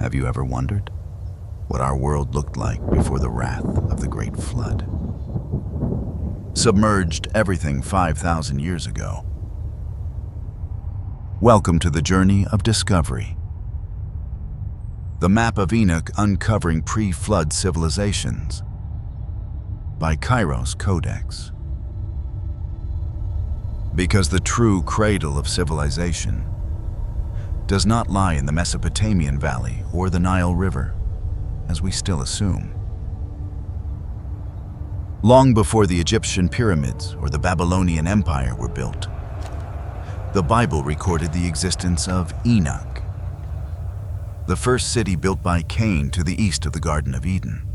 Have you ever wondered what our world looked like before the wrath of the Great Flood submerged everything 5,000 years ago? Welcome to the journey of discovery. The Map of Enoch Uncovering Pre-Flood Civilizations by Kyros Codex. Because the true cradle of civilization does not lie in the Mesopotamian Valley or the Nile River, as we still assume. Long before the Egyptian pyramids or the Babylonian Empire were built, the Bible recorded the existence of Enoch, the first city built by Cain to the east of the Garden of Eden.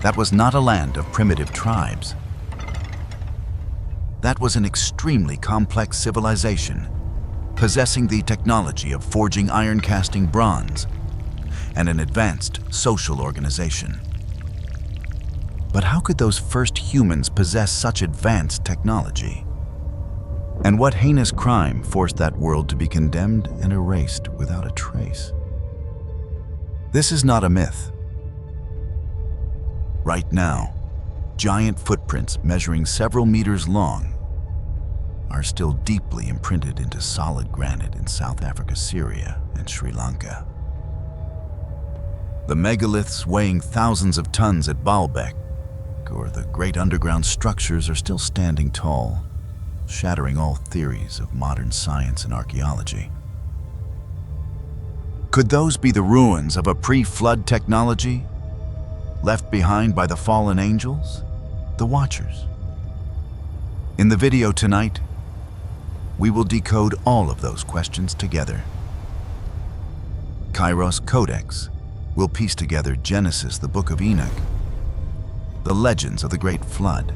That was not a land of primitive tribes. That was an extremely complex civilization, possessing the technology of forging iron-casting bronze and an advanced social organization. But how could those first humans possess such advanced technology? And what heinous crime forced that world to be condemned and erased without a trace? This is not a myth. Right now, giant footprints measuring several meters long are still deeply imprinted into solid granite in South Africa, Syria, and Sri Lanka. The megaliths weighing thousands of tons at Baalbek, or the great underground structures, are still standing tall, shattering all theories of modern science and archaeology. Could those be the ruins of a pre-flood technology left behind by the fallen angels, the Watchers? In the video tonight, we will decode all of those questions together. Kyros Codex will piece together Genesis, the Book of Enoch, the legends of the Great Flood,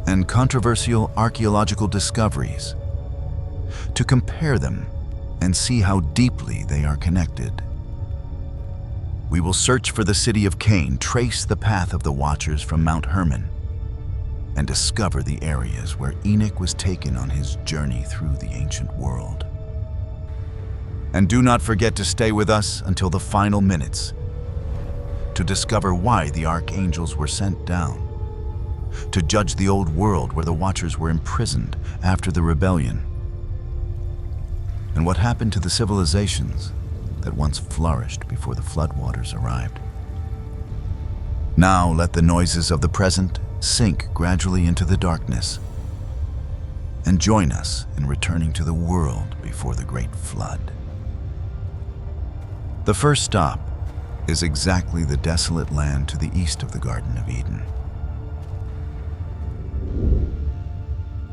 and controversial archaeological discoveries to compare them and see how deeply they are connected. We will search for the city of Cain, trace the path of the Watchers from Mount Hermon, and discover the areas where Enoch was taken on his journey through the ancient world. And do not forget to stay with us until the final minutes to discover why the archangels were sent down, to judge the old world where the Watchers were imprisoned after the rebellion, and what happened to the civilizations that once flourished before the floodwaters arrived. Now let the noises of the present sink gradually into the darkness, and join us in returning to the world before the Great Flood. The first stop is exactly the desolate land to the east of the Garden of Eden.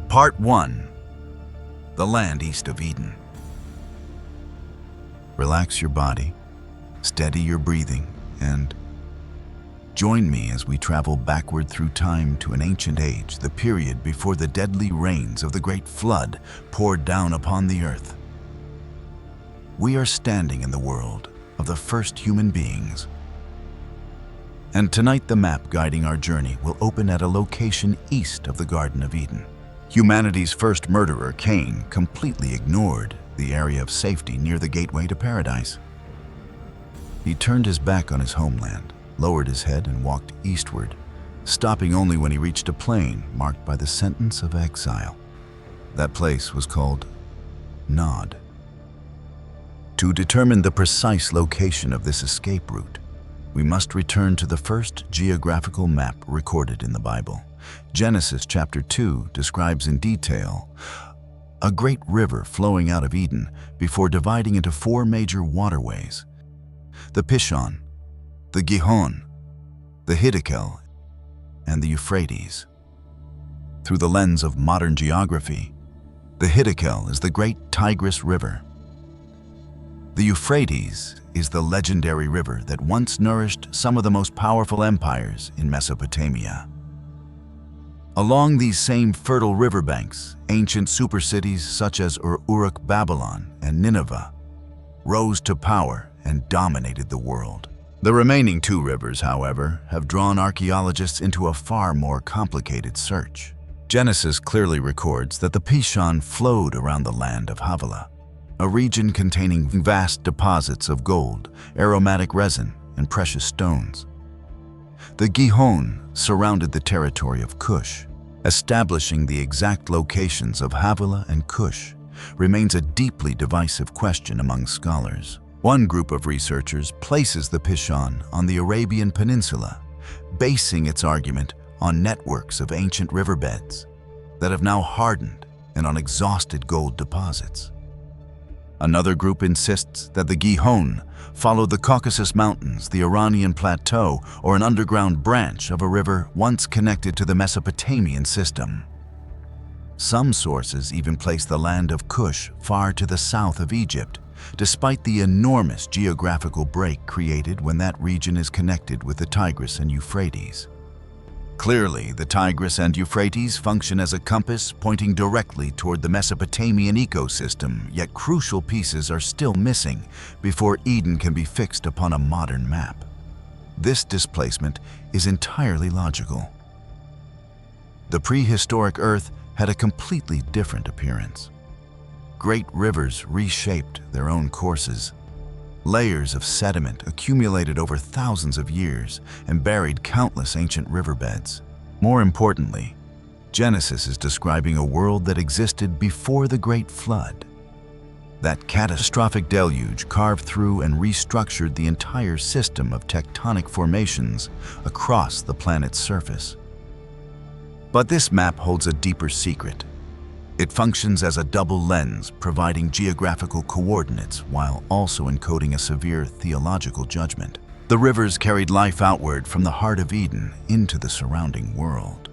Part 1. The land east of Eden. Relax your body, steady your breathing, and join me as we travel backward through time to an ancient age, the period before the deadly rains of the Great Flood poured down upon the earth. We are standing in the world of the first human beings. And tonight the map guiding our journey will open at a location east of the Garden of Eden. Humanity's first murderer, Cain, completely ignored the area of safety near the gateway to paradise. He turned his back on his homeland, lowered his head, and walked eastward, stopping only when he reached a plain marked by the sentence of exile. That place was called Nod. To determine the precise location of this escape route, we must return to the first geographical map recorded in the Bible. Genesis chapter 2 describes in detail a great river flowing out of Eden before dividing into 4 major waterways: the Pishon, the Gihon, the Hiddekel, and the Euphrates. Through the lens of modern geography, the Hiddekel is the great Tigris River. The Euphrates is the legendary river that once nourished some of the most powerful empires in Mesopotamia. Along these same fertile riverbanks, ancient supercities such as Uruk, Babylon, and Nineveh rose to power and dominated the world. The remaining 2 rivers, however, have drawn archaeologists into a far more complicated search. Genesis clearly records that the Pishon flowed around the land of Havilah, a region containing vast deposits of gold, aromatic resin, and precious stones. The Gihon surrounded the territory of Kush. Establishing the exact locations of Havilah and Kush remains a deeply divisive question among scholars. One group of researchers places the Pishon on the Arabian Peninsula, basing its argument on networks of ancient riverbeds that have now hardened and on exhausted gold deposits. Another group insists that the Gihon follow the Caucasus Mountains, the Iranian Plateau, or an underground branch of a river once connected to the Mesopotamian system. Some sources even place the land of Kush far to the south of Egypt, despite the enormous geographical break created when that region is connected with the Tigris and Euphrates. Clearly, the Tigris and Euphrates function as a compass pointing directly toward the Mesopotamian ecosystem, yet crucial pieces are still missing before Eden can be fixed upon a modern map. This displacement is entirely logical. The prehistoric Earth had a completely different appearance. Great rivers reshaped their own courses. Layers of sediment accumulated over thousands of years and buried countless ancient riverbeds. More importantly, Genesis is describing a world that existed before the Great Flood. That catastrophic deluge carved through and restructured the entire system of tectonic formations across the planet's surface. But this map holds a deeper secret. It functions as a double lens, providing geographical coordinates while also encoding a severe theological judgment. The rivers carried life outward from the heart of Eden into the surrounding world.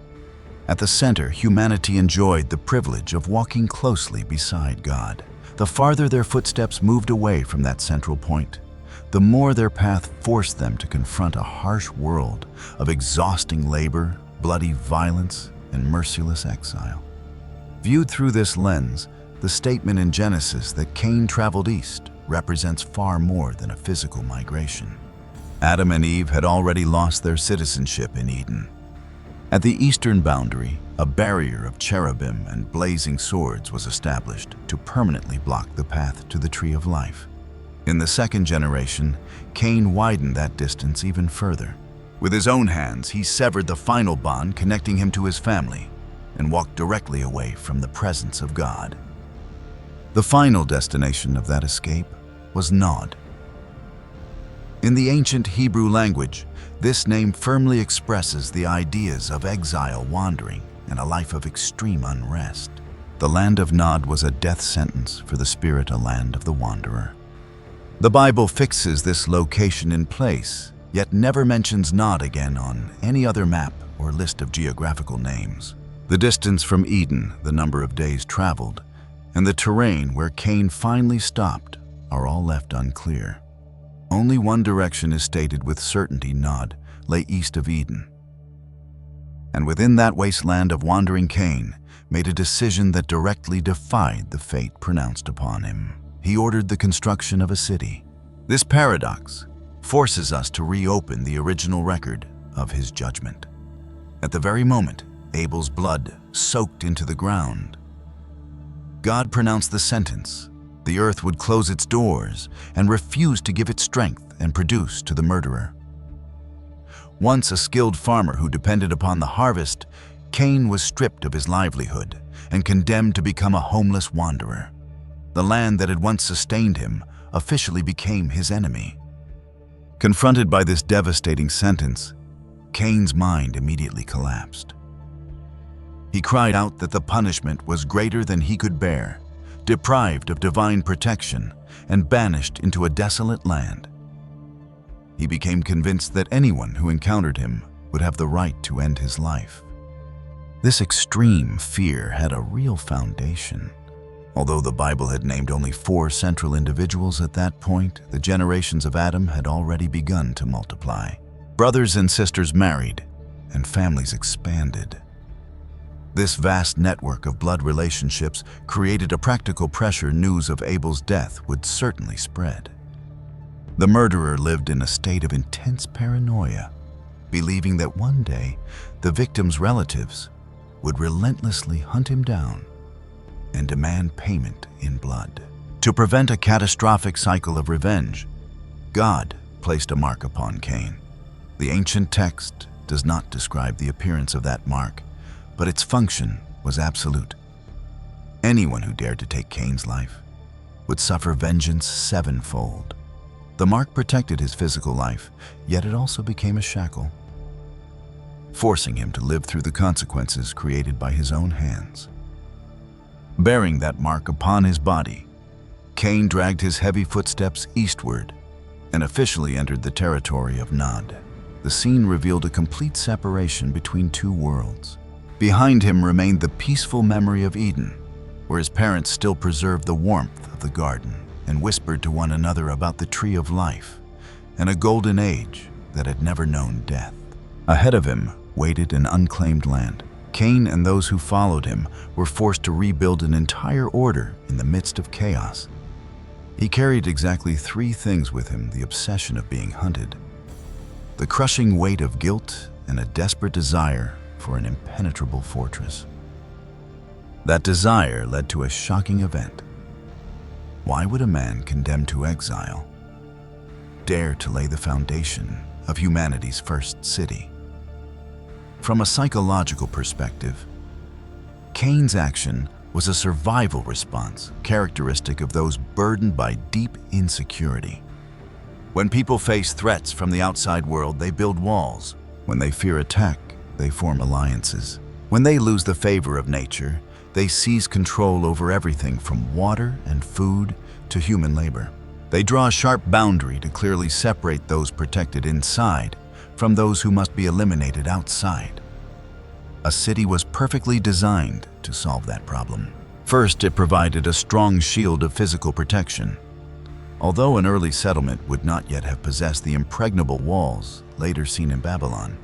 At the center, humanity enjoyed the privilege of walking closely beside God. The farther their footsteps moved away from that central point, the more their path forced them to confront a harsh world of exhausting labor, bloody violence, and merciless exile. Viewed through this lens, the statement in Genesis that Cain traveled east represents far more than a physical migration. Adam and Eve had already lost their citizenship in Eden. At the eastern boundary, a barrier of cherubim and blazing swords was established to permanently block the path to the tree of life. In the second generation, Cain widened that distance even further. With his own hands, he severed the final bond connecting him to his family and walked directly away from the presence of God. The final destination of that escape was Nod. In the ancient Hebrew language, this name firmly expresses the ideas of exile, wandering, and a life of extreme unrest. The land of Nod was a death sentence for the spirit, a land of the wanderer. The Bible fixes this location in place, yet never mentions Nod again on any other map or list of geographical names. The distance from Eden, the number of days traveled, and the terrain where Cain finally stopped are all left unclear. Only one direction is stated with certainty: Nod lay east of Eden. And within that wasteland of wandering, Cain made a decision that directly defied the fate pronounced upon him. He ordered the construction of a city. This paradox forces us to reopen the original record of his judgment. At the very moment Abel's blood soaked into the ground, God pronounced the sentence: the earth would close its doors and refuse to give its strength and produce to the murderer. Once a skilled farmer who depended upon the harvest, Cain was stripped of his livelihood and condemned to become a homeless wanderer. The land that had once sustained him officially became his enemy. Confronted by this devastating sentence, Cain's mind immediately collapsed. He cried out that the punishment was greater than he could bear, deprived of divine protection, and banished into a desolate land. He became convinced that anyone who encountered him would have the right to end his life. This extreme fear had a real foundation. Although the Bible had named only 4 central individuals at that point, the generations of Adam had already begun to multiply. Brothers and sisters married, and families expanded. This vast network of blood relationships created a practical pressure news of Abel's death would certainly spread. The murderer lived in a state of intense paranoia, believing that one day the victim's relatives would relentlessly hunt him down and demand payment in blood. To prevent a catastrophic cycle of revenge, God placed a mark upon Cain. The ancient text does not describe the appearance of that mark, but its function was absolute. Anyone who dared to take Cain's life would suffer vengeance sevenfold. The mark protected his physical life, yet it also became a shackle, forcing him to live through the consequences created by his own hands. Bearing that mark upon his body, Cain dragged his heavy footsteps eastward and officially entered the territory of Nod. The scene revealed a complete separation between two worlds. Behind him remained the peaceful memory of Eden, where his parents still preserved the warmth of the garden and whispered to one another about the tree of life and a golden age that had never known death. Ahead of him waited an unclaimed land. Cain and those who followed him were forced to rebuild an entire order in the midst of chaos. He carried exactly three things with him: the obsession of being hunted, the crushing weight of guilt, and a desperate desire for an impenetrable fortress. That desire led to a shocking event. Why would a man condemned to exile dare to lay the foundation of humanity's first city? From a psychological perspective, Cain's action was a survival response characteristic of those burdened by deep insecurity. When people face threats from the outside world, they build walls. When they fear attack, they form alliances. When they lose the favor of nature, they seize control over everything from water and food to human labor. They draw a sharp boundary to clearly separate those protected inside from those who must be eliminated outside. A city was perfectly designed to solve that problem. First, it provided a strong shield of physical protection. Although an early settlement would not yet have possessed the impregnable walls later seen in Babylon,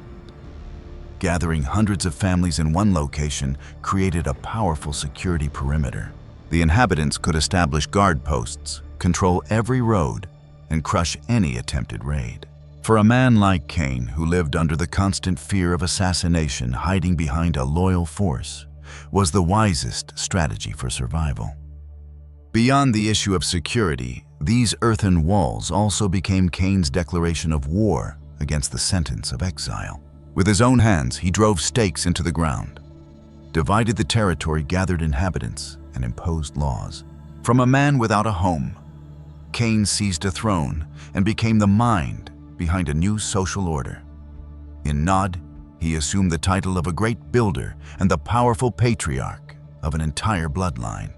gathering hundreds of families in one location created a powerful security perimeter. The inhabitants could establish guard posts, control every road, and crush any attempted raid. For a man like Cain, who lived under the constant fear of assassination, hiding behind a loyal force was the wisest strategy for survival. Beyond the issue of security, these earthen walls also became Cain's declaration of war against the sentence of exile. With his own hands, he drove stakes into the ground, divided the territory, gathered inhabitants, and imposed laws. From a man without a home, Cain seized a throne and became the mind behind a new social order. In Nod, he assumed the title of a great builder and the powerful patriarch of an entire bloodline.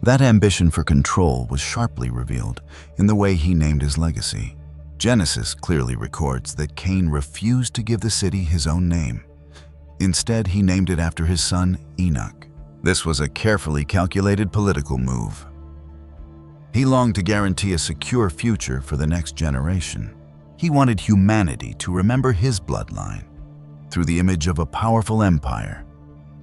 That ambition for control was sharply revealed in the way he named his legacy. Genesis clearly records that Cain refused to give the city his own name. Instead, he named it after his son Enoch. This was a carefully calculated political move. He longed to guarantee a secure future for the next generation. He wanted humanity to remember his bloodline through the image of a powerful empire,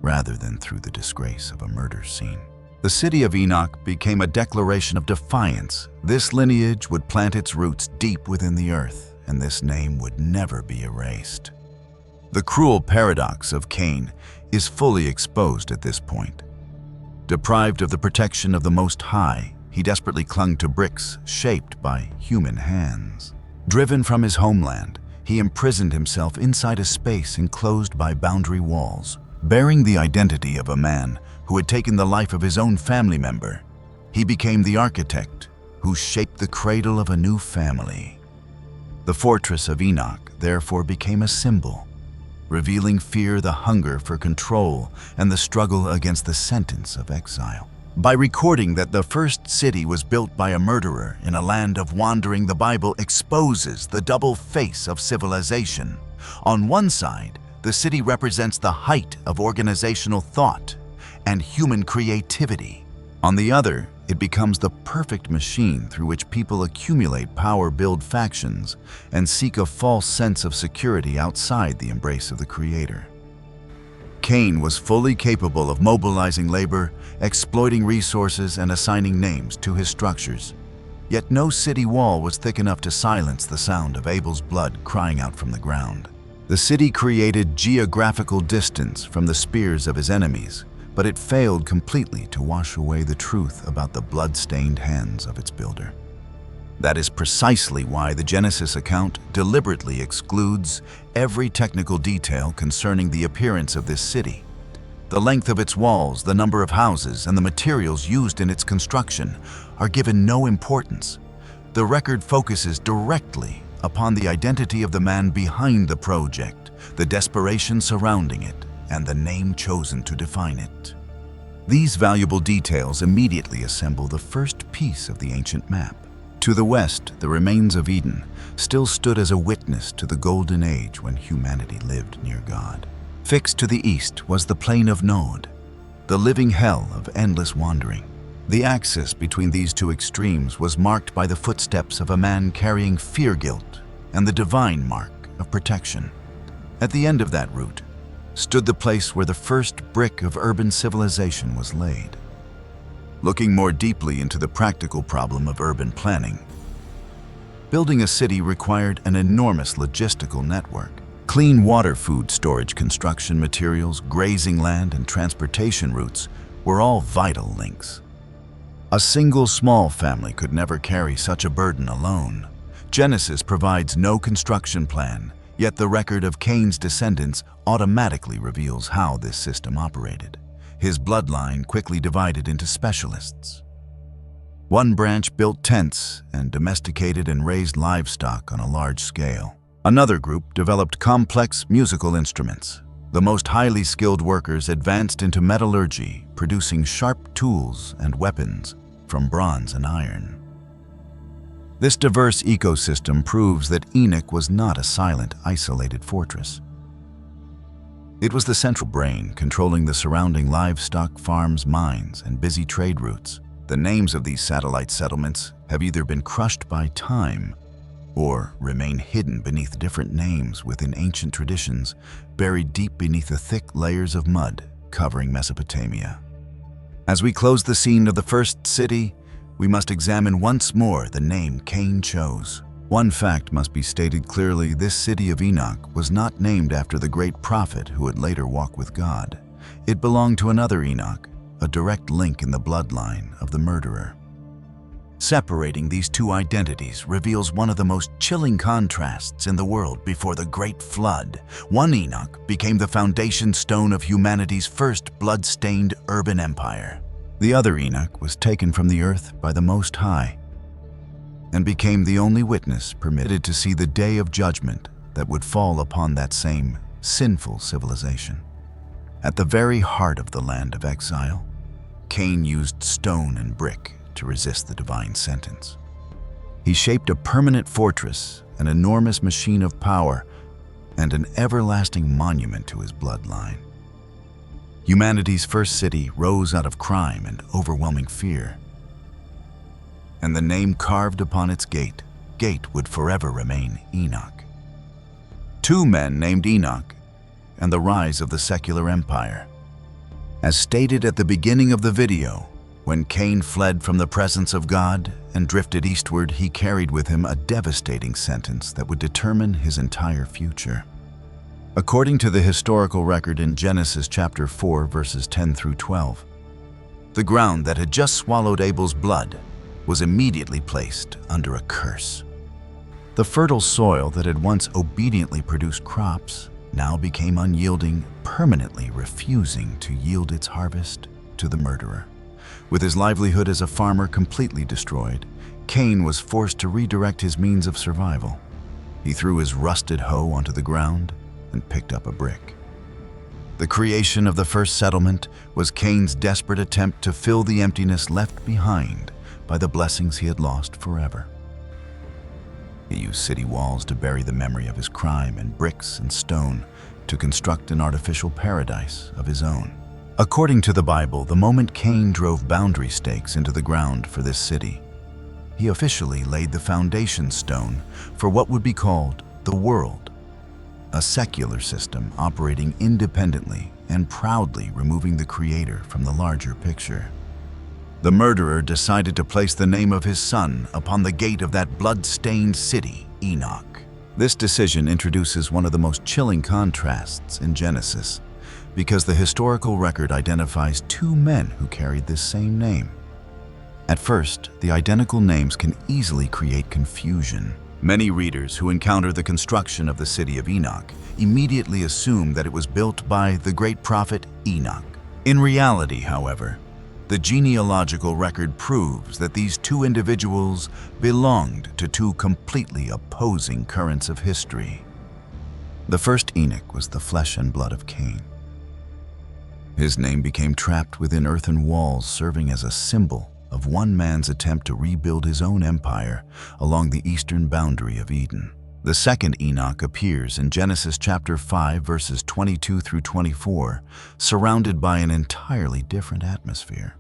rather than through the disgrace of a murder scene. The city of Enoch became a declaration of defiance. This lineage would plant its roots deep within the earth, and this name would never be erased. The cruel paradox of Cain is fully exposed at this point. Deprived of the protection of the Most High, he desperately clung to bricks shaped by human hands. Driven from his homeland, he imprisoned himself inside a space enclosed by boundary walls. Bearing the identity of a man who had taken the life of his own family member, he became the architect who shaped the cradle of a new family. The fortress of Enoch therefore became a symbol, revealing fear, the hunger for control, and the struggle against the sentence of exile. By recording that the first city was built by a murderer in a land of wandering, the Bible exposes the double face of civilization. On one side, the city represents the height of organizational thought and human creativity. On the other, it becomes the perfect machine through which people accumulate power, build factions, and seek a false sense of security outside the embrace of the Creator. Cain was fully capable of mobilizing labor, exploiting resources, and assigning names to his structures. Yet no city wall was thick enough to silence the sound of Abel's blood crying out from the ground. The city created geographical distance from the spears of his enemies, but it failed completely to wash away the truth about the blood-stained hands of its builder. That is precisely why the Genesis account deliberately excludes every technical detail concerning the appearance of this city. The length of its walls, the number of houses, and the materials used in its construction are given no importance. The record focuses directly upon the identity of the man behind the project, the desperation surrounding it, and the name chosen to define it. These valuable details immediately assemble the first piece of the ancient map. To the west, the remains of Eden still stood as a witness to the golden age when humanity lived near God. Fixed to the east was the plain of Nod, the living hell of endless wandering. The axis between these two extremes was marked by the footsteps of a man carrying fear guilt and the divine mark of protection. At the end of that route stood the place where the first brick of urban civilization was laid. Looking more deeply into the practical problem of urban planning, building a city required an enormous logistical network. Clean water, food storage, construction materials, grazing land, and transportation routes were all vital links. A single small family could never carry such a burden alone. Genesis provides no construction plan, yet the record of Cain's descendants automatically reveals how this system operated. His bloodline quickly divided into specialists. One branch built tents and domesticated and raised livestock on a large scale. Another group developed complex musical instruments. The most highly skilled workers advanced into metallurgy, producing sharp tools and weapons from bronze and iron. This diverse ecosystem proves that Enoch was not a silent, isolated fortress. It was the central brain controlling the surrounding livestock farms, mines, and busy trade routes. The names of these satellite settlements have either been crushed by time or remain hidden beneath different names within ancient traditions, buried deep beneath the thick layers of mud covering Mesopotamia. As we close the scene of the first city, we must examine once more the name Cain chose. One fact must be stated clearly: this city of Enoch was not named after the great prophet who would later walk with God. It belonged to another Enoch, a direct link in the bloodline of the murderer. Separating these two identities reveals one of the most chilling contrasts in the world before the Great Flood. One Enoch became the foundation stone of humanity's first blood-stained urban empire. The other Enoch was taken from the earth by the Most High and became the only witness permitted to see the day of judgment that would fall upon that same sinful civilization. At the very heart of the land of exile, Cain used stone and brick to resist the divine sentence. He shaped a permanent fortress, an enormous machine of power, and an everlasting monument to his bloodline. Humanity's first city rose out of crime and overwhelming fear, and the name carved upon its gate would forever remain Enoch. Two men named Enoch and the rise of the secular empire. As stated at the beginning of the video, when Cain fled from the presence of God and drifted eastward, he carried with him a devastating sentence that would determine his entire future. According to the historical record in Genesis chapter 4, verses 10 through 12, the ground that had just swallowed Abel's blood was immediately placed under a curse. The fertile soil that had once obediently produced crops now became unyielding, permanently refusing to yield its harvest to the murderer. With his livelihood as a farmer completely destroyed, Cain was forced to redirect his means of survival. He threw his rusted hoe onto the ground and picked up a brick. The creation of the first settlement was Cain's desperate attempt to fill the emptiness left behind by the blessings he had lost forever. He used city walls to bury the memory of his crime and bricks and stone to construct an artificial paradise of his own. According to the Bible, the moment Cain drove boundary stakes into the ground for this city, he officially laid the foundation stone for what would be called the world, a secular system operating independently and proudly removing the Creator from the larger picture. The murderer decided to place the name of his son upon the gate of that blood-stained city, Enoch. This decision introduces one of the most chilling contrasts in Genesis. because the historical record identifies two men who carried this same name. At first, the identical names can easily create confusion. Many readers who encounter the construction of the city of Enoch immediately assume that it was built by the great prophet Enoch. In reality, however, the genealogical record proves that these two individuals belonged to two completely opposing currents of history. The first Enoch was the flesh and blood of Cain. His name became trapped within earthen walls, serving as a symbol of one man's attempt to rebuild his own empire along the eastern boundary of Eden. The second Enoch appears in Genesis chapter 5, verses 22 through 24, surrounded by an entirely different atmosphere.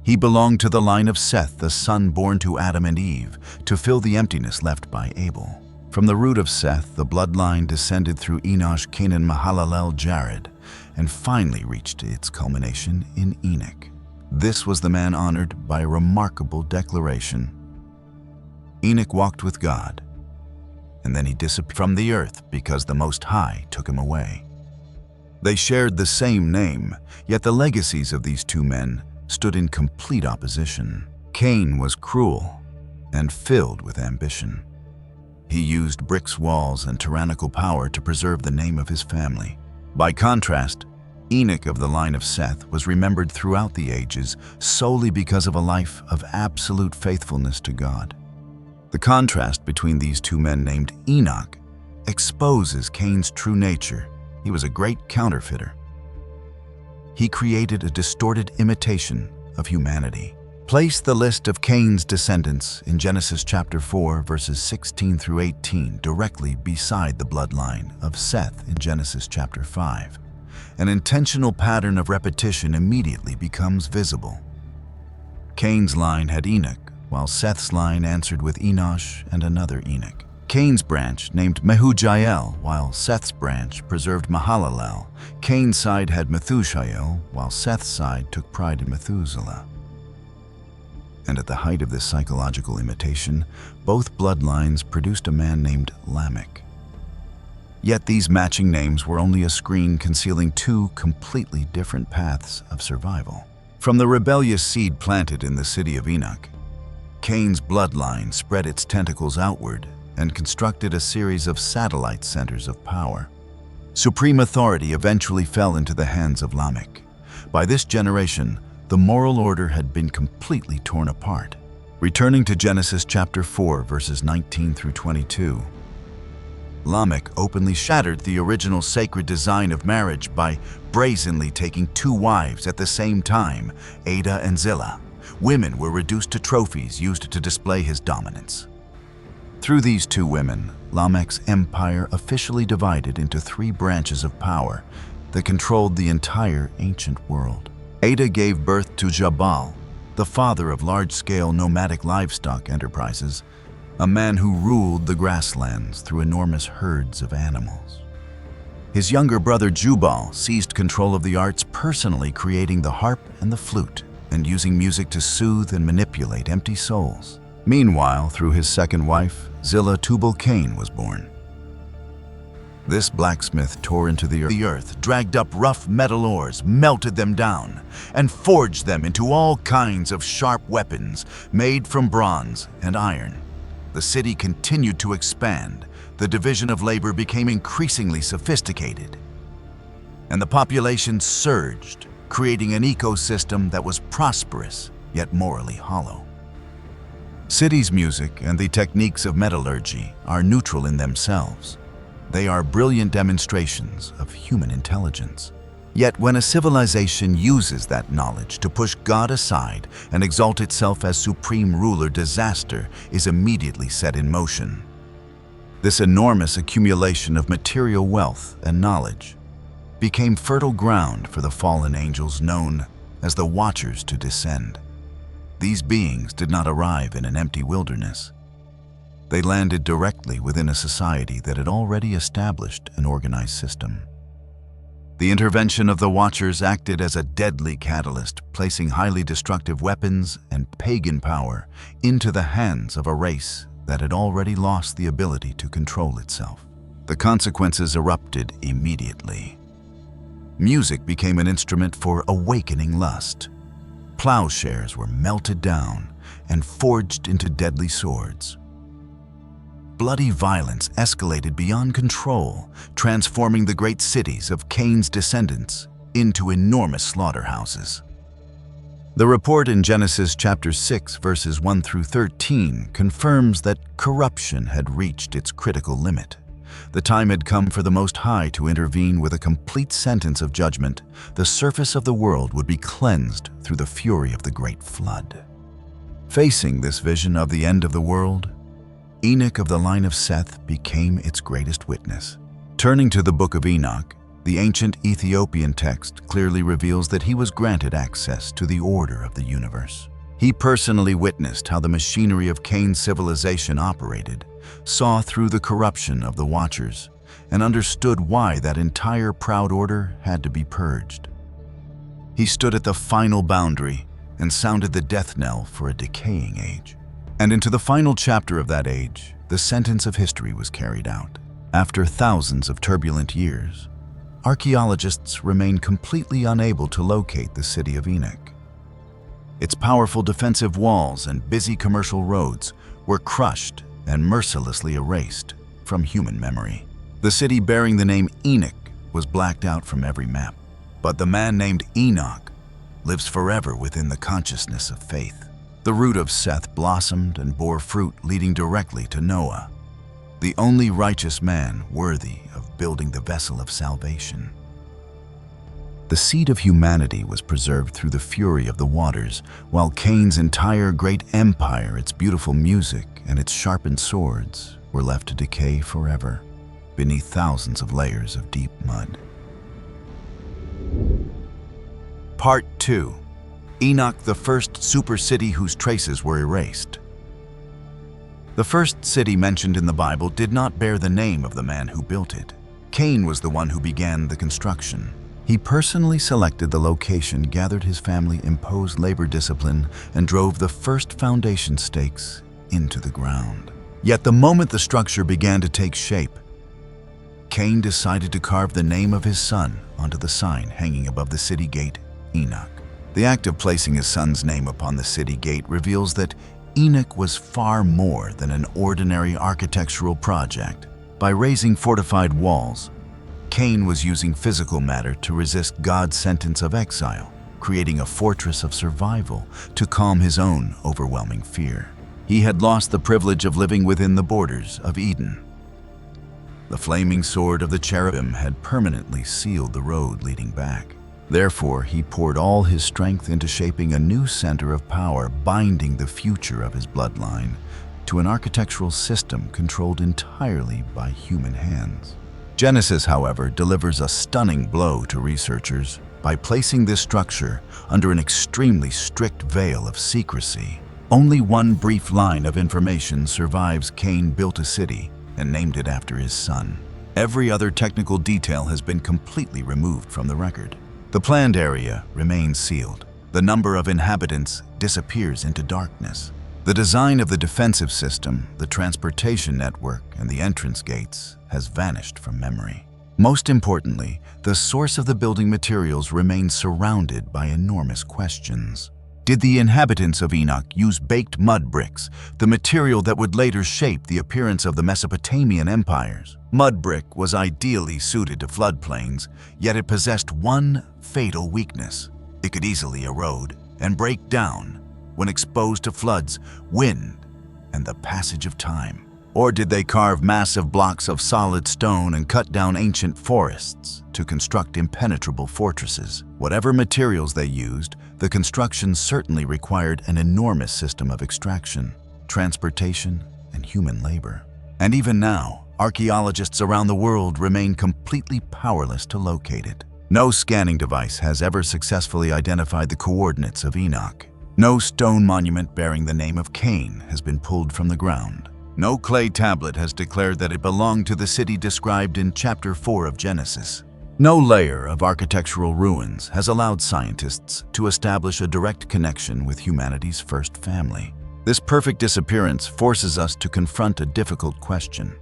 He belonged to the line of Seth, the son born to Adam and Eve, to fill the emptiness left by Abel. From the root of Seth, the bloodline descended through Enosh, Canaan, Mahalalel, Jared, and finally reached its culmination in Enoch. This was the man honored by a remarkable declaration. Enoch walked with God, and then he disappeared from the earth because the Most High took him away. They shared the same name, yet the legacies of these two men stood in complete opposition. Cain was cruel and filled with ambition. He used bricks, walls, and tyrannical power to preserve the name of his family. By contrast, Enoch of the line of Seth was remembered throughout the ages solely because of a life of absolute faithfulness to God. The contrast between these two men named Enoch exposes Cain's true nature. He was a great counterfeiter. He created a distorted imitation of humanity. Place the list of Cain's descendants in Genesis chapter 4, verses 16 through 18, directly beside the bloodline of Seth in Genesis chapter 5. An intentional pattern of repetition immediately becomes visible. Cain's line had Enoch, while Seth's line answered with Enosh and another Enoch. Cain's branch named Mehujael, while Seth's branch preserved Mahalalel. Cain's side had Methushael, while Seth's side took pride in Methuselah. And at the height of this psychological imitation, both bloodlines produced a man named Lamech. Yet these matching names were only a screen concealing two completely different paths of survival. From the rebellious seed planted in the city of Enoch, Cain's bloodline spread its tentacles outward and constructed a series of satellite centers of power. Supreme authority eventually fell into the hands of Lamech. By this generation, the moral order had been completely torn apart. Returning to Genesis chapter 4, verses 19 through 22, Lamech openly shattered the original sacred design of marriage by brazenly taking two wives at the same time, Adah and Zillah. Women were reduced to trophies used to display his dominance. Through these two women, Lamech's empire officially divided into three branches of power that controlled the entire ancient world. Adah gave birth to Jabal, the father of large-scale nomadic livestock enterprises, a man who ruled the grasslands through enormous herds of animals. His younger brother Jubal seized control of the arts, personally creating the harp and the flute, and using music to soothe and manipulate empty souls. Meanwhile, through his second wife, Zillah, Tubal-Cain was born. This blacksmith tore into the earth, dragged up rough metal ores, melted them down, and forged them into all kinds of sharp weapons made from bronze and iron. The city continued to expand. The division of labor became increasingly sophisticated, and the population surged, creating an ecosystem that was prosperous yet morally hollow. Cities' music and the techniques of metallurgy are neutral in themselves. They are brilliant demonstrations of human intelligence. Yet when a civilization uses that knowledge to push God aside and exalt itself as supreme ruler, disaster is immediately set in motion. This enormous accumulation of material wealth and knowledge became fertile ground for the fallen angels known as the Watchers to descend. These beings did not arrive in an empty wilderness. They landed directly within a society that had already established an organized system. The intervention of the Watchers acted as a deadly catalyst, placing highly destructive weapons and pagan power into the hands of a race that had already lost the ability to control itself. The consequences erupted immediately. Music became an instrument for awakening lust. Plowshares were melted down and forged into deadly swords. Bloody violence escalated beyond control, transforming the great cities of Cain's descendants into enormous slaughterhouses. The report in Genesis chapter 6, verses 1 through 13 confirms that corruption had reached its critical limit. The time had come for the Most High to intervene with a complete sentence of judgment. The surface of the world would be cleansed through the fury of the great flood. Facing this vision of the end of the world, Enoch of the line of Seth became its greatest witness. Turning to the Book of Enoch, the ancient Ethiopian text clearly reveals that he was granted access to the order of the universe. He personally witnessed how the machinery of Cain's civilization operated, saw through the corruption of the Watchers, and understood why that entire proud order had to be purged. He stood at the final boundary and sounded the death knell for a decaying age. And into the final chapter of that age, the sentence of history was carried out. After thousands of turbulent years, archaeologists remain completely unable to locate the city of Enoch. Its powerful defensive walls and busy commercial roads were crushed and mercilessly erased from human memory. The city bearing the name Enoch was blacked out from every map, but the man named Enoch lives forever within the consciousness of faith. The root of Seth blossomed and bore fruit, leading directly to Noah, the only righteous man worthy of building the vessel of salvation. The seed of humanity was preserved through the fury of the waters, while Cain's entire great empire, its beautiful music, and its sharpened swords were left to decay forever beneath thousands of layers of deep mud. Part 2. Enoch, the first super city whose traces were erased. The first city mentioned in the Bible did not bear the name of the man who built it. Cain was the one who began the construction. He personally selected the location, gathered his family, imposed labor discipline, and drove the first foundation stakes into the ground. Yet the moment the structure began to take shape, Cain decided to carve the name of his son onto the sign hanging above the city gate, Enoch. The act of placing his son's name upon the city gate reveals that Enoch was far more than an ordinary architectural project. By raising fortified walls, Cain was using physical matter to resist God's sentence of exile, creating a fortress of survival to calm his own overwhelming fear. He had lost the privilege of living within the borders of Eden. The flaming sword of the cherubim had permanently sealed the road leading back. Therefore, he poured all his strength into shaping a new center of power, binding the future of his bloodline to an architectural system controlled entirely by human hands. Genesis, however, delivers a stunning blow to researchers by placing this structure under an extremely strict veil of secrecy. Only one brief line of information survives. Cain built a city and named it after his son. Every other technical detail has been completely removed from the record. The planned area remains sealed. The number of inhabitants disappears into darkness. The design of the defensive system, the transportation network, and the entrance gates has vanished from memory. Most importantly, the source of the building materials remains surrounded by enormous questions. Did the inhabitants of Enoch use baked mud bricks, the material that would later shape the appearance of the Mesopotamian empires? Mud brick was ideally suited to floodplains, yet it possessed one fatal weakness. It could easily erode and break down when exposed to floods, wind, and the passage of time. Or did they carve massive blocks of solid stone and cut down ancient forests to construct impenetrable fortresses? Whatever materials they used, the construction certainly required an enormous system of extraction, transportation, and human labor. And even now, archaeologists around the world remain completely powerless to locate it. No scanning device has ever successfully identified the coordinates of Enoch. No stone monument bearing the name of Cain has been pulled from the ground. No clay tablet has declared that it belonged to the city described in chapter 4 of Genesis. No layer of architectural ruins has allowed scientists to establish a direct connection with humanity's first family. This perfect disappearance forces us to confront a difficult question.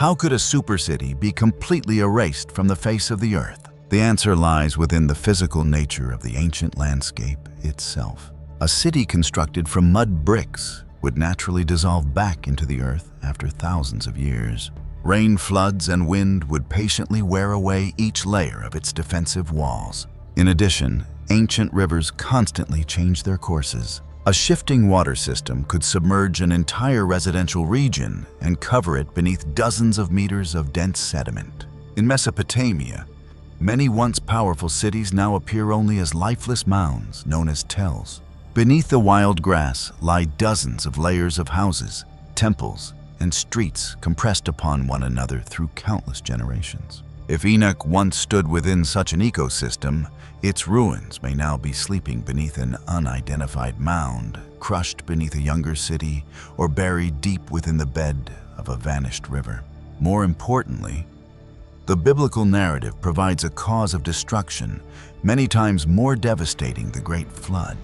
How could a supercity be completely erased from the face of the earth? The answer lies within the physical nature of the ancient landscape itself. A city constructed from mud bricks would naturally dissolve back into the earth after thousands of years. Rain, floods, and wind would patiently wear away each layer of its defensive walls. In addition, ancient rivers constantly change their courses. A shifting water system could submerge an entire residential region and cover it beneath dozens of meters of dense sediment. In Mesopotamia, many once powerful cities now appear only as lifeless mounds known as tells. Beneath the wild grass lie dozens of layers of houses, temples, and streets compressed upon one another through countless generations. If Enoch once stood within such an ecosystem, its ruins may now be sleeping beneath an unidentified mound, crushed beneath a younger city, or buried deep within the bed of a vanished river. More importantly, the biblical narrative provides a cause of destruction many times more devastating than the Great Flood.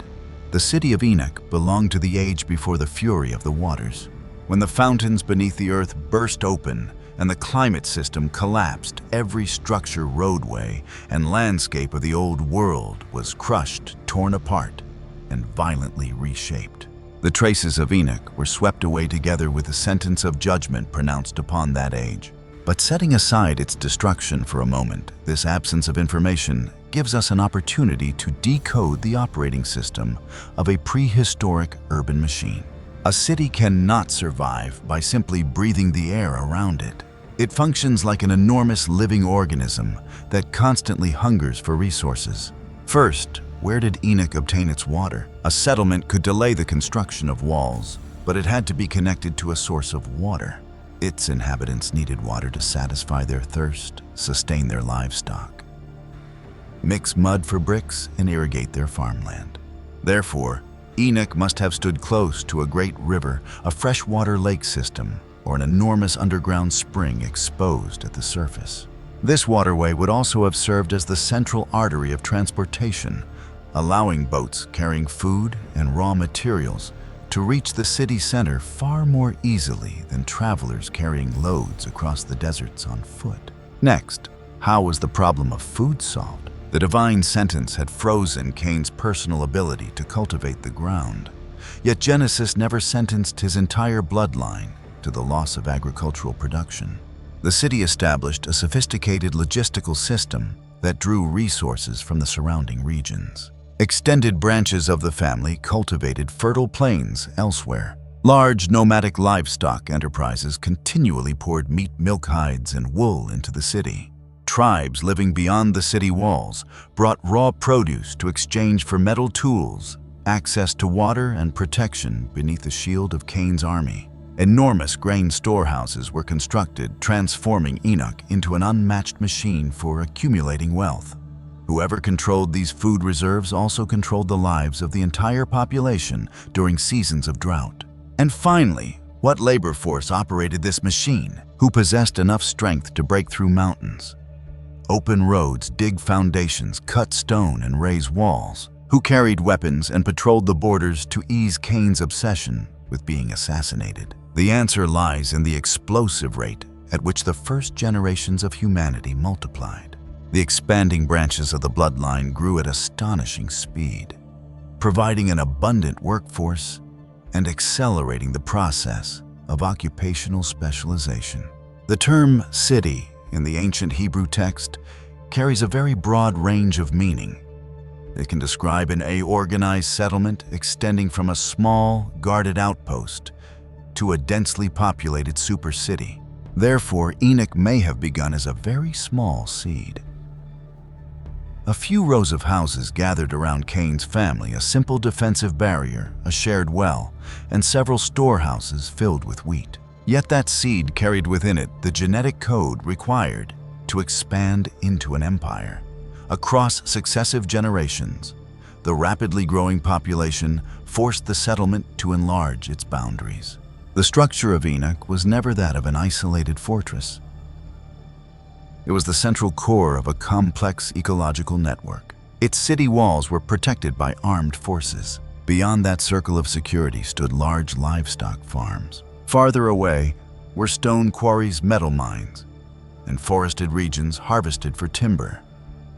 The city of Enoch belonged to the age before the fury of the waters. When the fountains beneath the earth burst open and the climate system collapsed, every structure, roadway, and landscape of the old world was crushed, torn apart, and violently reshaped. The traces of Enoch were swept away together with the sentence of judgment pronounced upon that age. But setting aside its destruction for a moment, this absence of information gives us an opportunity to decode the operating system of a prehistoric urban machine. A city cannot survive by simply breathing the air around it. It functions like an enormous living organism that constantly hungers for resources. First, where did Enoch obtain its water? A settlement could delay the construction of walls, but it had to be connected to a source of water. Its inhabitants needed water to satisfy their thirst, sustain their livestock, mix mud for bricks, and irrigate their farmland. Therefore, Enoch must have stood close to a great river, a freshwater lake system, or an enormous underground spring exposed at the surface. This waterway would also have served as the central artery of transportation, allowing boats carrying food and raw materials to reach the city center far more easily than travelers carrying loads across the deserts on foot. Next, how was the problem of food solved? The divine sentence had frozen Cain's personal ability to cultivate the ground. Yet Genesis never sentenced his entire bloodline to the loss of agricultural production. The city established a sophisticated logistical system that drew resources from the surrounding regions. Extended branches of the family cultivated fertile plains elsewhere. Large nomadic livestock enterprises continually poured meat, milk, hides, and wool into the city. Tribes living beyond the city walls brought raw produce to exchange for metal tools, access to water, and protection beneath the shield of Cain's army. Enormous grain storehouses were constructed, transforming Enoch into an unmatched machine for accumulating wealth. Whoever controlled these food reserves also controlled the lives of the entire population during seasons of drought. And finally, what labor force operated this machine? Who possessed enough strength to break through mountains, open roads, dig foundations, cut stone, and raise walls? Who carried weapons and patrolled the borders to ease Cain's obsession with being assassinated? The answer lies in the explosive rate at which the first generations of humanity multiplied. The expanding branches of the bloodline grew at astonishing speed, providing an abundant workforce and accelerating the process of occupational specialization. The term city in the ancient Hebrew text carries a very broad range of meaning. It can describe an organized settlement extending from a small, guarded outpost to a densely populated super city. Therefore, Enoch may have begun as a very small seed. A few rows of houses gathered around Cain's family, a simple defensive barrier, a shared well, and several storehouses filled with wheat. Yet that seed carried within it the genetic code required to expand into an empire. Across successive generations, the rapidly growing population forced the settlement to enlarge its boundaries. The structure of Enoch was never that of an isolated fortress. It was the central core of a complex ecological network. Its city walls were protected by armed forces. Beyond that circle of security stood large livestock farms. Farther away, were stone quarries, metal mines, and forested regions harvested for timber.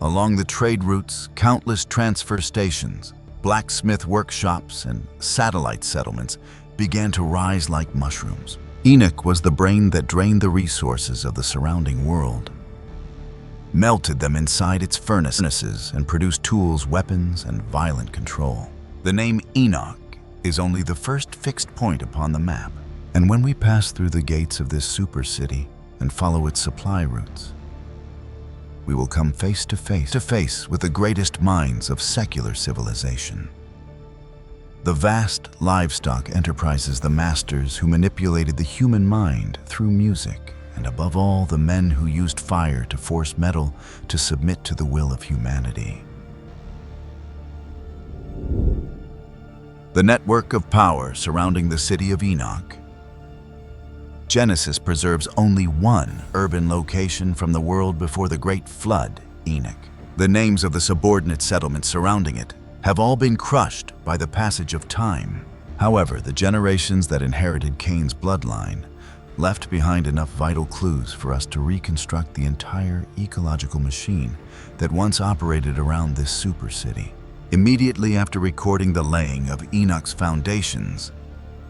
Along the trade routes, countless transfer stations, blacksmith workshops, and satellite settlements began to rise like mushrooms. Enoch was the brain that drained the resources of the surrounding world, melted them inside its furnaces, and produced tools, weapons, and violent control. The name Enoch is only the first fixed point upon the map, and when we pass through the gates of this super city and follow its supply routes, we will come face to face with the greatest minds of secular civilization. The vast livestock enterprises, the masters who manipulated the human mind through music, and above all, the men who used fire to force metal to submit to the will of humanity. The network of power surrounding the city of Enoch. Genesis preserves only one urban location from the world before the Great Flood, Enoch. The names of the subordinate settlements surrounding it have all been crushed by the passage of time. However, the generations that inherited Cain's bloodline left behind enough vital clues for us to reconstruct the entire ecological machine that once operated around this super city. Immediately after recording the laying of Enoch's foundations,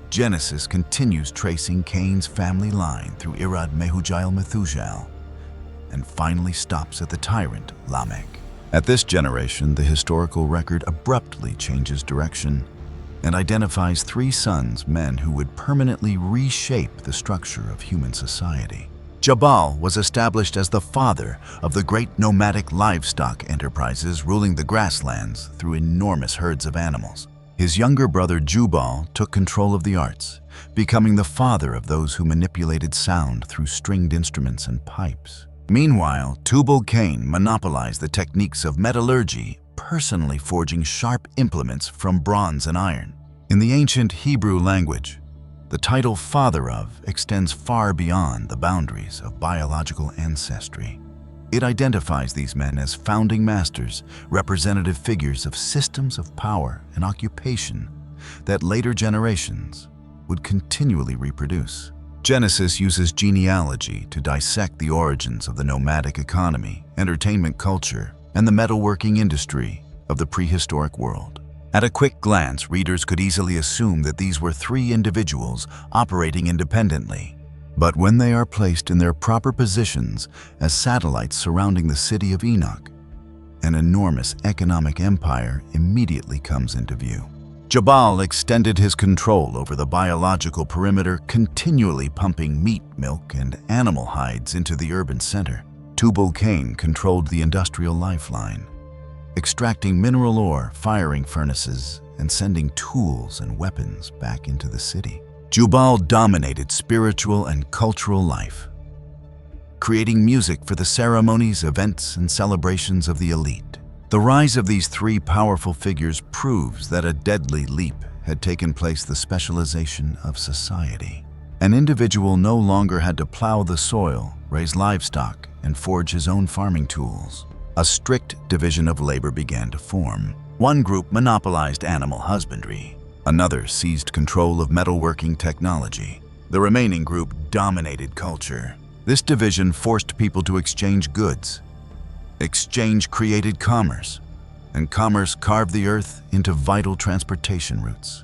Genesis continues tracing Cain's family line through Irad Mehujael Methujael, and finally stops at the tyrant Lamech. At this generation, the historical record abruptly changes direction and identifies three sons, men who would permanently reshape the structure of human society. Jabal was established as the father of the great nomadic livestock enterprises ruling the grasslands through enormous herds of animals. His younger brother Jubal took control of the arts, becoming the father of those who manipulated sound through stringed instruments and pipes. Meanwhile, Tubal-Cain monopolized the techniques of metallurgy, personally forging sharp implements from bronze and iron. In the ancient Hebrew language, the title father of extends far beyond the boundaries of biological ancestry. It identifies these men as founding masters, representative figures of systems of power and occupation that later generations would continually reproduce. Genesis uses genealogy to dissect the origins of the nomadic economy, entertainment culture, and the metalworking industry of the prehistoric world. At a quick glance, readers could easily assume that these were three individuals operating independently. But when they are placed in their proper positions as satellites surrounding the city of Enoch, an enormous economic empire immediately comes into view. Jabal extended his control over the biological perimeter, continually pumping meat, milk, and animal hides into the urban center. Tubal-Cain controlled the industrial lifeline, extracting mineral ore, firing furnaces, and sending tools and weapons back into the city. Jubal dominated spiritual and cultural life, creating music for the ceremonies, events, and celebrations of the elite. The rise of these three powerful figures proves that a deadly leap had taken place: the specialization of society. An individual no longer had to plow the soil, raise livestock, and forge his own farming tools. A strict division of labor began to form. One group monopolized animal husbandry. Another seized control of metalworking technology. The remaining group dominated culture. This division forced people to exchange goods. Exchange created commerce, and commerce carved the earth into vital transportation routes.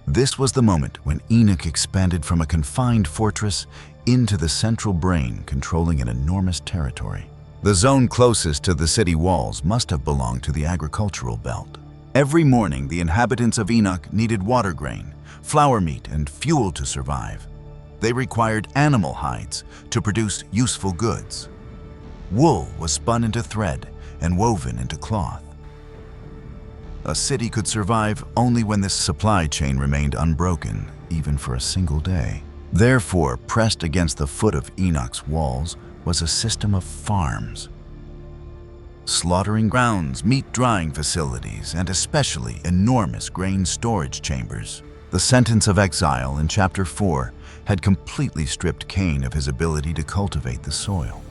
This was the moment when Enoch expanded from a confined fortress into the central brain, controlling an enormous territory. The zone closest to the city walls must have belonged to the agricultural belt. Every morning, the inhabitants of Enoch needed water grain, flour meat, and fuel to survive. They required animal hides to produce useful goods. Wool was spun into thread and woven into cloth. A city could survive only when this supply chain remained unbroken, even for a single day. Therefore, pressed against the foot of Enoch's walls was a system of farms. Slaughtering grounds, meat drying facilities, and especially enormous grain storage chambers. The sentence of exile in chapter 4 had completely stripped Cain of his ability to cultivate the soil.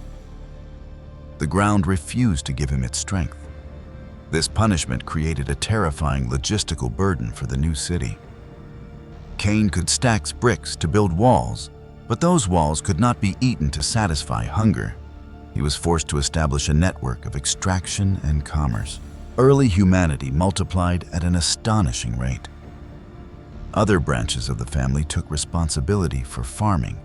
The ground refused to give him its strength. This punishment created a terrifying logistical burden for the new city. Cain could stack bricks to build walls, But those walls could not be eaten to satisfy hunger. He was forced to establish a network of extraction and commerce. Early humanity multiplied at an astonishing rate. Other branches of the family took responsibility for farming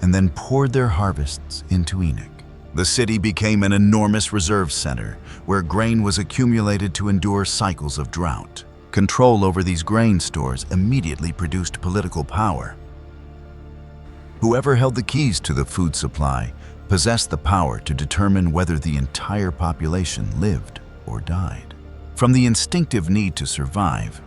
and then poured their harvests into Enoch. The city became an enormous reserve center where grain was accumulated to endure cycles of drought. Control over these grain stores immediately produced political power. Whoever held the keys to the food supply possessed the power to determine whether the entire population lived or died. From the instinctive need to survive,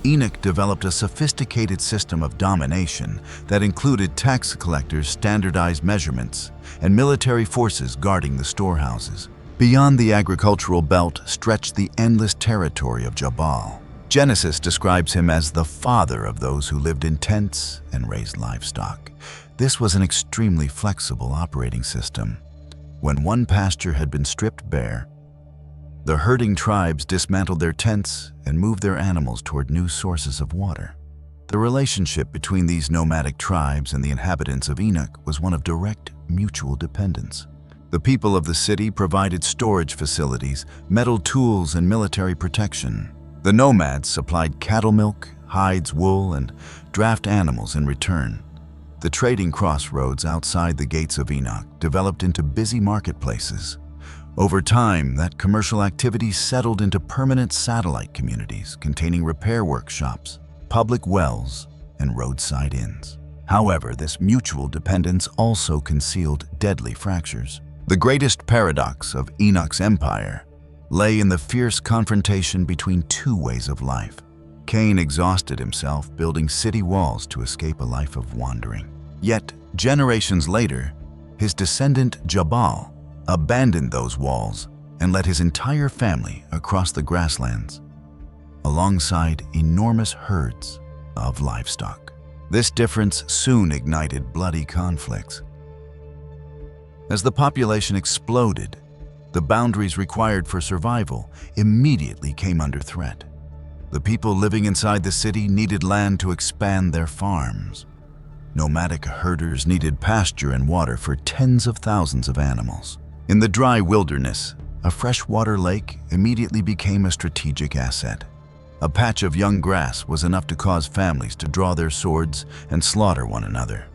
Enoch developed a sophisticated system of domination that included tax collectors' standardized measurements and military forces guarding the storehouses. Beyond the agricultural belt stretched the endless territory of Jabal. Genesis describes him as the father of those who lived in tents and raised livestock. This was an extremely flexible operating system. When one pasture had been stripped bare, the herding tribes dismantled their tents and moved their animals toward new sources of water. The relationship between these nomadic tribes and the inhabitants of Enoch was one of direct mutual dependence. The people of the city provided storage facilities, metal tools, and military protection. The nomads supplied cattle milk, hides, wool, and draft animals in return. The trading crossroads outside the gates of Enoch developed into busy marketplaces. Over time, that commercial activity settled into permanent satellite communities containing repair workshops, public wells, and roadside inns. However, this mutual dependence also concealed deadly fractures. The greatest paradox of Enoch's empire lay in the fierce confrontation between two ways of life. Cain exhausted himself building city walls to escape a life of wandering. Yet, generations later, his descendant Jabal abandoned those walls and led his entire family across the grasslands, alongside enormous herds of livestock. This difference soon ignited bloody conflicts. As the population exploded, the boundaries required for survival immediately came under threat. The people living inside the city needed land to expand their farms. Nomadic herders needed pasture and water for tens of thousands of animals. In the dry wilderness, a freshwater lake immediately became a strategic asset. A patch of young grass was enough to cause families to draw their swords and slaughter one another.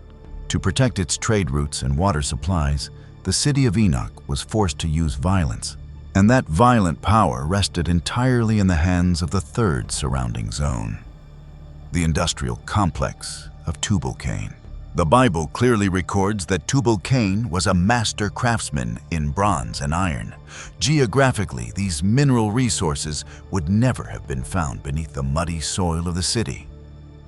To protect its trade routes and water supplies, the city of Enoch was forced to use violence, and that violent power rested entirely in the hands of the third surrounding zone, the industrial complex of Tubal-Cain. The Bible clearly records that Tubal-Cain was a master craftsman in bronze and iron. Geographically, these mineral resources would never have been found beneath the muddy soil of the city.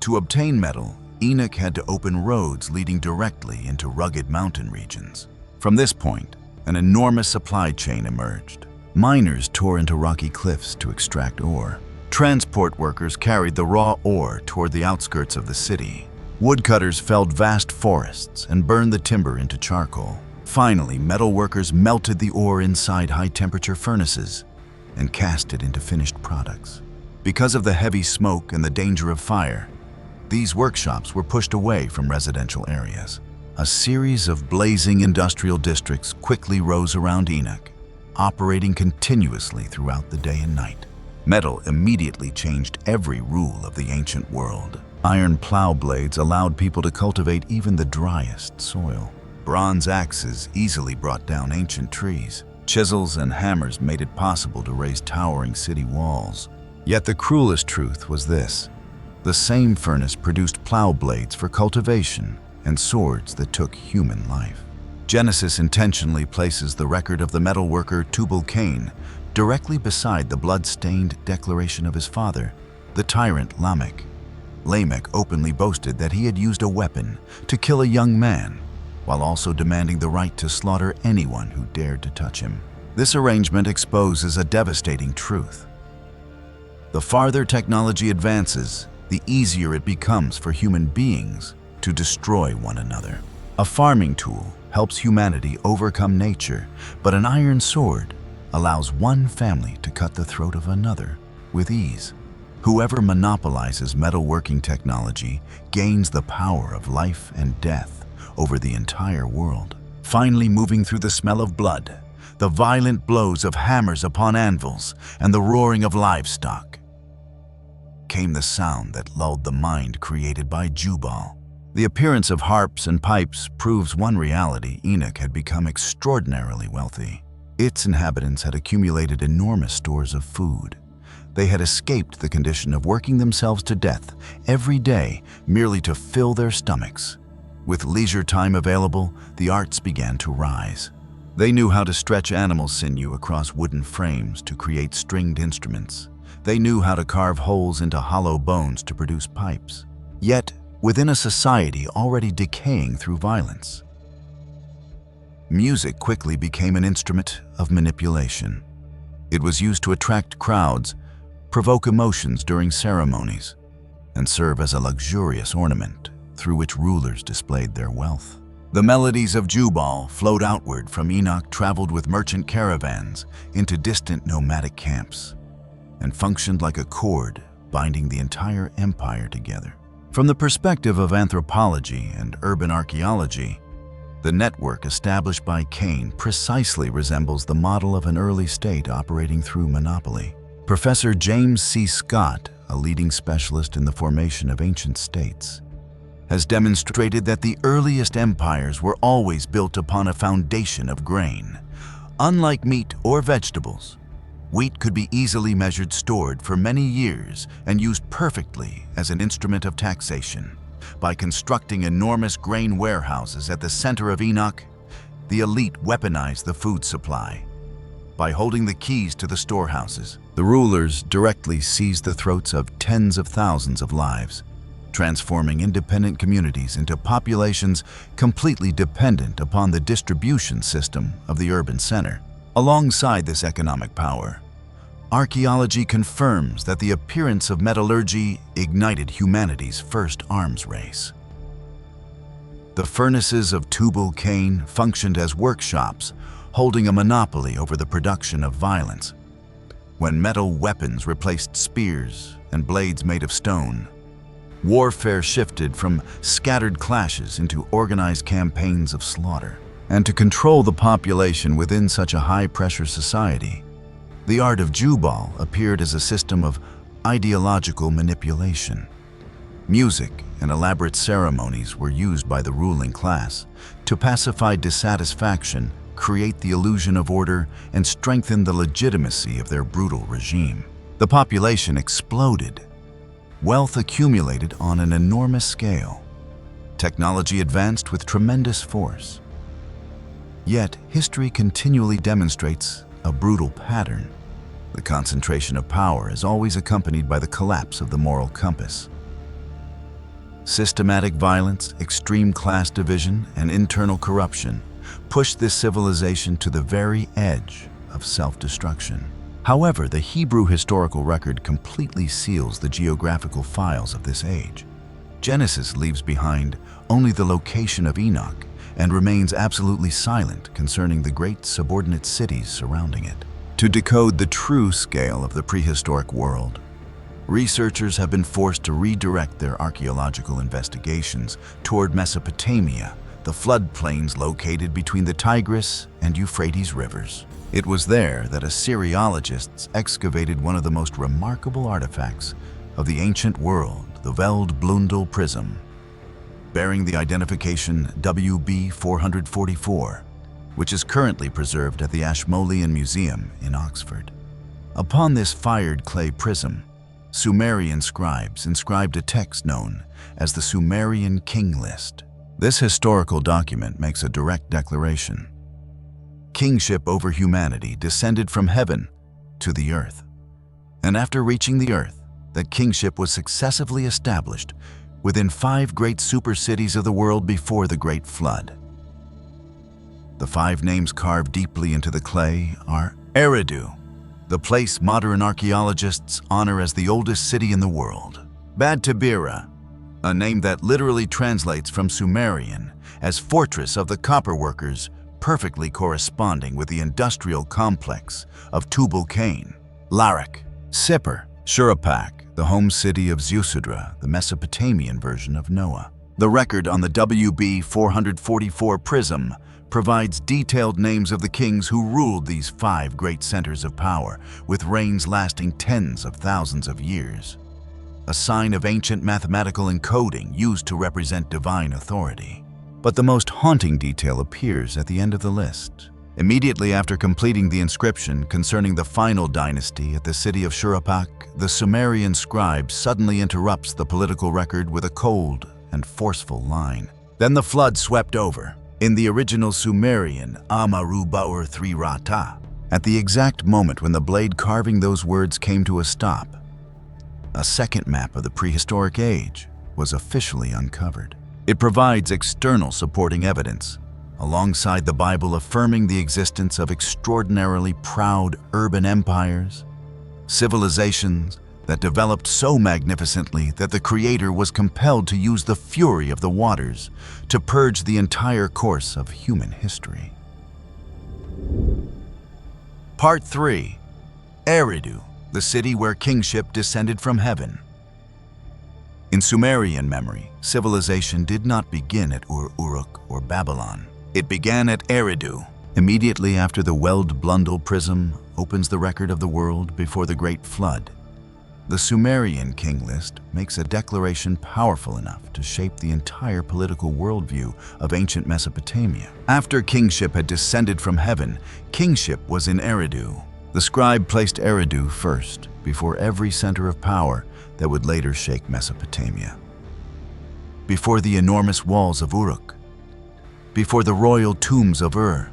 To obtain metal, Enoch had to open roads leading directly into rugged mountain regions. From this point, an enormous supply chain emerged. Miners tore into rocky cliffs to extract ore. Transport workers carried the raw ore toward the outskirts of the city. Woodcutters felled vast forests and burned the timber into charcoal. Finally, metal workers melted the ore inside high-temperature furnaces and cast it into finished products. Because of the heavy smoke and the danger of fire, these workshops were pushed away from residential areas. A series of blazing industrial districts quickly rose around Enoch, operating continuously throughout the day and night. Metal immediately changed every rule of the ancient world. Iron plow blades allowed people to cultivate even the driest soil. Bronze axes easily brought down ancient trees. Chisels and hammers made it possible to raise towering city walls. Yet the cruelest truth was this: the same furnace produced plow blades for cultivation and swords that took human life. Genesis intentionally places the record of the metalworker Tubal-Cain directly beside the blood-stained declaration of his father, the tyrant Lamech. Lamech openly boasted that he had used a weapon to kill a young man, while also demanding the right to slaughter anyone who dared to touch him. This arrangement exposes a devastating truth. The farther technology advances, the easier it becomes for human beings to destroy one another. A farming tool helps humanity overcome nature, but an iron sword allows one family to cut the throat of another with ease. Whoever monopolizes metalworking technology gains the power of life and death, over the entire world. Finally moving through the smell of blood, the violent blows of hammers upon anvils, and the roaring of livestock, came the sound that lulled the mind created by Jubal. The appearance of harps and pipes proves one reality: Enoch had become extraordinarily wealthy. Its inhabitants had accumulated enormous stores of food. They had escaped the condition of working themselves to death every day merely to fill their stomachs. With leisure time available, the arts began to rise. They knew how to stretch animal sinew across wooden frames to create stringed instruments. They knew how to carve holes into hollow bones to produce pipes. Yet, within a society already decaying through violence, music quickly became an instrument of manipulation. It was used to attract crowds, provoke emotions during ceremonies, and serve as a luxurious ornament through which rulers displayed their wealth. The melodies of Jubal flowed outward from Enoch, traveled with merchant caravans into distant nomadic camps, and functioned like a cord binding the entire empire together. From the perspective of anthropology and urban archaeology, the network established by Cain precisely resembles the model of an early state operating through monopoly. Professor James C. Scott, a leading specialist in the formation of ancient states, has demonstrated that the earliest empires were always built upon a foundation of grain. Unlike meat or vegetables, wheat could be easily measured, stored for many years, and used perfectly as an instrument of taxation. By constructing enormous grain warehouses at the center of Enoch, the elite weaponized the food supply. By holding the keys to the storehouses, the rulers directly seized the throats of tens of thousands of lives, transforming independent communities into populations completely dependent upon the distribution system of the urban center. Alongside this economic power, archaeology confirms that the appearance of metallurgy ignited humanity's first arms race. The furnaces of Tubal-Cain functioned as workshops, holding a monopoly over the production of violence. When metal weapons replaced spears and blades made of stone, warfare shifted from scattered clashes into organized campaigns of slaughter. And to control the population within such a high-pressure society, the art of Jubal appeared as a system of ideological manipulation. Music and elaborate ceremonies were used by the ruling class to pacify dissatisfaction, create the illusion of order, and strengthen the legitimacy of their brutal regime. The population exploded. Wealth accumulated on an enormous scale. Technology advanced with tremendous force. Yet, history continually demonstrates a brutal pattern. The concentration of power is always accompanied by the collapse of the moral compass. Systematic violence, extreme class division, and internal corruption pushed this civilization to the very edge of self-destruction. However, the Hebrew historical record completely seals the geographical files of this age. Genesis leaves behind only the location of Enoch and remains absolutely silent concerning the great subordinate cities surrounding it. To decode the true scale of the prehistoric world, researchers have been forced to redirect their archaeological investigations toward Mesopotamia, the floodplains located between the Tigris and Euphrates rivers. It was there that Assyriologists excavated one of the most remarkable artifacts of the ancient world, the Veld-Blundell Prism, bearing the identification WB 444, which is currently preserved at the Ashmolean Museum in Oxford. Upon this fired clay prism, Sumerian scribes inscribed a text known as the Sumerian King List. This historical document makes a direct declaration. Kingship over humanity descended from heaven to the earth. And after reaching the earth, that kingship was successively established within 5 great super-cities of the world before the Great Flood. The 5 names carved deeply into the clay are Eridu, the place modern archaeologists honor as the oldest city in the world; Bad-Tibira, a name that literally translates from Sumerian as fortress of the copperworkers, perfectly corresponding with the industrial complex of Tubal-Cain; Larak; Sippar; Shuruppak, the home city of Ziusudra, the Mesopotamian version of Noah; The record on the WB 444 prism provides detailed names of the kings who ruled these 5 great centers of power, with reigns lasting tens of thousands of years. A sign of ancient mathematical encoding used to represent divine authority. But the most haunting detail appears at the end of the list. Immediately after completing the inscription concerning the final dynasty at the city of Shuruppak, the Sumerian scribe suddenly interrupts the political record with a cold and forceful line. Then the flood swept over. In the original Sumerian, Amaru Baur 3 Rata, at the exact moment when the blade carving those words came to a stop, a second map of the prehistoric age was officially uncovered. It provides external supporting evidence, alongside the Bible affirming the existence of extraordinarily proud urban empires, civilizations that developed so magnificently that the Creator was compelled to use the fury of the waters to purge the entire course of human history. Part 3. Eridu, the city where kingship descended from heaven. In Sumerian memory, civilization did not begin at Uruk or Babylon. It began at Eridu, immediately after the Weld-Blundell prism opens the record of the world before the Great Flood. The Sumerian king list makes a declaration powerful enough to shape the entire political worldview of ancient Mesopotamia. After kingship had descended from heaven, kingship was in Eridu. The scribe placed Eridu first, before every center of power that would later shake Mesopotamia. Before the enormous walls of Uruk, before the royal tombs of Ur,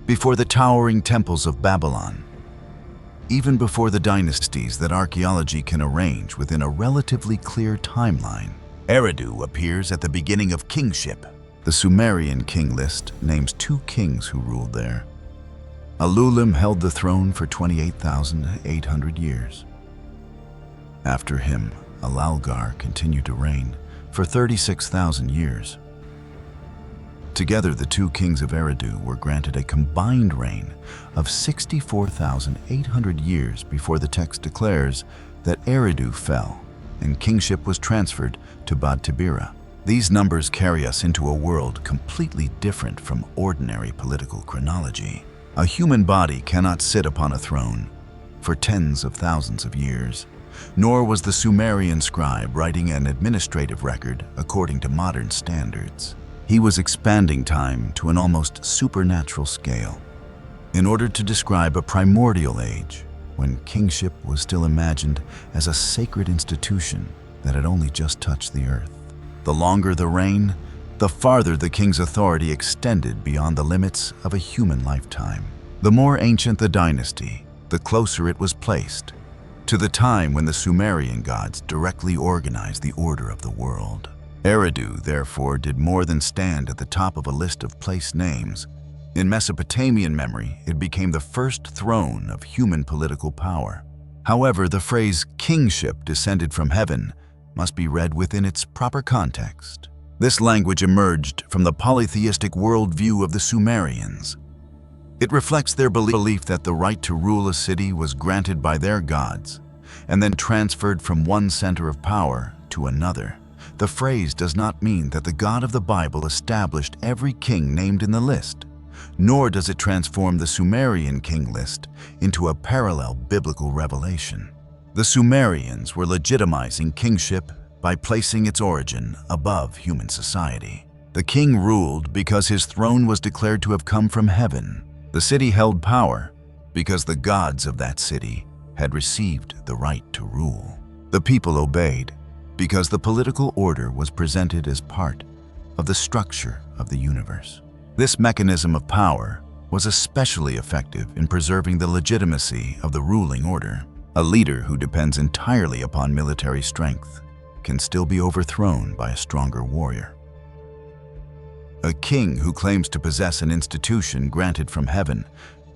before the towering temples of Babylon, even before the dynasties that archaeology can arrange within a relatively clear timeline. Eridu appears at the beginning of kingship. The Sumerian king list names 2 kings who ruled there. Alulim held the throne for 28,800 years. After him, Alalgar continued to reign for 36,000 years. Together, the 2 kings of Eridu were granted a combined reign of 64,800 years before the text declares that Eridu fell and kingship was transferred to Bad-Tibira. These numbers carry us into a world completely different from ordinary political chronology. A human body cannot sit upon a throne for tens of thousands of years, nor was the Sumerian scribe writing an administrative record according to modern standards. He was expanding time to an almost supernatural scale in order to describe a primordial age when kingship was still imagined as a sacred institution that had only just touched the earth. The longer the reign, the farther the king's authority extended beyond the limits of a human lifetime. The more ancient the dynasty, the closer it was placed to the time when the Sumerian gods directly organized the order of the world. Eridu, therefore, did more than stand at the top of a list of place names. In Mesopotamian memory, it became the first throne of human political power. However, the phrase kingship descended from heaven must be read within its proper context. This language emerged from the polytheistic worldview of the Sumerians. It reflects their belief that the right to rule a city was granted by their gods and then transferred from one center of power to another. The phrase does not mean that the God of the Bible established every king named in the list, nor does it transform the Sumerian king list into a parallel biblical revelation. The Sumerians were legitimizing kingship by placing its origin above human society. The king ruled because his throne was declared to have come from heaven. The city held power because the gods of that city had received the right to rule. The people obeyed because the political order was presented as part of the structure of the universe. This mechanism of power was especially effective in preserving the legitimacy of the ruling order. A leader who depends entirely upon military strength can still be overthrown by a stronger warrior. A king who claims to possess an institution granted from heaven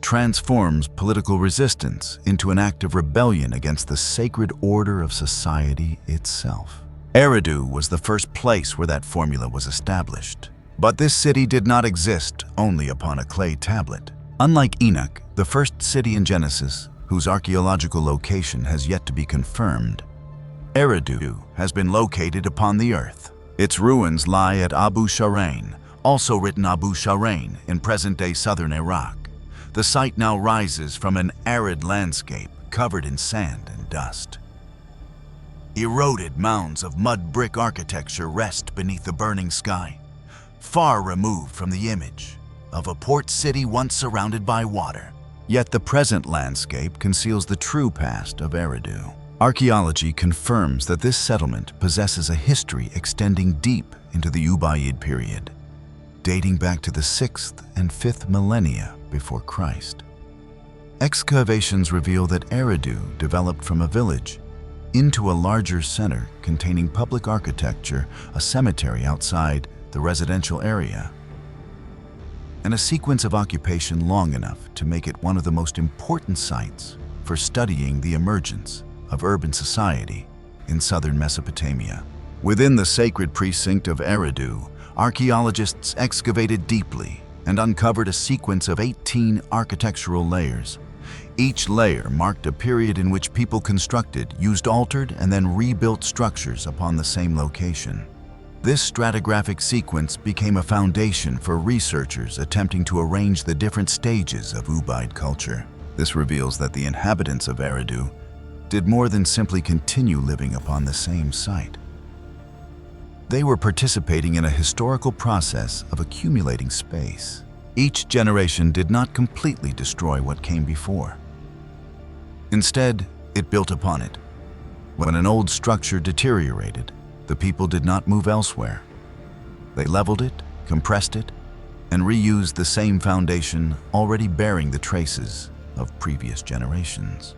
transforms political resistance into an act of rebellion against the sacred order of society itself. Eridu was the first place where that formula was established. But this city did not exist only upon a clay tablet. Unlike Enoch, the first city in Genesis, whose archaeological location has yet to be confirmed, Eridu has been located upon the earth. Its ruins lie at Abu Sharain, also written Abu Sharain, in present-day southern Iraq. The site now rises from an arid landscape covered in sand and dust. Eroded mounds of mud brick architecture rest beneath the burning sky, far removed from the image of a port city once surrounded by water. Yet the present landscape conceals the true past of Eridu. Archaeology confirms that this settlement possesses a history extending deep into the Ubaid period, dating back to the 6th and 5th millennia before Christ. Excavations reveal that Eridu developed from a village into a larger center containing public architecture, a cemetery outside the residential area, and a sequence of occupation long enough to make it one of the most important sites for studying the emergence of urban society in southern Mesopotamia. Within the sacred precinct of Eridu, archaeologists excavated deeply and uncovered a sequence of 18 architectural layers. Each layer marked a period in which people constructed, used altered, and then rebuilt structures upon the same location. This stratigraphic sequence became a foundation for researchers attempting to arrange the different stages of Ubaid culture. This reveals that the inhabitants of Eridu did more than simply continue living upon the same site. They were participating in a historical process of accumulating space. Each generation did not completely destroy what came before. Instead, it built upon it. When an old structure deteriorated, the people did not move elsewhere. They leveled it, compressed it, and reused the same foundation already bearing the traces of previous generations.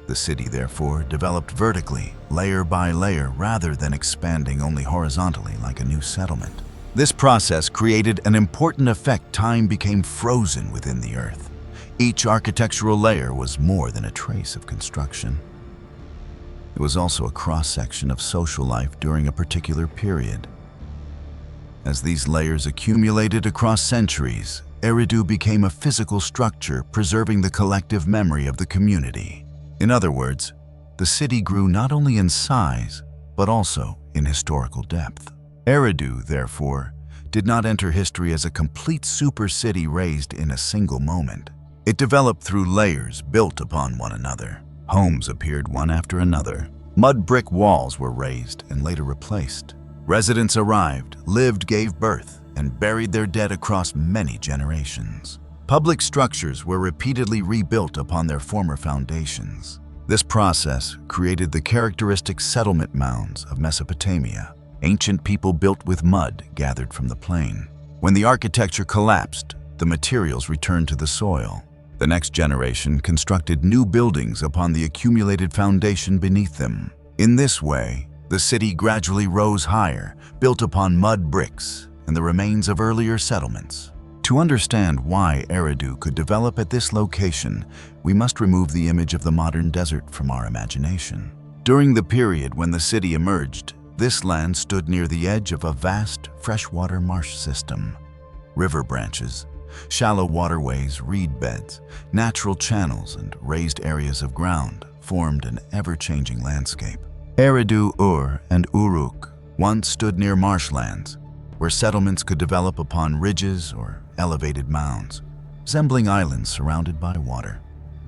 The city, therefore, developed vertically, layer by layer, rather than expanding only horizontally like a new settlement. This process created an important effect. Time became frozen within the earth. Each architectural layer was more than a trace of construction. It was also a cross-section of social life during a particular period. As these layers accumulated across centuries, Eridu became a physical structure preserving the collective memory of the community. In other words, the city grew not only in size, but also in historical depth. Eridu, therefore, did not enter history as a complete super city raised in a single moment. It developed through layers built upon one another. Homes appeared one after another. Mud brick walls were raised and later replaced. Residents arrived, lived, gave birth, and buried their dead across many generations. Public structures were repeatedly rebuilt upon their former foundations. This process created the characteristic settlement mounds of Mesopotamia, ancient people built with mud gathered from the plain. When the architecture collapsed, the materials returned to the soil. The next generation constructed new buildings upon the accumulated foundation beneath them. In this way, the city gradually rose higher, built upon mud bricks and the remains of earlier settlements. To understand why Eridu could develop at this location, we must remove the image of the modern desert from our imagination. During the period when the city emerged, this land stood near the edge of a vast freshwater marsh system. River branches, shallow waterways, reed beds, natural channels, and raised areas of ground formed an ever-changing landscape. Eridu, Ur, and Uruk once stood near marshlands, where settlements could develop upon ridges or elevated mounds, resembling islands surrounded by water.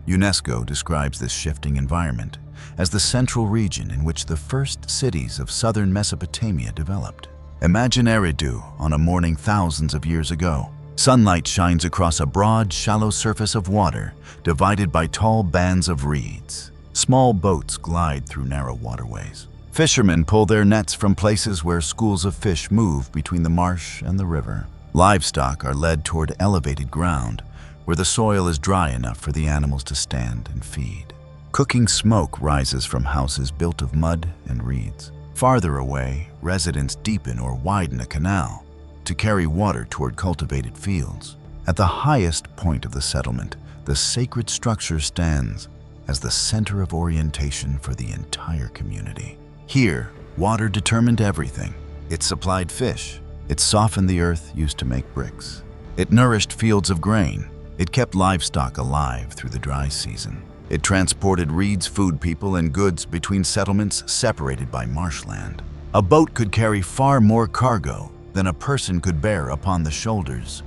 UNESCO describes this shifting environment as the central region in which the first cities of southern Mesopotamia developed. Imagine Eridu on a morning thousands of years ago. Sunlight shines across a broad, shallow surface of water, divided by tall bands of reeds. Small boats glide through narrow waterways. Fishermen pull their nets from places where schools of fish move between the marsh and the river. Livestock are led toward elevated ground, where the soil is dry enough for the animals to stand and feed. Cooking smoke rises from houses built of mud and reeds. Farther away, residents deepen or widen a canal to carry water toward cultivated fields. At the highest point of the settlement, the sacred structure stands as the center of orientation for the entire community. Here, water determined everything. It supplied fish. It softened the earth used to make bricks. It nourished fields of grain. It kept livestock alive through the dry season. It transported reeds, food, people, and goods between settlements separated by marshland. A boat could carry far more cargo than a person could bear upon the shoulders.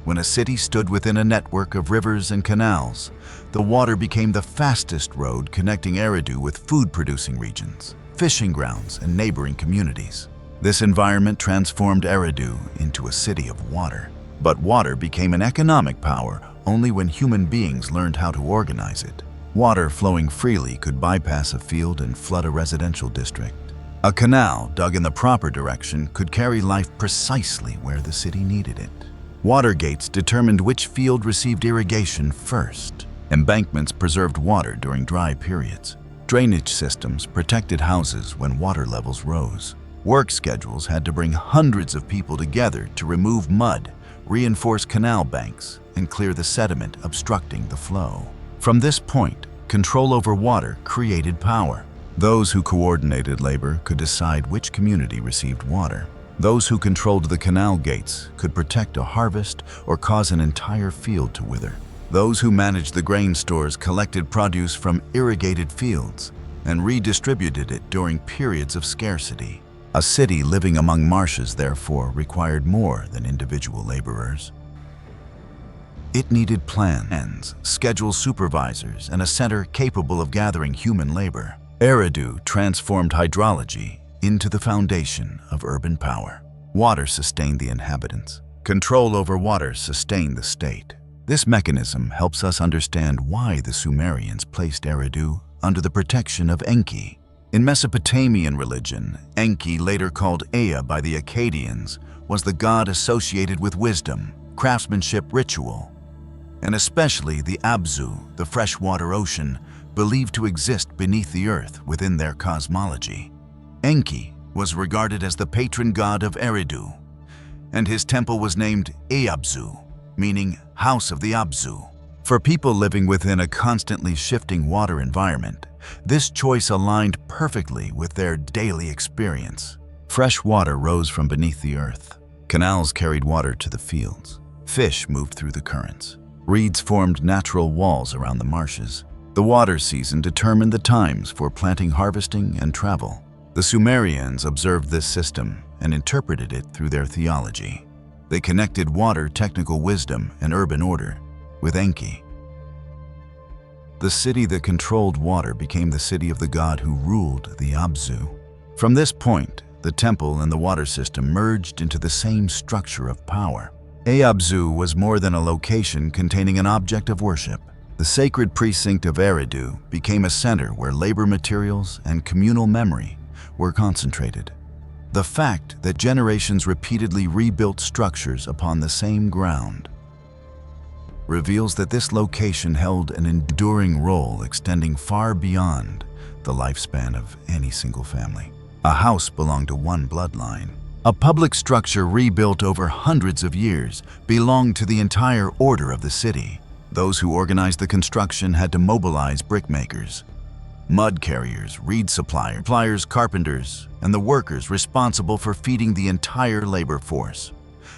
When a city stood within a network of rivers and canals, the water became the fastest road connecting Eridu with food-producing regions, fishing grounds, and neighboring communities. This environment transformed Eridu into a city of water. But water became an economic power only when human beings learned how to organize it. Water flowing freely could bypass a field and flood a residential district. A canal dug in the proper direction could carry life precisely where the city needed it. Water gates determined which field received irrigation first. Embankments preserved water during dry periods. Drainage systems protected houses when water levels rose. Work schedules had to bring hundreds of people together to remove mud, reinforce canal banks, and clear the sediment obstructing the flow. From this point, control over water created power. Those who coordinated labor could decide which community received water. Those who controlled the canal gates could protect a harvest or cause an entire field to wither. Those who managed the grain stores collected produce from irrigated fields and redistributed it during periods of scarcity. A city living among marshes, therefore, required more than individual laborers. It needed plans, schedule supervisors, and a center capable of gathering human labor. Eridu transformed hydrology into the foundation of urban power. Water sustained the inhabitants. Control over water sustained the state. This mechanism helps us understand why the Sumerians placed Eridu under the protection of Enki. In Mesopotamian religion, Enki, later called Ea by the Akkadians, was the god associated with wisdom, craftsmanship, ritual, and especially the Abzu, the freshwater ocean, believed to exist beneath the earth within their cosmology. Enki was regarded as the patron god of Eridu, and his temple was named Eabzu, meaning House of the Abzu. For people living within a constantly shifting water environment, this choice aligned perfectly with their daily experience. Fresh water rose from beneath the earth. Canals carried water to the fields. Fish moved through the currents. Reeds formed natural walls around the marshes. The water season determined the times for planting, harvesting, and travel. The Sumerians observed this system and interpreted it through their theology. They connected water, technical wisdom, and urban order with Enki. The city that controlled water became the city of the god who ruled the Abzu. From this point, the temple and the water system merged into the same structure of power. Eabzu was more than a location containing an object of worship. The sacred precinct of Eridu became a center where labor materials and communal memory were concentrated. The fact that generations repeatedly rebuilt structures upon the same ground reveals that this location held an enduring role extending far beyond the lifespan of any single family. A house belonged to one bloodline. A public structure rebuilt over hundreds of years belonged to the entire order of the city. Those who organized the construction had to mobilize brickmakers, mud carriers, reed suppliers, carpenters, and the workers responsible for feeding the entire labor force.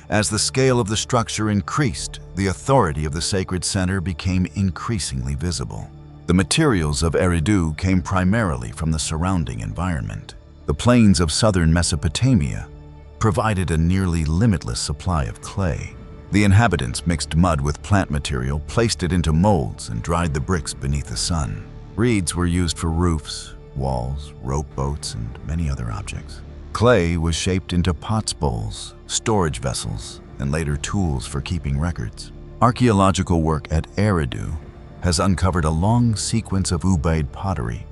As the scale of the structure increased, the authority of the sacred center became increasingly visible. The materials of Eridu came primarily from the surrounding environment. The plains of southern Mesopotamia provided a nearly limitless supply of clay. The inhabitants mixed mud with plant material, placed it into molds, and dried the bricks beneath the sun. Reeds were used for roofs, walls, rope boats, and many other objects. Clay was shaped into pots, bowls, storage vessels, and later tools for keeping records. Archaeological work at Eridu has uncovered a long sequence of Ubaid pottery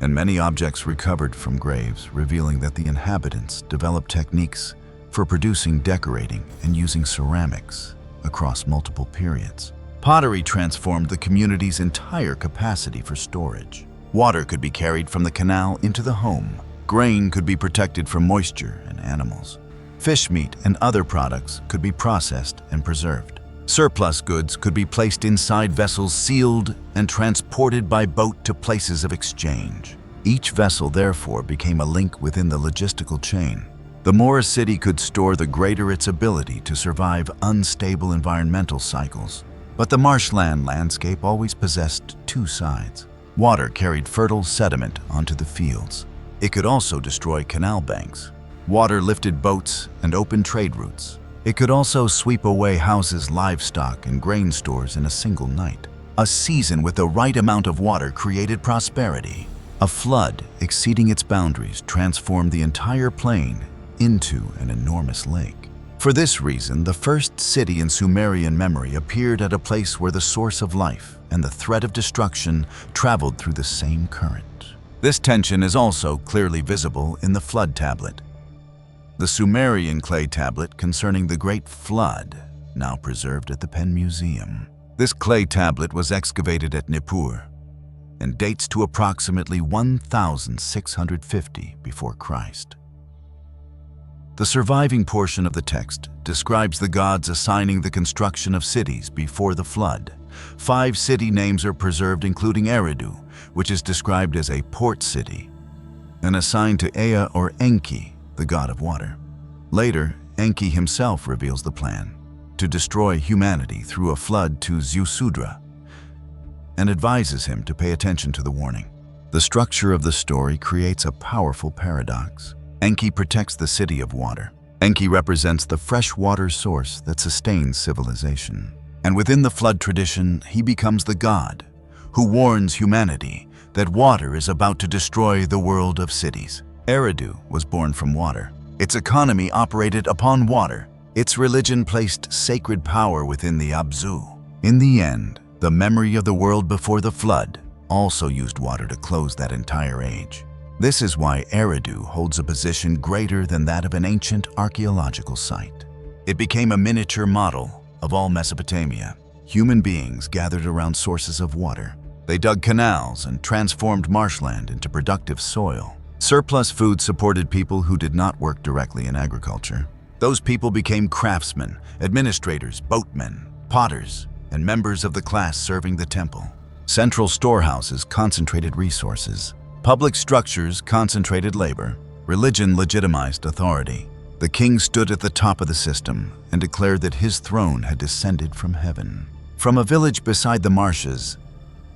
and many objects recovered from graves, revealing that the inhabitants developed techniques for producing, decorating, and using ceramics across multiple periods. Pottery transformed the community's entire capacity for storage. Water could be carried from the canal into the home. Grain could be protected from moisture and animals. Fish meat and other products could be processed and preserved. Surplus goods could be placed inside vessels, sealed, and transported by boat to places of exchange. Each vessel, therefore, became a link within the logistical chain. The more a city could store, the greater its ability to survive unstable environmental cycles. But the marshland landscape always possessed two sides. Water carried fertile sediment onto the fields. It could also destroy canal banks, water-lifted boats, and open trade routes. It could also sweep away houses, livestock, and grain stores in a single night. A season with the right amount of water created prosperity. A flood exceeding its boundaries transformed the entire plain into an enormous lake. For this reason, the first city in Sumerian memory appeared at a place where the source of life and the threat of destruction traveled through the same current. This tension is also clearly visible in the flood tablet, the Sumerian clay tablet concerning the Great Flood, now preserved at the Penn Museum. This clay tablet was excavated at Nippur and dates to approximately 1650 before Christ. The surviving portion of the text describes the gods assigning the construction of cities before the flood. 5 city names are preserved, including Eridu, which is described as a port city, and assigned to Ea or Enki, the god of water. Later, Enki himself reveals the plan to destroy humanity through a flood to Ziusudra and advises him to pay attention to the warning. The structure of the story creates a powerful paradox. Enki protects the city of water. Enki represents the fresh water source that sustains civilization. And within the flood tradition, he becomes the god who warns humanity that water is about to destroy the world of cities. Eridu was born from water. Its economy operated upon water. Its religion placed sacred power within the Abzu. In the end, the memory of the world before the flood also used water to close that entire age. This is why Eridu holds a position greater than that of an ancient archaeological site. It became a miniature model of all Mesopotamia. Human beings gathered around sources of water. They dug canals and transformed marshland into productive soil. Surplus food supported people who did not work directly in agriculture. Those people became craftsmen, administrators, boatmen, potters, and members of the class serving the temple. Central storehouses concentrated resources. Public structures concentrated labor. Religion legitimized authority. The king stood at the top of the system and declared that his throne had descended from heaven. From a village beside the marshes,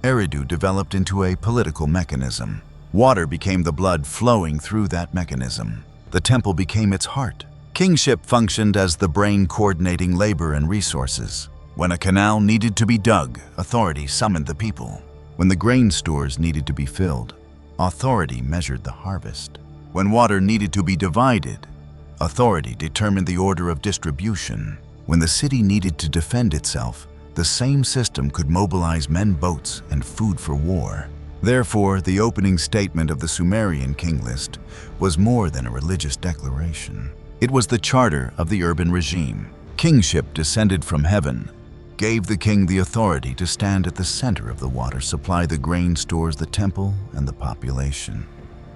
Eridu developed into a political mechanism. Water became the blood flowing through that mechanism. The temple became its heart. Kingship functioned as the brain coordinating labor and resources. When a canal needed to be dug, authority summoned the people. When the grain stores needed to be filled, authority measured the harvest. When water needed to be divided, authority determined the order of distribution. When the city needed to defend itself, the same system could mobilize men, boats, and food for war. Therefore, the opening statement of the Sumerian king list was more than a religious declaration. It was the charter of the urban regime. Kingship descended from heaven, gave the king the authority to stand at the center of the water supply, the grain stores, the temple, and the population.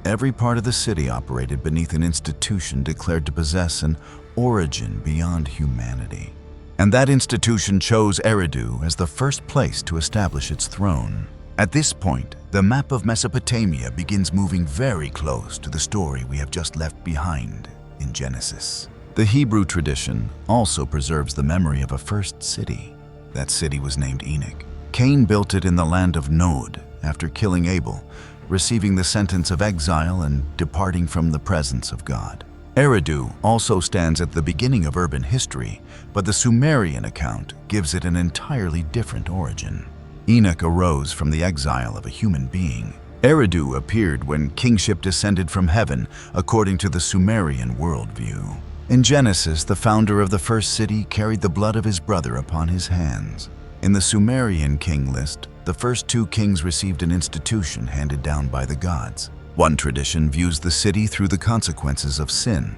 Every part of the city operated beneath an institution declared to possess an origin beyond humanity. And that institution chose Eridu as the first place to establish its throne. At this point, the map of Mesopotamia begins moving very close to the story we have just left behind in Genesis. The Hebrew tradition also preserves the memory of a first city. That city was named Enoch. Cain built it in the land of Nod after killing Abel, receiving the sentence of exile and departing from the presence of God. Eridu also stands at the beginning of urban history, but the Sumerian account gives it an entirely different origin. Enoch arose from the exile of a human being. Eridu appeared when kingship descended from heaven, according to the Sumerian worldview. In Genesis, the founder of the first city carried the blood of his brother upon his hands. In the Sumerian king list, the first 2 kings received an institution handed down by the gods. One tradition views the city through the consequences of sin,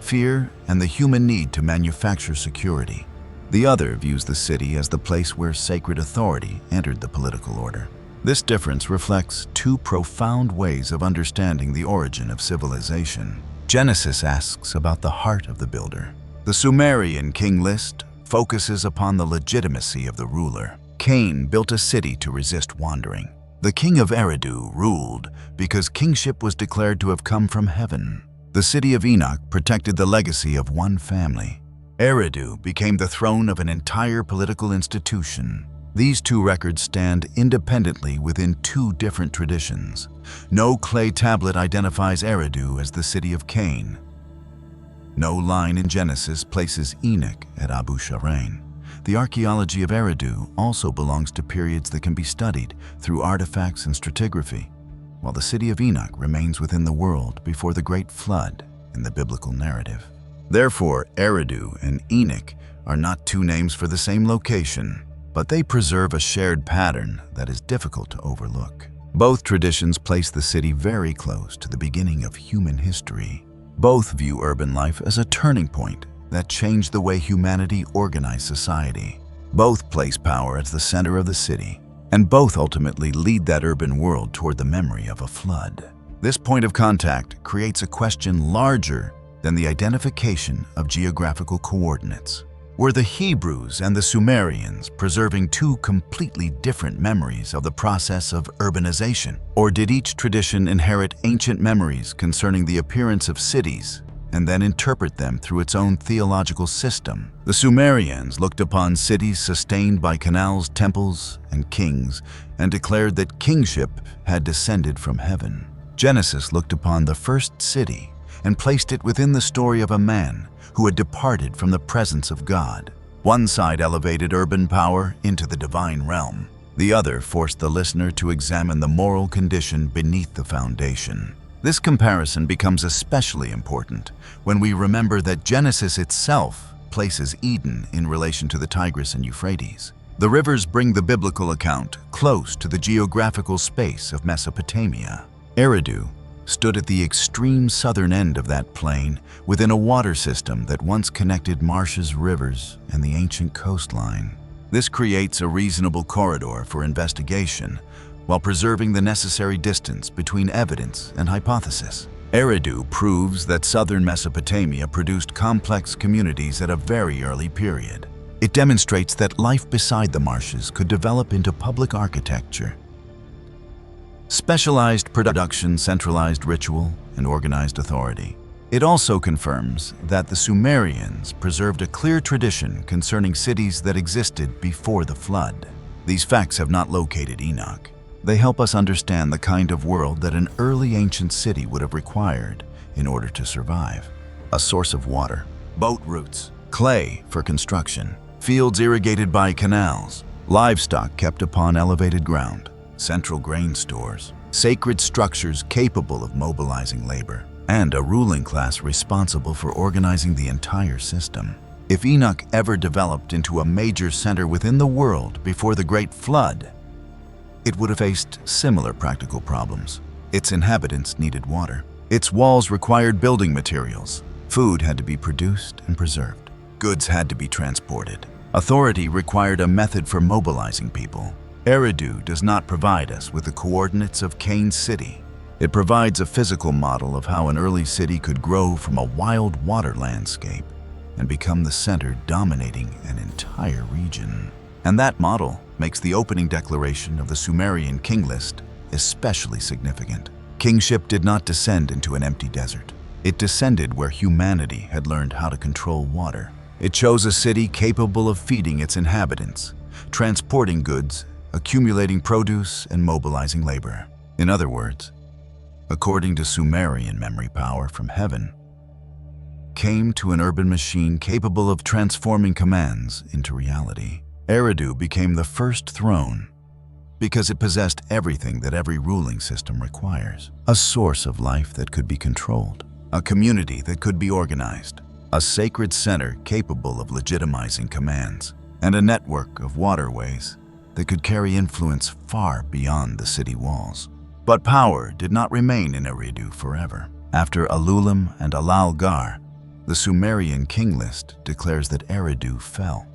fear, and the human need to manufacture security. The other views the city as the place where sacred authority entered the political order. This difference reflects 2 profound ways of understanding the origin of civilization. Genesis asks about the heart of the builder. The Sumerian king list focuses upon the legitimacy of the ruler. Cain built a city to resist wandering. The king of Eridu ruled because kingship was declared to have come from heaven. The city of Enoch protected the legacy of one family. Eridu became the throne of an entire political institution. These two records stand independently within two different traditions. No clay tablet identifies Eridu as the city of Cain. No line in Genesis places Enoch at Abu Sharain. The archaeology of Eridu also belongs to periods that can be studied through artifacts and stratigraphy, while the city of Enoch remains within the world before the Great Flood in the biblical narrative. Therefore, Eridu and Enoch are not two names for the same location, but they preserve a shared pattern that is difficult to overlook. Both traditions place the city very close to the beginning of human history. Both view urban life as a turning point that changed the way humanity organized society. Both place power at the center of the city, and both ultimately lead that urban world toward the memory of a flood. This point of contact creates a question larger than the identification of geographical coordinates. Were the Hebrews and the Sumerians preserving two completely different memories of the process of urbanization? Or did each tradition inherit ancient memories concerning the appearance of cities and then interpret them through its own theological system? The Sumerians looked upon cities sustained by canals, temples, and kings and declared that kingship had descended from heaven. Genesis looked upon the first city and placed it within the story of a man who had departed from the presence of God. One side elevated urban power into the divine realm. The other forced the listener to examine the moral condition beneath the foundation. This comparison becomes especially important when we remember that Genesis itself places Eden in relation to the Tigris and Euphrates. The rivers bring the biblical account close to the geographical space of Mesopotamia. Eridu stood at the extreme southern end of that plain within a water system that once connected marshes, rivers, and the ancient coastline. This creates a reasonable corridor for investigation while preserving the necessary distance between evidence and hypothesis. Eridu proves that southern Mesopotamia produced complex communities at a very early period. It demonstrates that life beside the marshes could develop into public architecture, specialized production, centralized ritual, and organized authority. It also confirms that the Sumerians preserved a clear tradition concerning cities that existed before the flood. These facts have not located Enoch. They help us understand the kind of world that an early ancient city would have required in order to survive. A source of water, boat routes, clay for construction, fields irrigated by canals, livestock kept upon elevated ground, central grain stores, sacred structures capable of mobilizing labor, and a ruling class responsible for organizing the entire system. If Enoch ever developed into a major center within the world before the Great Flood, it would have faced similar practical problems. Its inhabitants needed water. Its walls required building materials. Food had to be produced and preserved. Goods had to be transported. Authority required a method for mobilizing people. Eridu does not provide us with the coordinates of Cain's city. It provides a physical model of how an early city could grow from a wild water landscape and become the center dominating an entire region. And that model makes the opening declaration of the Sumerian king list especially significant. Kingship did not descend into an empty desert. It descended where humanity had learned how to control water. It chose a city capable of feeding its inhabitants, transporting goods, accumulating produce, and mobilizing labor. In other words, according to Sumerian memory power from heaven, came to an urban machine capable of transforming commands into reality. Eridu became the first throne because it possessed everything that every ruling system requires. A source of life that could be controlled, a community that could be organized, a sacred center capable of legitimizing commands, and a network of waterways that could carry influence far beyond the city walls. But power did not remain in Eridu forever. After Alulim and Alal-Gar, the Sumerian king list declares that Eridu fell.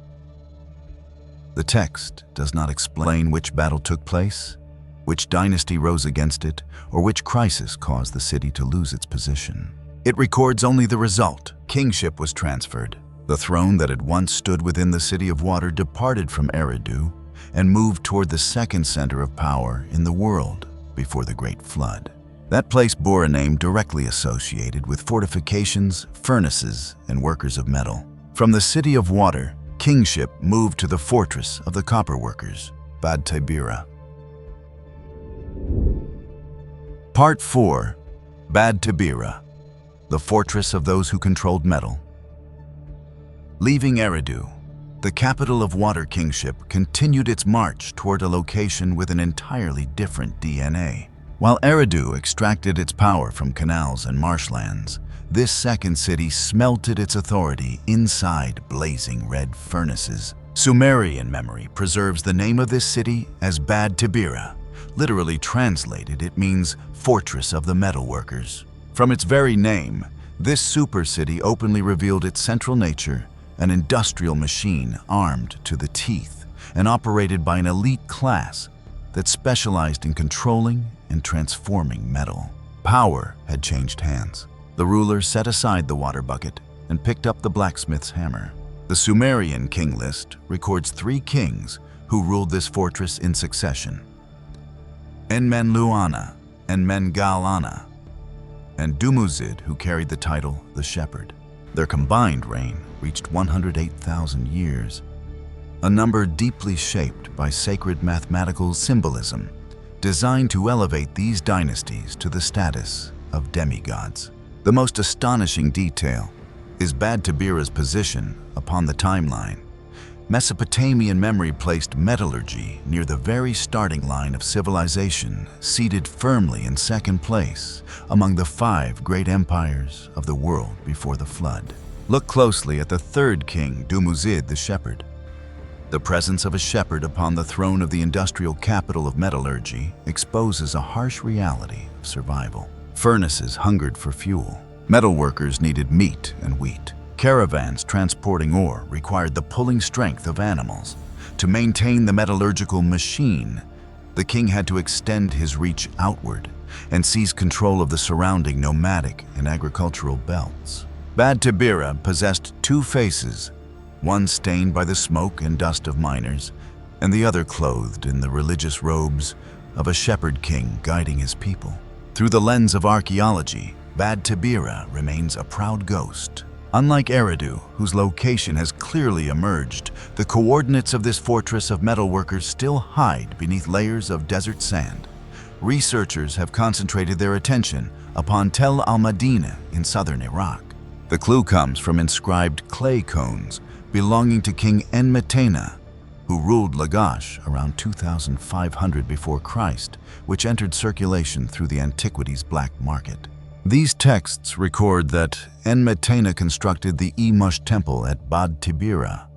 The text does not explain which battle took place, which dynasty rose against it, or which crisis caused the city to lose its position. It records only the result. Kingship was transferred. The throne that had once stood within the city of water departed from Eridu and moved toward the second center of power in the world before the Great Flood. That place bore a name directly associated with fortifications, furnaces, and workers of metal. From the city of water, Kingship moved to the fortress of the copper workers, Bad-Tibira. Part 4. Bad-Tibira, the fortress of those who controlled metal. Leaving Eridu, the capital of Water Kingship continued its march toward a location with an entirely different DNA. While Eridu extracted its power from canals and marshlands, this second city smelted its authority inside blazing red furnaces. Sumerian memory preserves the name of this city as Bad-Tibira. Literally translated, it means Fortress of the Metalworkers. From its very name, this super city openly revealed its central nature, an industrial machine armed to the teeth and operated by an elite class that specialized in controlling and transforming metal. Power had changed hands. The ruler set aside the water bucket and picked up the blacksmith's hammer. The Sumerian king list records 3 kings who ruled this fortress in succession: Enmenluana, Enmengal-ana, and Dumuzid, who carried the title the Shepherd. Their combined reign reached 108,000 years, a number deeply shaped by sacred mathematical symbolism, designed to elevate these dynasties to the status of demigods. The most astonishing detail is Bad-Tibira's position upon the timeline. Mesopotamian memory placed metallurgy near the very starting line of civilization, seated firmly in second place among the 5 great empires of the world before the flood. Look closely at the 3rd king, Dumuzid the Shepherd. The presence of a shepherd upon the throne of the industrial capital of metallurgy exposes a harsh reality of survival. Furnaces hungered for fuel. Metalworkers needed meat and wheat. Caravans transporting ore required the pulling strength of animals. To maintain the metallurgical machine, the king had to extend his reach outward and seize control of the surrounding nomadic and agricultural belts. Bad-Tibira possessed 2 faces, one stained by the smoke and dust of miners, and the other clothed in the religious robes of a shepherd king guiding his people. Through the lens of archaeology, Bad-Tibira remains a proud ghost. Unlike Eridu, whose location has clearly emerged, the coordinates of this fortress of metalworkers still hide beneath layers of desert sand. Researchers have concentrated their attention upon Tel al-Madina in southern Iraq. The clue comes from inscribed clay cones belonging to King Enmetena, who ruled Lagash around 2500 before Christ, which entered circulation through the antiquities black market. These texts record that Enmetena constructed the Emush temple at Bad-Tibira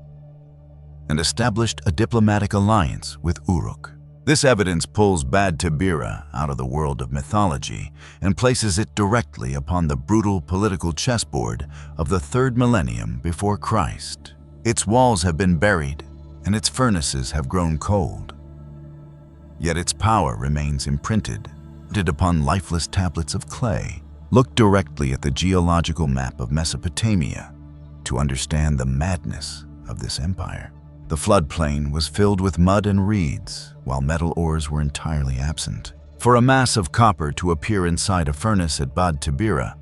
and established a diplomatic alliance with Uruk. This evidence pulls Bad-Tibira out of the world of mythology and places it directly upon the brutal political chessboard of the 3rd millennium before Christ. Its walls have been buried and its furnaces have grown cold. Yet its power remains imprinted upon lifeless tablets of clay. Look directly at the geological map of Mesopotamia to understand the madness of this empire. The floodplain was filled with mud and reeds, while metal ores were entirely absent. For a mass of copper to appear inside a furnace at Bad-Tibira,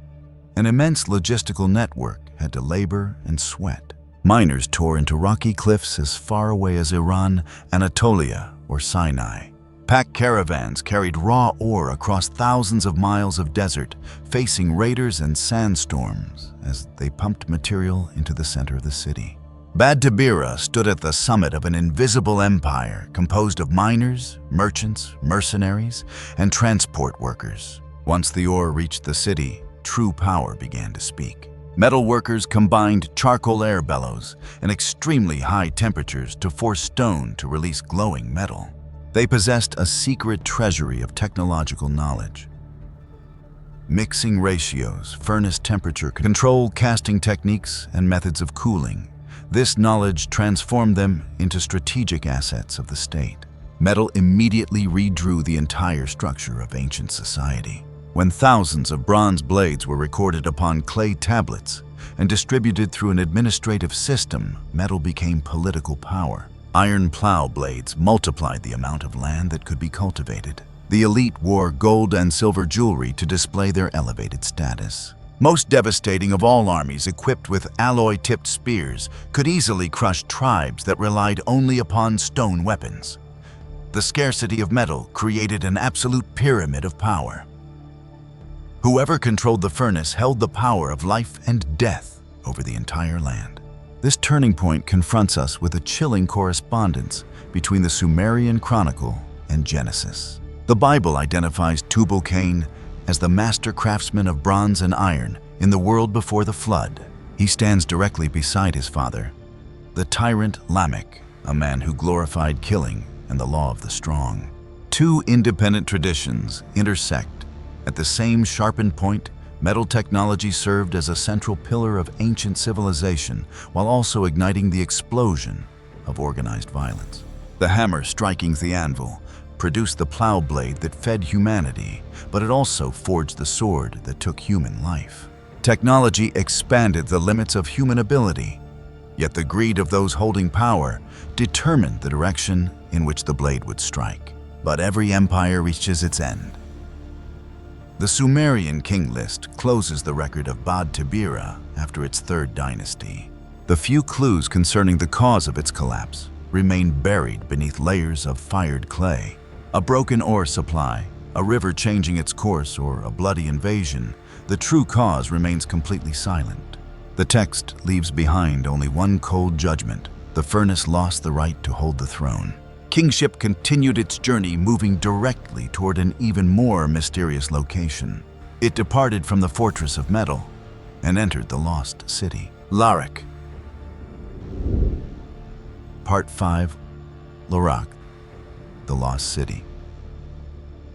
an immense logistical network had to labor and sweat. Miners tore into rocky cliffs as far away as Iran, Anatolia, or Sinai. Pack caravans carried raw ore across thousands of miles of desert, facing raiders and sandstorms as they pumped material into the center of the city. Bad-Tibira stood at the summit of an invisible empire composed of miners, merchants, mercenaries, and transport workers. Once the ore reached the city, true power began to speak. Metal workers combined charcoal air bellows and extremely high temperatures to force stone to release glowing metal. They possessed a secret treasury of technological knowledge. Mixing ratios, furnace temperature control, casting techniques, and methods of cooling. This knowledge transformed them into strategic assets of the state. Metal immediately redrew the entire structure of ancient society. When thousands of bronze blades were recorded upon clay tablets and distributed through an administrative system, metal became political power. Iron plow blades multiplied the amount of land that could be cultivated. The elite wore gold and silver jewelry to display their elevated status. most devastating of all armies equipped with alloy-tipped spears, could easily crush tribes that relied only upon stone weapons. The scarcity of metal created an absolute pyramid of power. Whoever controlled the furnace held the power of life and death over the entire land. This turning point confronts us with a chilling correspondence between the Sumerian Chronicle and Genesis. The Bible identifies Tubal-Cain as the master craftsman of bronze and iron in the world before the flood. He stands directly beside his father, the tyrant Lamech, a man who glorified killing and the law of the strong. Two independent traditions intersect. At the same sharpened point, metal technology served as a central pillar of ancient civilization while also igniting the explosion of organized violence. The hammer striking the anvil produced the plow blade that fed humanity, but it also forged the sword that took human life. Technology expanded the limits of human ability, yet the greed of those holding power determined the direction in which the blade would strike. But every empire reaches its end. The Sumerian king list closes the record of Bad-Tibira after its third dynasty. The few clues concerning the cause of its collapse remain buried beneath layers of fired clay. A broken ore supply, a river changing its course, or a bloody invasion, the true cause remains completely silent. The text leaves behind only one cold judgment: the furnace lost the right to hold the throne. Kingship continued its journey, moving directly toward an even more mysterious location. It departed from the Fortress of Metal and entered the lost city, Larak. Part 5, Larak, the Lost City.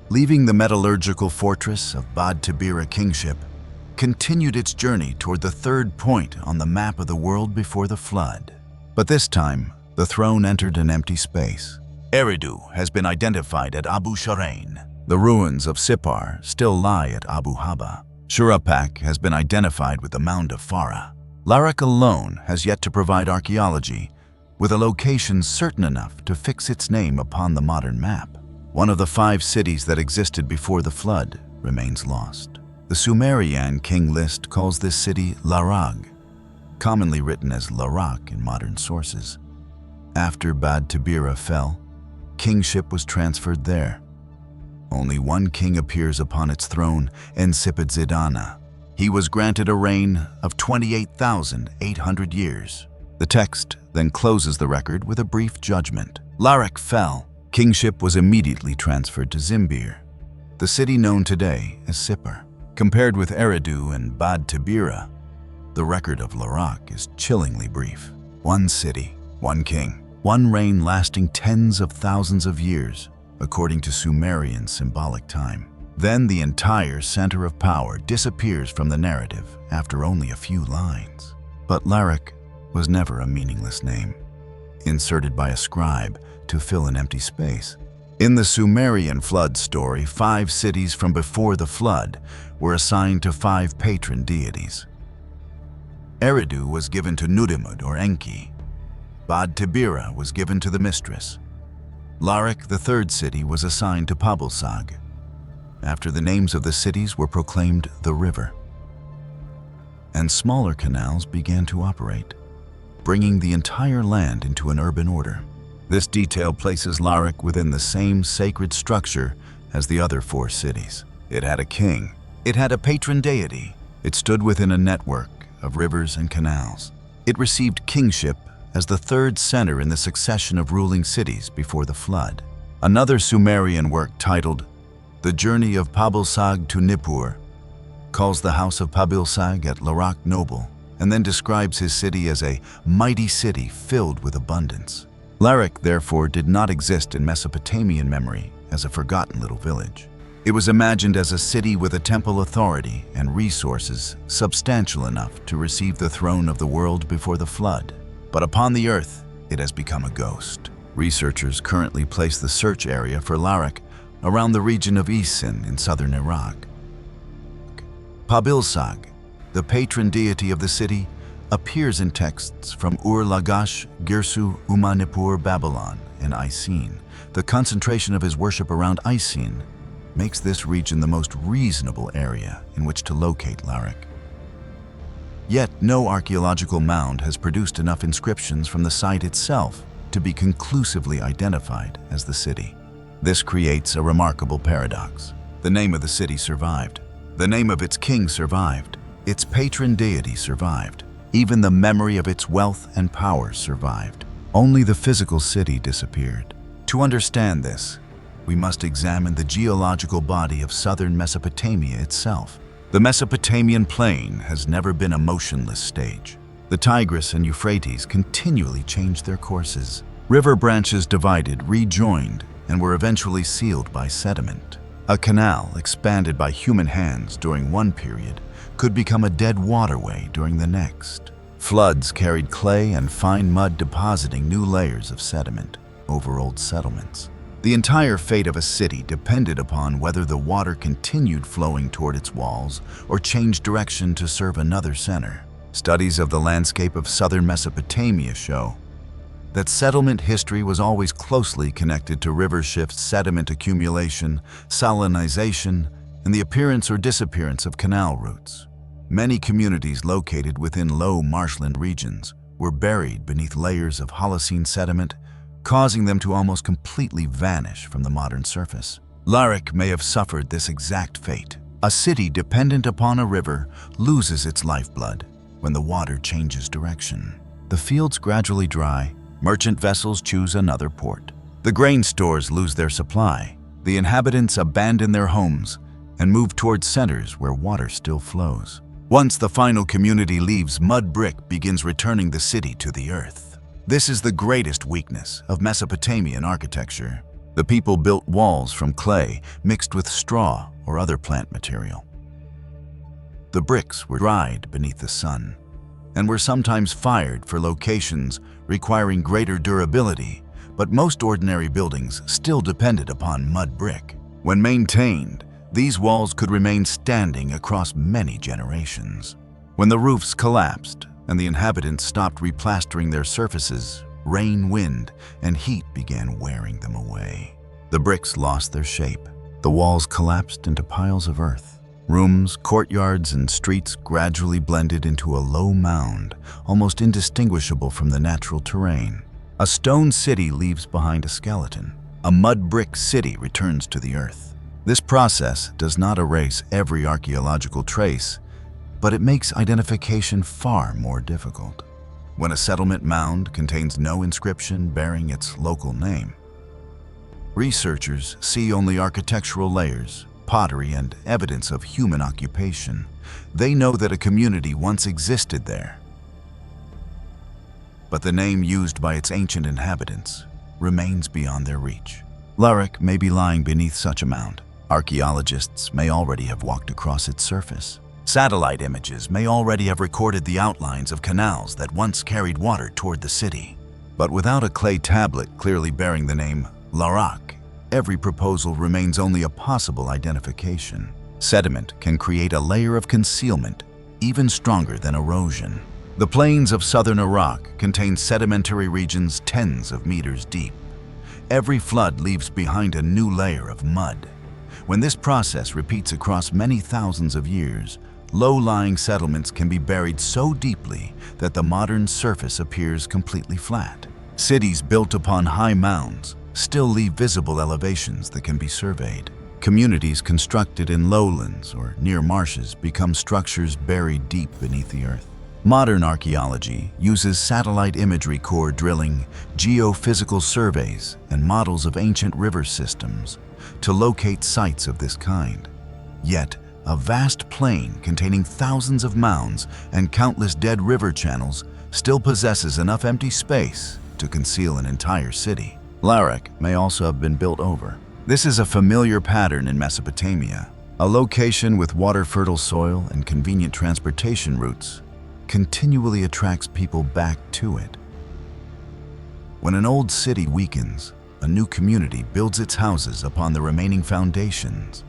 Leaving the metallurgical fortress of Bad-Tibira, Kingship continued its journey toward the third point on the map of the world before the flood. But this time, the throne entered an empty space. Eridu has been identified at Abu Sharain. The ruins of Sippar still lie at Abu Haba. Shuruppak has been identified with the Mound of Farah. Larak alone has yet to provide archaeology with a location certain enough to fix its name upon the modern map. One of the 5 cities that existed before the flood remains lost. The Sumerian king list calls this city Larak, commonly written as Larak in modern sources. After Bad-Tibira fell, kingship was transferred there. Only one king appears upon its throne, Ensipidzidana. He was granted a reign of 28,800 years. The text then closes the record with a brief judgment. Larak fell. Kingship was immediately transferred to Zimbir, the city known today as Sippar. Compared with Eridu and Bad-Tibira, the record of Larak is chillingly brief. One city, one king, one reign lasting tens of thousands of years, according to Sumerian symbolic time. Then the entire center of power disappears from the narrative after only a few lines. But Larak was never a meaningless name, inserted by a scribe to fill an empty space. In the Sumerian flood story, 5 cities from before the flood were assigned to 5 patron deities. Eridu was given to Nudimmud or Enki. Bad-Tibira was given to the mistress. Larak, the 3rd city, was assigned to Pabilsag. After the names of the cities were proclaimed the river, and smaller canals began to operate, bringing the entire land into an urban order. This detail places Larak within the same sacred structure as the other 4 cities. It had a king. It had a patron deity. It stood within a network of rivers and canals. It received kingship as the 3rd center in the succession of ruling cities before the flood. Another Sumerian work titled The Journey of Pabilsag to Nippur calls the house of Pabilsag at Larak noble, and then describes his city as a mighty city filled with abundance. Larak, therefore, did not exist in Mesopotamian memory as a forgotten little village. It was imagined as a city with a temple authority and resources substantial enough to receive the throne of the world before the flood. But upon the earth, it has become a ghost. Researchers currently place the search area for Larak around the region of Isin in southern Iraq. Pabilsag, the patron deity of the city, appears in texts from Ur-Lagash, Girsu, Umanipur, Babylon, and Isin. The concentration of his worship around Isin makes this region the most reasonable area in which to locate Larak. Yet no archaeological mound has produced enough inscriptions from the site itself to be conclusively identified as the city. This creates a remarkable paradox. The name of the city survived. The name of its king survived. Its patron deity survived. Even the memory of its wealth and power survived. Only the physical city disappeared. To understand this, we must examine the geological body of southern Mesopotamia itself. The Mesopotamian plain has never been a motionless stage. The Tigris and Euphrates continually changed their courses. River branches divided, rejoined, and were eventually sealed by sediment. A canal expanded by human hands during one period could become a dead waterway during the next. Floods carried clay and fine mud, depositing new layers of sediment over old settlements. The entire fate of a city depended upon whether the water continued flowing toward its walls or changed direction to serve another center. Studies of the landscape of southern Mesopotamia show that settlement history was always closely connected to river shifts, sediment accumulation, salinization, and the appearance or disappearance of canal routes. Many communities located within low marshland regions were buried beneath layers of Holocene sediment, causing them to almost completely vanish from the modern surface. Larak may have suffered this exact fate. A city dependent upon a river loses its lifeblood when the water changes direction. The fields gradually dry, merchant vessels choose another port. The grain stores lose their supply. The inhabitants abandon their homes and move towards centers where water still flows. Once the final community leaves, mud brick begins returning the city to the earth. This is the greatest weakness of Mesopotamian architecture. The people built walls from clay mixed with straw or other plant material. The bricks were dried beneath the sun and were sometimes fired for locations requiring greater durability, but most ordinary buildings still depended upon mud brick. When maintained, these walls could remain standing across many generations. When the roofs collapsed and the inhabitants stopped replastering their surfaces, rain, wind, and heat began wearing them away. The bricks lost their shape. The walls collapsed into piles of earth. Rooms, courtyards, and streets gradually blended into a low mound, almost indistinguishable from the natural terrain. A stone city leaves behind a skeleton. A mud brick city returns to the earth. This process does not erase every archaeological trace, but it makes identification far more difficult. When a settlement mound contains no inscription bearing its local name, researchers see only architectural layers, pottery, and evidence of human occupation. They know that a community once existed there, but the name used by its ancient inhabitants remains beyond their reach. Larak may be lying beneath such a mound. Archaeologists may already have walked across its surface. Satellite images may already have recorded the outlines of canals that once carried water toward the city. But without a clay tablet clearly bearing the name Larak, every proposal remains only a possible identification. Sediment can create a layer of concealment even stronger than erosion. The plains of southern Iraq contain sedimentary regions tens of meters deep. Every flood leaves behind a new layer of mud. When this process repeats across many thousands of years, low-lying settlements can be buried so deeply that the modern surface appears completely flat. Cities built upon high mounds still leave visible elevations that can be surveyed. Communities constructed in lowlands or near marshes become structures buried deep beneath the earth. Modern archaeology uses satellite imagery, core drilling, geophysical surveys, and models of ancient river systems to locate sites of this kind. Yet, a vast plain containing thousands of mounds and countless dead river channels still possesses enough empty space to conceal an entire city. Larak may also have been built over. This is a familiar pattern in Mesopotamia. A location with water-fertile soil and convenient transportation routes continually attracts people back to it. When an old city weakens, a new community builds its houses upon the remaining foundations.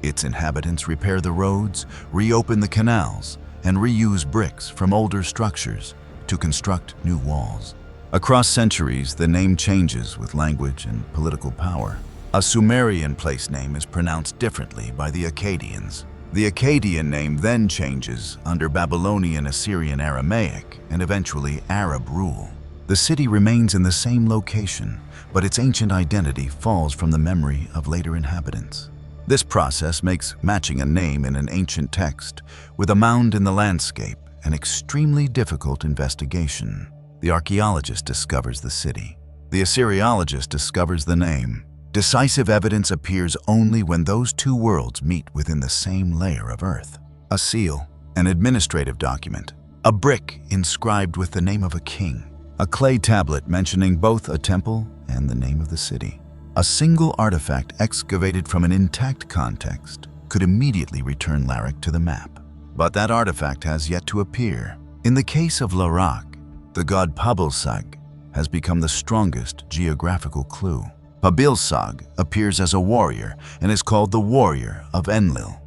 Its inhabitants repair the roads, reopen the canals, and reuse bricks from older structures to construct new walls. Across centuries, the name changes with language and political power. A Sumerian place name is pronounced differently by the Akkadians. The Akkadian name then changes under Babylonian, Assyrian, Aramaic, and eventually Arab rule. The city remains in the same location, but its ancient identity falls from the memory of later inhabitants. This process makes matching a name in an ancient text with a mound in the landscape an extremely difficult investigation. The archaeologist discovers the city. The Assyriologist discovers the name. Decisive evidence appears only when those two worlds meet within the same layer of earth. A seal, an administrative document, a brick inscribed with the name of a king, a clay tablet mentioning both a temple and the name of the city. A single artifact excavated from an intact context could immediately return Larak to the map. But that artifact has yet to appear. In the case of Larak, the god Pabilsag has become the strongest geographical clue. Pabilsag appears as a warrior and is called the Warrior of Enlil.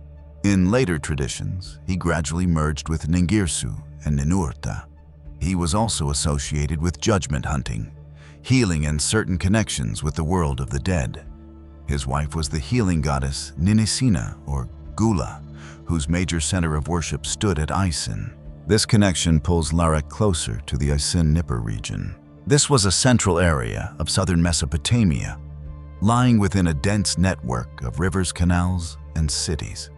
In later traditions, he gradually merged with Ningirsu and Ninurta. He was also associated with judgment hunting, healing, and certain connections with the world of the dead. His wife was the healing goddess Ninisina, or Gula, whose major center of worship stood at Isin. This connection pulls Larak closer to the Isin-Nippur region. This was a central area of southern Mesopotamia, lying within a dense network of rivers, canals, and cities.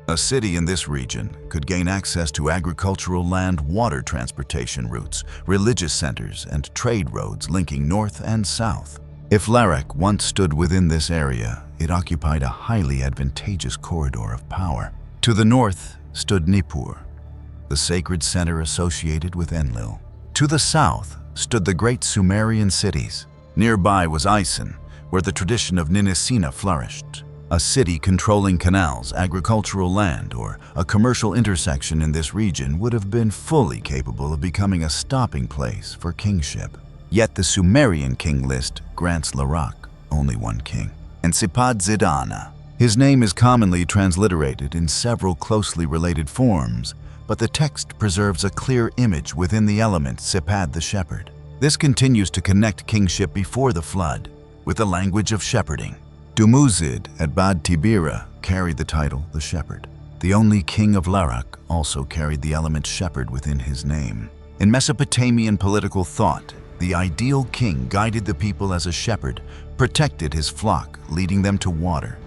A city in this region could gain access to agricultural land, water transportation routes, religious centers, and trade roads linking north and south. If Larak once stood within this area, it occupied a highly advantageous corridor of power. To the north stood Nippur, the sacred center associated with Enlil. To the south stood the great Sumerian cities. Nearby was Isin, where the tradition of Ninisina flourished. A city controlling canals, agricultural land, or a commercial intersection in this region would have been fully capable of becoming a stopping place for kingship. Yet the Sumerian king list grants Larak only one king, Ensipat-Zidana. His name is commonly transliterated in several closely related forms, but the text preserves a clear image within the element Sippar the shepherd. This continues to connect kingship before the flood with the language of shepherding. Dumuzid at Bad-Tibira carried the title the shepherd. The only king of Larak also carried the element shepherd within his name. In Mesopotamian political thought, the ideal king guided the people as a shepherd, protected his flock, leading them to water,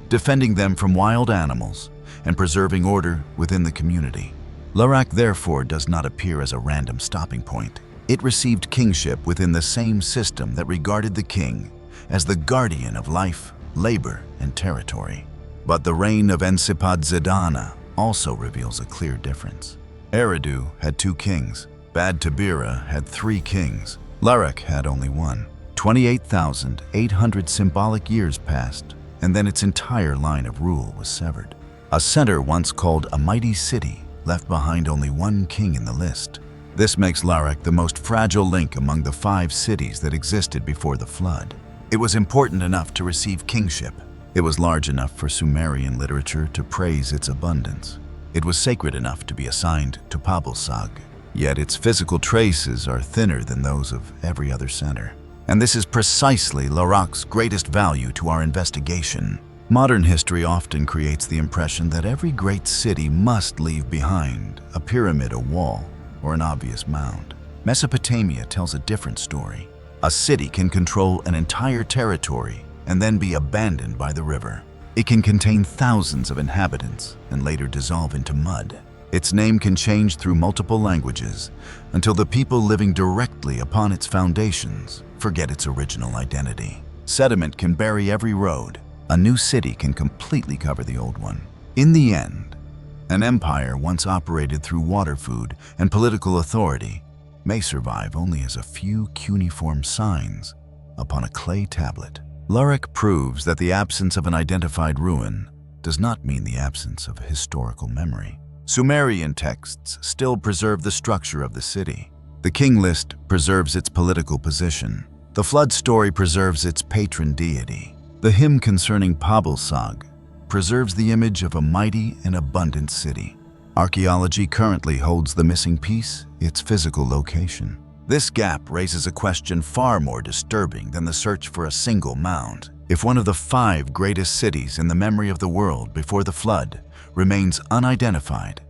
defending them from wild animals, and preserving order within the community. Larak therefore does not appear as a random stopping point. It received kingship within the same system that regarded the king as the guardian of life, labor, and territory. But the reign of Ensipat-Zidana also reveals a clear difference. Eridu had two kings. Bad-Tibira had three kings. Larak had only one. 28,800 symbolic years passed, and then its entire line of rule was severed. A center once called a mighty city left behind only one king in the list. This makes Larak the most fragile link among the 5 cities that existed before the flood. It was important enough to receive kingship. It was large enough for Sumerian literature to praise its abundance. It was sacred enough to be assigned to Pabilsag, yet its physical traces are thinner than those of every other center. And this is precisely Larak's greatest value to our investigation. Modern history often creates the impression that every great city must leave behind a pyramid, a wall, or an obvious mound. Mesopotamia tells a different story. A city can control an entire territory and then be abandoned by the river. It can contain thousands of inhabitants and later dissolve into mud. Its name can change through multiple languages until the people living directly upon its foundations forget its original identity. Sediment can bury every road. A new city can completely cover the old one. In the end, an empire once operated through water, food, and political authority may survive only as a few cuneiform signs upon a clay tablet. Larak proves that the absence of an identified ruin does not mean the absence of historical memory. Sumerian texts still preserve the structure of the city. The king list preserves its political position. The flood story preserves its patron deity. The hymn concerning Pabilsag preserves the image of a mighty and abundant city. Archaeology currently holds the missing piece, its physical location. This gap raises a question far more disturbing than the search for a single mound. If one of the 5 greatest cities in the memory of the world before the flood remains unidentified,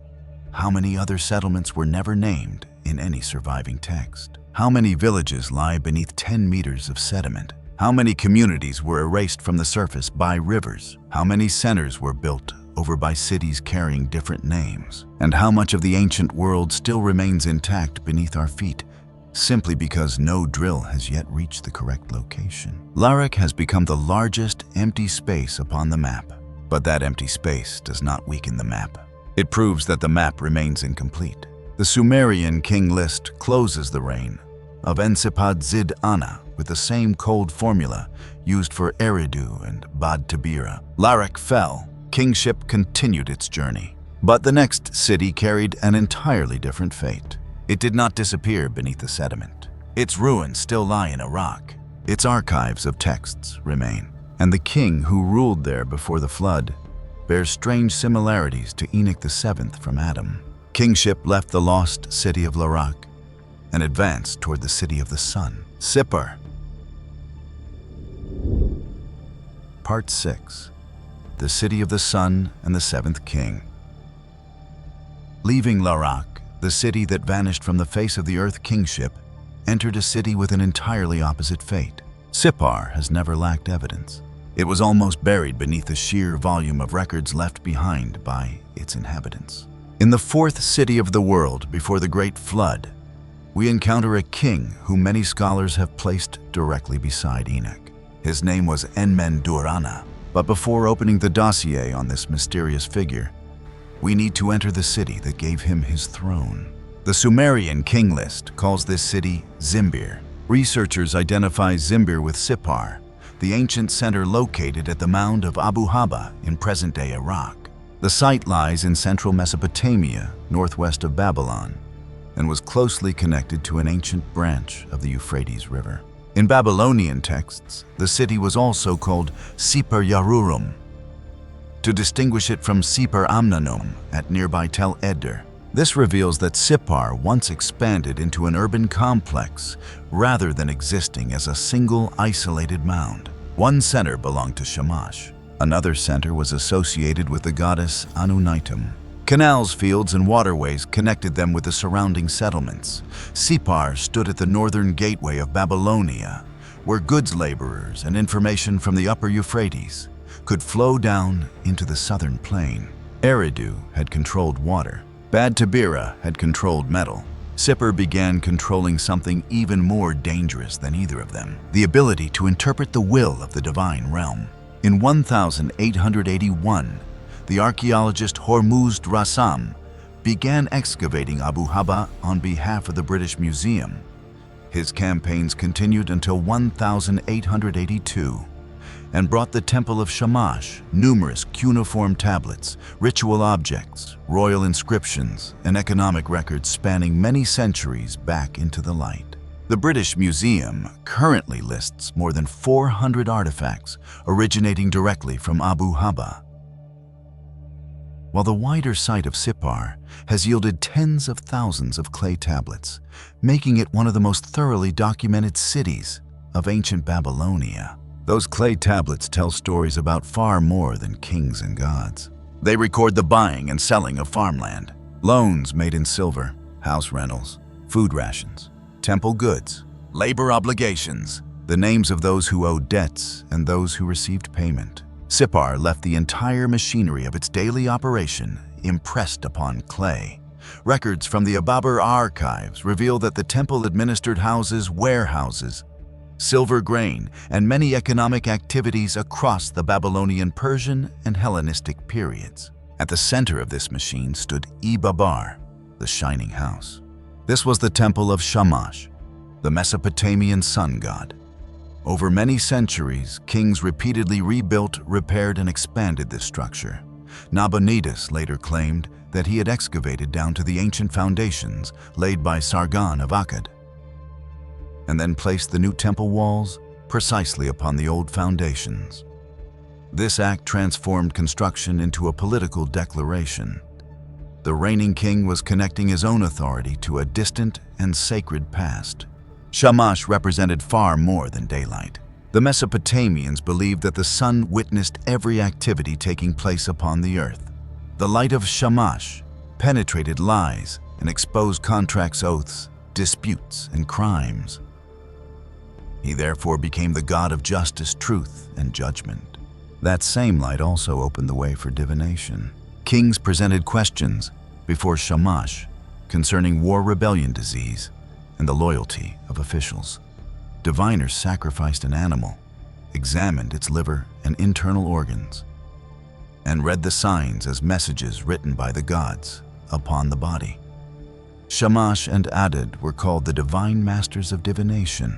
how many other settlements were never named in any surviving text? How many villages lie beneath 10 meters of sediment? How many communities were erased from the surface by rivers? How many centers were built over by cities carrying different names? And how much of the ancient world still remains intact beneath our feet, simply because no drill has yet reached the correct location? Larak has become the largest empty space upon the map, but that empty space does not weaken the map. It proves that the map remains incomplete. The Sumerian king list closes the reign of Ensepat-Zid-Ana with the same cold formula used for Eridu and Bad-Tibira. Larak fell. Kingship continued its journey. But the next city carried an entirely different fate. It did not disappear beneath the sediment. Its ruins still lie in a rock. Its archives of texts remain. And the king who ruled there before the flood bears strange similarities to Enoch VII from Adam. Kingship left the lost city of Larak and advanced toward the city of the sun, Sippar. Part 6. The City of the Sun and the Seventh King. Leaving Larak, the city that vanished from the face of the earth, Kingship entered a city with an entirely opposite fate. Sippar has never lacked evidence. It was almost buried beneath the sheer volume of records left behind by its inhabitants. In the 4th city of the world before the Great Flood, we encounter a king whom many scholars have placed directly beside Enoch. His name was Enmen-Durana. But before opening the dossier on this mysterious figure, we need to enter the city that gave him his throne. The Sumerian king list calls this city Zimbir. Researchers identify Zimbir with Sippar, the ancient center located at the mound of Abu Haba in present-day Iraq. The site lies in central Mesopotamia, northwest of Babylon, and was closely connected to an ancient branch of the Euphrates River. In Babylonian texts, the city was also called Sippar Yarurum, to distinguish it from Sippar Amnanum at nearby Tel Eder. This reveals that Sippar once expanded into an urban complex rather than existing as a single isolated mound. One center belonged to Shamash. Another center was associated with the goddess Anunitum. Canals, fields, and waterways connected them with the surrounding settlements. Sippar stood at the northern gateway of Babylonia, where goods laborers and information from the upper Euphrates could flow down into the southern plain. Eridu had controlled water. Bad-Tibira had controlled metal. Sippar began controlling something even more dangerous than either of them: the ability to interpret the will of the divine realm. In 1881, the archaeologist Hormuzd Rassam began excavating Abu Haba on behalf of the British Museum. His campaigns continued until 1882 and brought the Temple of Shamash numerous cuneiform tablets, ritual objects, royal inscriptions, and economic records spanning many centuries back into the light. The British Museum currently lists more than 400 artifacts originating directly from Abu Haba, while the wider site of Sippar has yielded tens of thousands of clay tablets, making it one of the most thoroughly documented cities of ancient Babylonia. Those clay tablets tell stories about far more than kings and gods. They record the buying and selling of farmland, loans made in silver, house rentals, food rations, temple goods, labor obligations, the names of those who owed debts and those who received payment. Sippar left the entire machinery of its daily operation impressed upon clay. Records from the Ababur archives reveal that the temple administered houses, warehouses, silver grain, and many economic activities across the Babylonian, Persian, and Hellenistic periods. At the center of this machine stood Babar, the shining house. This was the temple of Shamash, the Mesopotamian sun god. Over many centuries, kings repeatedly rebuilt, repaired, and expanded this structure. Nabonidus later claimed that he had excavated down to the ancient foundations laid by Sargon of Akkad, and then placed the new temple walls precisely upon the old foundations. This act transformed construction into a political declaration. The reigning king was connecting his own authority to a distant and sacred past. Shamash represented far more than daylight. The Mesopotamians believed that the sun witnessed every activity taking place upon the earth. The light of Shamash penetrated lies and exposed contracts, oaths, disputes, and crimes. He therefore became the god of justice, truth, and judgment. That same light also opened the way for divination. Kings presented questions before Shamash concerning war, rebellion, disease, and the loyalty of officials. Diviners sacrificed an animal, examined its liver and internal organs, and read the signs as messages written by the gods upon the body. Shamash and Adad were called the divine masters of divination,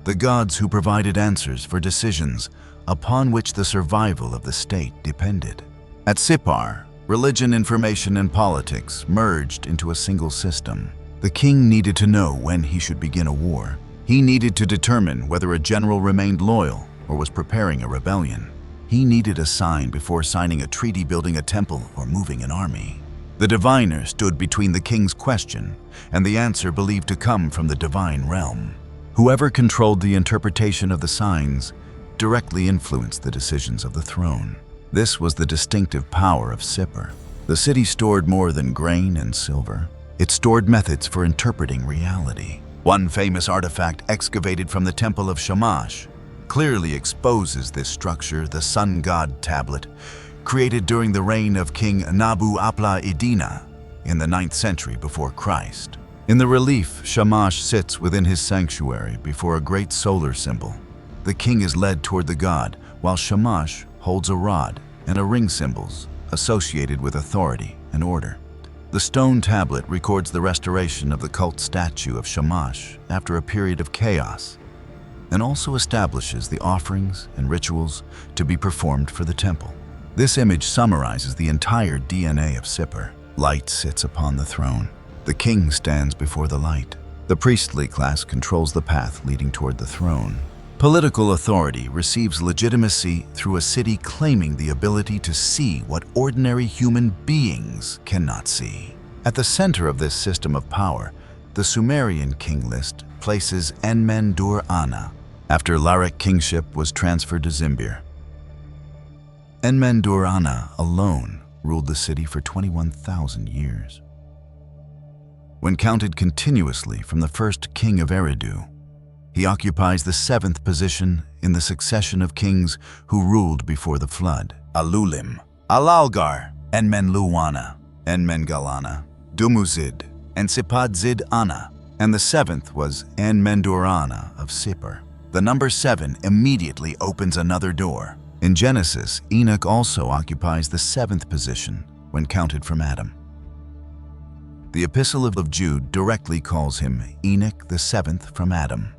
the gods who provided answers for decisions upon which the survival of the state depended. At Sippar, religion, information, and politics merged into a single system. The king needed to know when he should begin a war. He needed to determine whether a general remained loyal or was preparing a rebellion. He needed a sign before signing a treaty, building a temple, or moving an army. The diviner stood between the king's question and the answer believed to come from the divine realm. Whoever controlled the interpretation of the signs directly influenced the decisions of the throne. This was the distinctive power of Sippar. The city stored more than grain and silver. It stored methods for interpreting reality. One famous artifact excavated from the temple of Shamash clearly exposes this structure, the sun god tablet, created during the reign of King Nabu-apla-iddina in the 9th century before Christ. In the relief, Shamash sits within his sanctuary before a great solar symbol. The king is led toward the god, while Shamash holds a rod and a ring, symbols associated with authority and order. The stone tablet records the restoration of the cult statue of Shamash after a period of chaos, and also establishes the offerings and rituals to be performed for the temple. This image summarizes the entire DNA of Sippar. Light sits upon the throne. The king stands before the light. The priestly class controls the path leading toward the throne. Political authority receives legitimacy through a city claiming the ability to see what ordinary human beings cannot see. At the center of this system of power, the Sumerian king list places Enmen-dur-ana, after Larak kingship was transferred to Zimbir. Enmen-dur-ana alone ruled the city for 21,000 years. When counted continuously from the first king of Eridu, he occupies the 7th position in the succession of kings who ruled before the flood. Alulim, Alalgar, Enmen-luana, Enmen-galana, Dumuzid, and Sipad-zid-ana, and the 7th was Enmen-dur-ana of Sippar. The number 7 immediately opens another door. In Genesis, Enoch also occupies the 7th position when counted from Adam. The Epistle of Jude directly calls him Enoch the 7th from Adam.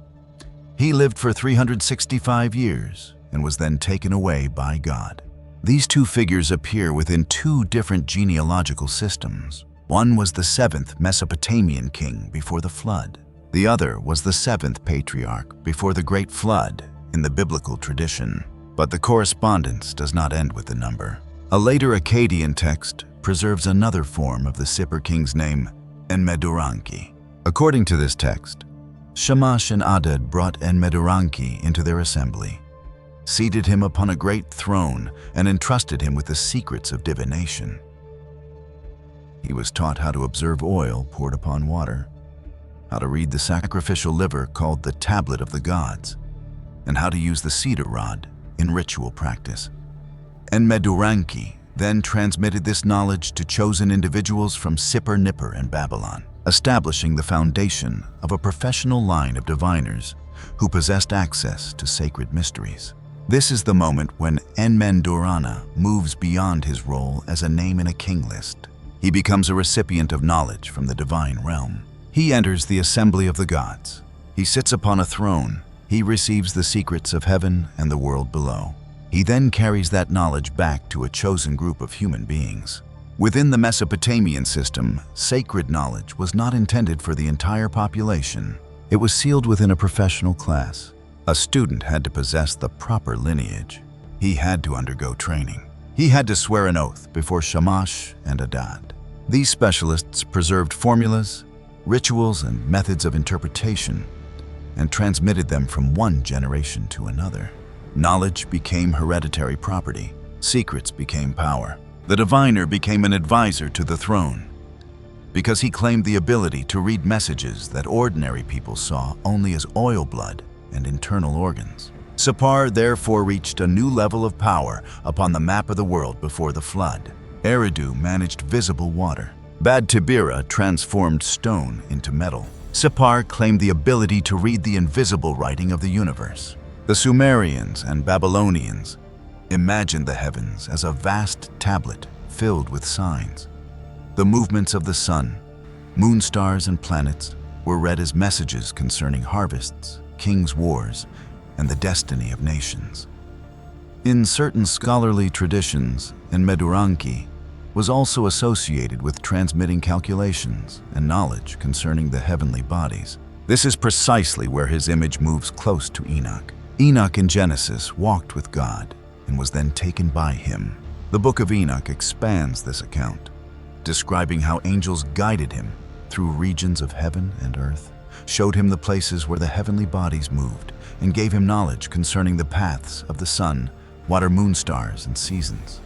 He lived for 365 years and was then taken away by God. These two figures appear within two different genealogical systems. One was the 7th Mesopotamian king before the flood. The other was the 7th patriarch before the Great Flood in the biblical tradition. But the correspondence does not end with the number. A later Akkadian text preserves another form of the Sippar king's name, Enmeduranki. According to this text, Shamash and Adad brought Enmeduranki into their assembly, seated him upon a great throne, and entrusted him with the secrets of divination. He was taught how to observe oil poured upon water, how to read the sacrificial liver called the Tablet of the Gods, and how to use the cedar rod in ritual practice. Enmeduranki then transmitted this knowledge to chosen individuals from Sippar, Nippur, and Babylon, establishing the foundation of a professional line of diviners who possessed access to sacred mysteries. This is the moment when Enmen-dur-ana moves beyond his role as a name in a king list. He becomes a recipient of knowledge from the divine realm. He enters the assembly of the gods. He sits upon a throne. He receives the secrets of heaven and the world below. He then carries that knowledge back to a chosen group of human beings. Within the Mesopotamian system, sacred knowledge was not intended for the entire population. It was sealed within a professional class. A student had to possess the proper lineage. He had to undergo training. He had to swear an oath before Shamash and Adad. These specialists preserved formulas, rituals, and methods of interpretation, and transmitted them from one generation to another. Knowledge became hereditary property. Secrets became power. The diviner became an advisor to the throne, because he claimed the ability to read messages that ordinary people saw only as oil blood and internal organs. Sippar therefore reached a new level of power upon the map of the world before the flood. Eridu managed visible water. Bad-Tibira transformed stone into metal. Sippar claimed the ability to read the invisible writing of the universe. The Sumerians and Babylonians imagined the heavens as a vast tablet filled with signs. The movements of the sun, moon stars, and planets were read as messages concerning harvests, kings' wars, and the destiny of nations. In certain scholarly traditions, Enmeduranki was also associated with transmitting calculations and knowledge concerning the heavenly bodies. This is precisely where his image moves close to Enoch. Enoch in Genesis walked with God and was then taken by him. The Book of Enoch expands this account, describing how angels guided him through regions of heaven and earth, showed him the places where the heavenly bodies moved, and gave him knowledge concerning the paths of the sun, water, moon, stars, and seasons.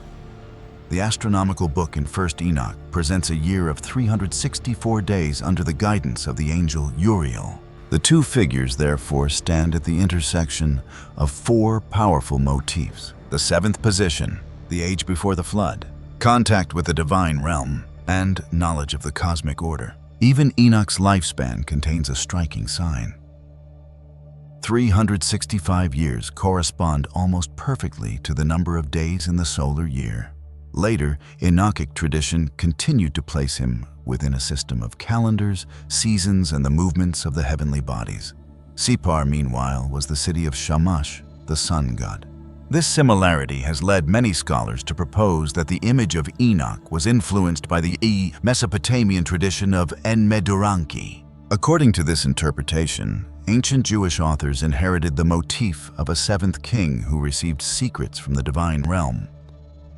The astronomical book in 1st Enoch presents a year of 364 days under the guidance of the angel Uriel. The two figures therefore stand at the intersection of four powerful motifs: the seventh position, the age before the flood, contact with the divine realm, and knowledge of the cosmic order. Even Enoch's lifespan contains a striking sign. 365 years correspond almost perfectly to the number of days in the solar year. Later, Enochic tradition continued to place him within a system of calendars, seasons, and the movements of the heavenly bodies. Sippar, meanwhile, was the city of Shamash, the sun god. This similarity has led many scholars to propose that the image of Enoch was influenced by the Mesopotamian tradition of Enmeduranki. According to this interpretation, ancient Jewish authors inherited the motif of a seventh king who received secrets from the divine realm,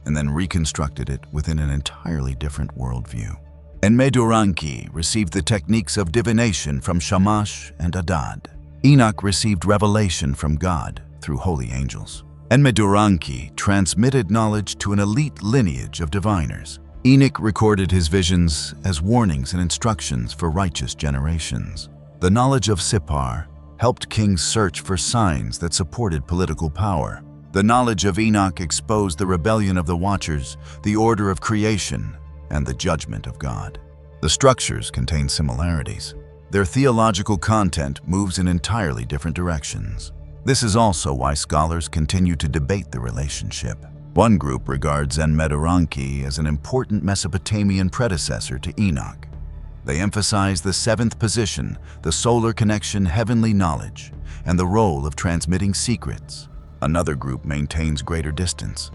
and then reconstructed it within an entirely different worldview. Enmeduranki received the techniques of divination from Shamash and Adad. Enoch received revelation from God through holy angels. Enmeduranki transmitted knowledge to an elite lineage of diviners. Enoch recorded his visions as warnings and instructions for righteous generations. The knowledge of Sippar helped kings search for signs that supported political power. The knowledge of Enoch exposed the rebellion of the Watchers, the order of creation, and the judgment of God. The structures contain similarities. Their theological content moves in entirely different directions. This is also why scholars continue to debate the relationship. One group regards Enmeduranki as an important Mesopotamian predecessor to Enoch. They emphasize the seventh position, the solar connection, heavenly knowledge, and the role of transmitting secrets. Another group maintains greater distance.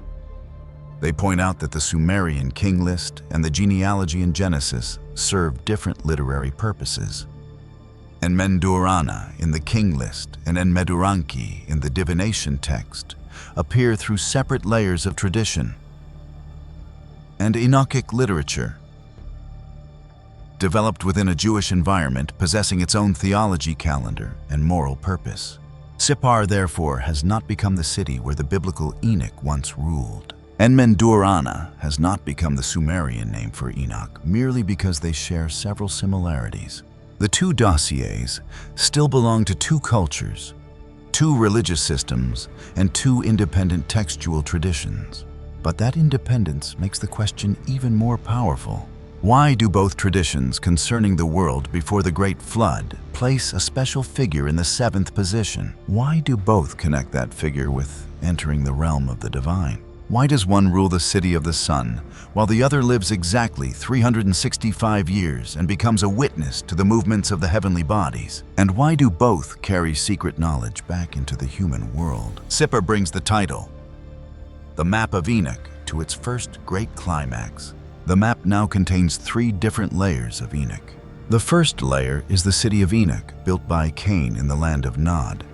They point out that the Sumerian king list and the genealogy in Genesis serve different literary purposes. Enmendurana in the king list and Enmeduranki in the divination text appear through separate layers of tradition. And Enochic literature, developed within a Jewish environment possessing its own theology, calendar, and moral purpose. Sippar, therefore, has not become the city where the biblical Enoch once ruled. Enmendurana has not become the Sumerian name for Enoch merely because they share several similarities. The two dossiers still belong to two cultures, two religious systems, and two independent textual traditions. But that independence makes the question even more powerful. Why do both traditions concerning the world before the Great Flood place a special figure in the seventh position? Why do both connect that figure with entering the realm of the divine? Why does one rule the city of the sun, while the other lives exactly 365 years and becomes a witness to the movements of the heavenly bodies? And why do both carry secret knowledge back into the human world? Sippar brings the title, The Map of Enoch, to its first great climax. The map now contains three different layers of Enoch. The first layer is the city of Enoch, built by Cain in the land of Nod,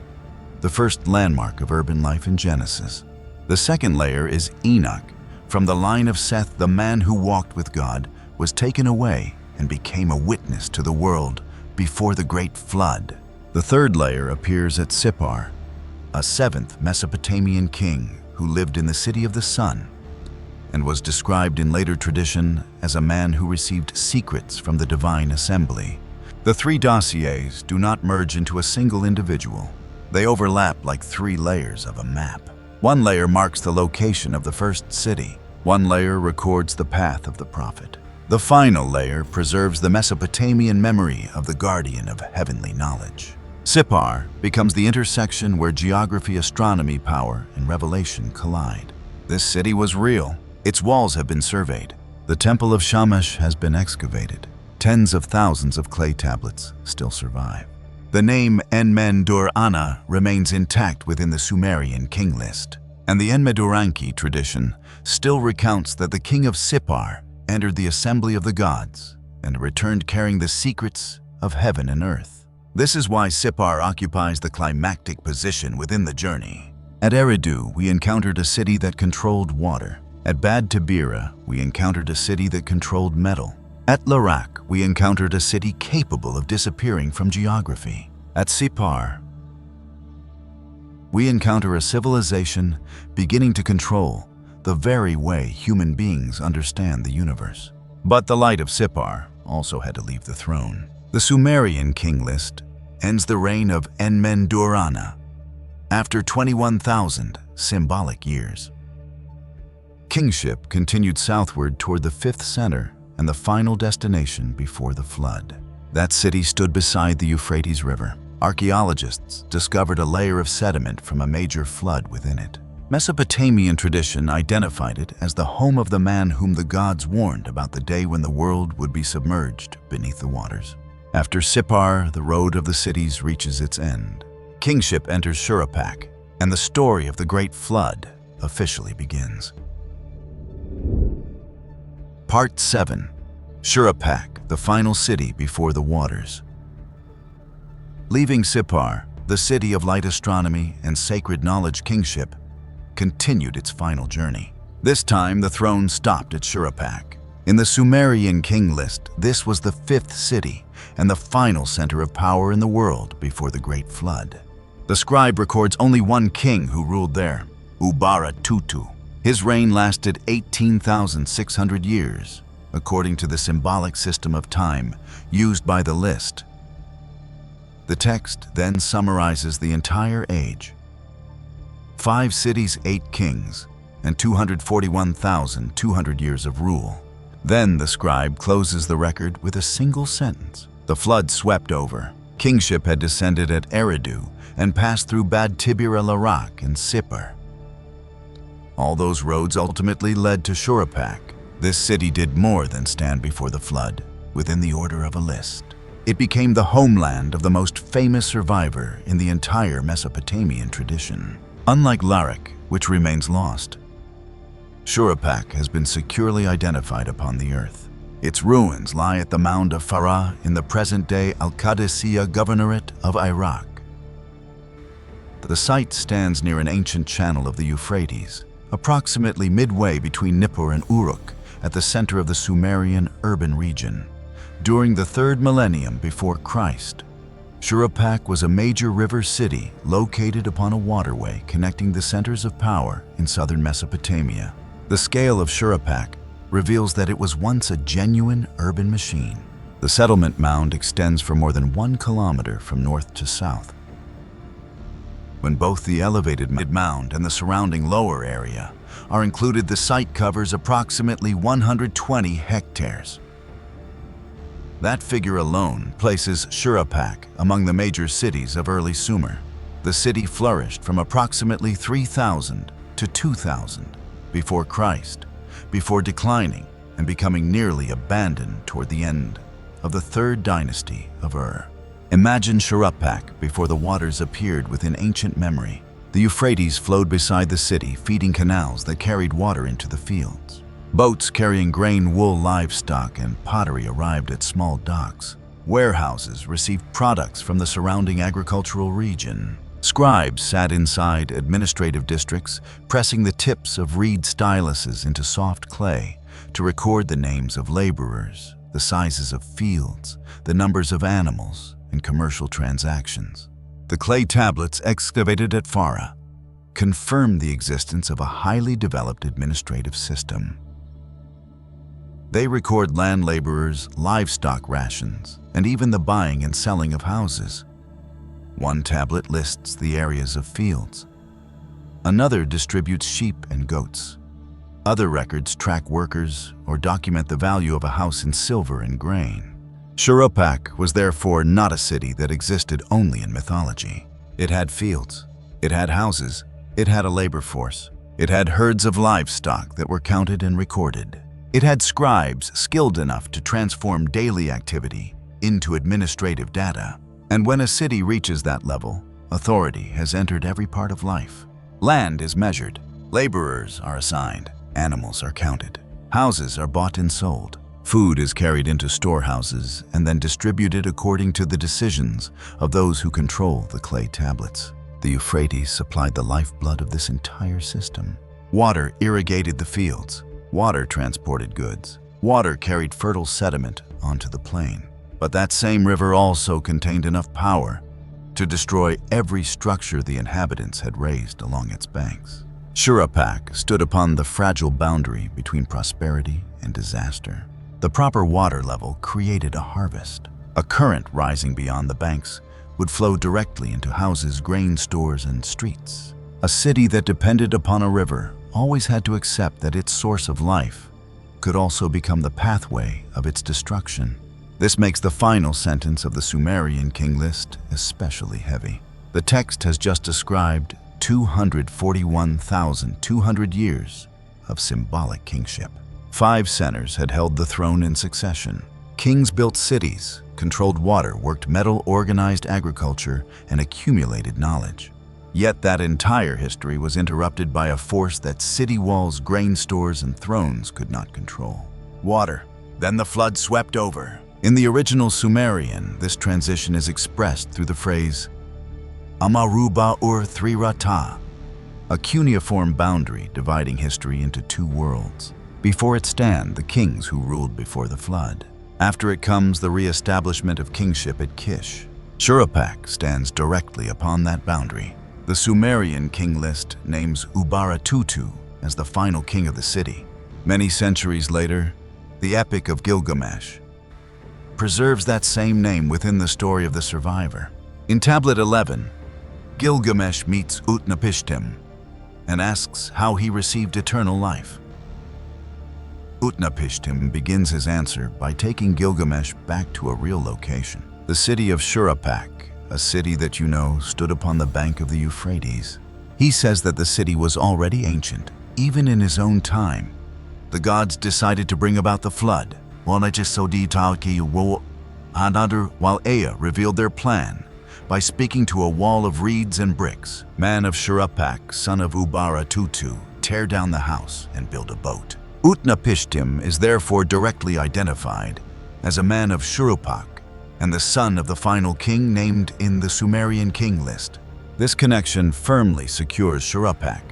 the first landmark of urban life in Genesis. The second layer is Enoch, from the line of Seth, the man who walked with God, was taken away and became a witness to the world before the Great Flood. The third layer appears at Sippar, a seventh Mesopotamian king who lived in the City of the Sun and was described in later tradition as a man who received secrets from the divine assembly. The three dossiers do not merge into a single individual. They overlap like three layers of a map. One layer marks the location of the first city. One layer records the path of the prophet. The final layer preserves the Mesopotamian memory of the guardian of heavenly knowledge. Sippar becomes the intersection where geography, astronomy, power, and revelation collide. This city was real. Its walls have been surveyed. The Temple of Shamash has been excavated. Tens of thousands of clay tablets still survive. The name Enmen-Dur-Ana remains intact within the Sumerian king list, and the Enmeduranki tradition still recounts that the king of Sippar entered the assembly of the gods and returned carrying the secrets of heaven and earth. This is why Sippar occupies the climactic position within the journey. At Eridu, we encountered a city that controlled water. At Bad-Tibira, we encountered a city that controlled metal. At Larak, we encountered a city capable of disappearing from geography. At Sippar, we encounter a civilization beginning to control the very way human beings understand the universe. But the light of Sippar also had to leave the throne. The Sumerian king list ends the reign of Enmen-Dur-Ana after 21,000 symbolic years. Kingship continued southward toward the fifth center and the final destination before the flood. That city stood beside the Euphrates River. Archaeologists discovered a layer of sediment from a major flood within it. Mesopotamian tradition identified it as the home of the man whom the gods warned about the day when the world would be submerged beneath the waters. After Sippar, the road of the cities reaches its end. Kingship enters Shuruppak, and the story of the Great Flood officially begins. Part 7. Shuruppak, the final city before the waters. Leaving Sippar, the city of light astronomy and sacred knowledge, Kingship continued its final journey. This time, the throne stopped at Shuruppak. In the Sumerian king list, this was the fifth city and the final center of power in the world before the Great Flood. The scribe records only one king who ruled there, Ubara-Tutu. His reign lasted 18,600 years, according to the symbolic system of time used by the list. The text then summarizes the entire age. 5 cities, 8 kings, and 241,200 years of rule. Then the scribe closes the record with a single sentence. The flood swept over. Kingship had descended at Eridu and passed through Bad-Tibira, Larak, and Sippar. All those roads ultimately led to Shuruppak. This city did more than stand before the flood within the order of a list. It became the homeland of the most famous survivor in the entire Mesopotamian tradition. Unlike Larak, which remains lost, Shuruppak has been securely identified upon the earth. Its ruins lie at the mound of Farah in the present-day Al-Qadisiyah Governorate of Iraq. The site stands near an ancient channel of the Euphrates, approximately midway between Nippur and Uruk, at the center of the Sumerian urban region. During the 3rd millennium before Christ, Shuruppak was a major river city located upon a waterway connecting the centers of power in southern Mesopotamia. The scale of Shuruppak reveals that it was once a genuine urban machine. The settlement mound extends for more than 1 kilometer from north to south. When both the elevated mid-mound and the surrounding lower area are included, the site covers approximately 120 hectares. That figure alone places Shuruppak among the major cities of early Sumer. The city flourished from approximately 3000 to 2000 before Christ, before declining and becoming nearly abandoned toward the end of the 3rd dynasty of Ur. Imagine Shuruppak before the waters appeared within ancient memory. The Euphrates flowed beside the city, feeding canals that carried water into the fields. Boats carrying grain, wool, livestock, and pottery arrived at small docks. Warehouses received products from the surrounding agricultural region. Scribes sat inside administrative districts, pressing the tips of reed styluses into soft clay, to record the names of laborers, the sizes of fields, the numbers of animals, and commercial transactions. The clay tablets excavated at Farah confirmed the existence of a highly developed administrative system. They record land laborers, livestock rations, and even the buying and selling of houses. One tablet lists the areas of fields. Another distributes sheep and goats. Other records track workers or document the value of a house in silver and grain. Shuruppak was therefore not a city that existed only in mythology. It had fields, it had houses, it had a labor force, it had herds of livestock that were counted and recorded. It had scribes skilled enough to transform daily activity into administrative data. And when a city reaches that level, authority has entered every part of life. Land is measured, laborers are assigned, animals are counted, houses are bought and sold. Food is carried into storehouses and then distributed according to the decisions of those who control the clay tablets. The Euphrates supplied the lifeblood of this entire system. Water irrigated the fields. Water transported goods. Water carried fertile sediment onto the plain. But that same river also contained enough power to destroy every structure the inhabitants had raised along its banks. Shuruppak stood upon the fragile boundary between prosperity and disaster. The proper water level created a harvest. A current rising beyond the banks would flow directly into houses, grain stores, and streets. A city that depended upon a river always had to accept that its source of life could also become the pathway of its destruction. This makes the final sentence of the Sumerian king list especially heavy. The text has just described 241,200 years of symbolic kingship. 5 centers had held the throne in succession. Kings built cities, controlled water, worked metal, organized agriculture, and accumulated knowledge. Yet that entire history was interrupted by a force that city walls, grain stores, and thrones could not control. Water. Then the flood swept over. In the original Sumerian, this transition is expressed through the phrase Amaruba ur Thrirata, a cuneiform boundary dividing history into 2 worlds. Before it stand the kings who ruled before the flood. After it comes the re-establishment of kingship at Kish. Shuruppak stands directly upon that boundary. The Sumerian king list names Ubaratutu as the final king of the city. Many centuries later, the Epic of Gilgamesh preserves that same name within the story of the survivor. In Tablet 11, Gilgamesh meets Utnapishtim and asks how he received eternal life. Utnapishtim begins his answer by taking Gilgamesh back to a real location. The city of Shuruppak, a city that you know stood upon the bank of the Euphrates. He says that the city was already ancient, even in his own time. The gods decided to bring about the flood, while Ea revealed their plan by speaking to a wall of reeds and bricks. Man of Shuruppak, son of Ubaratutu, tear down the house and build a boat. Utnapishtim is therefore directly identified as a man of Shuruppak and the son of the final king named in the Sumerian king list. This connection firmly secures Shuruppak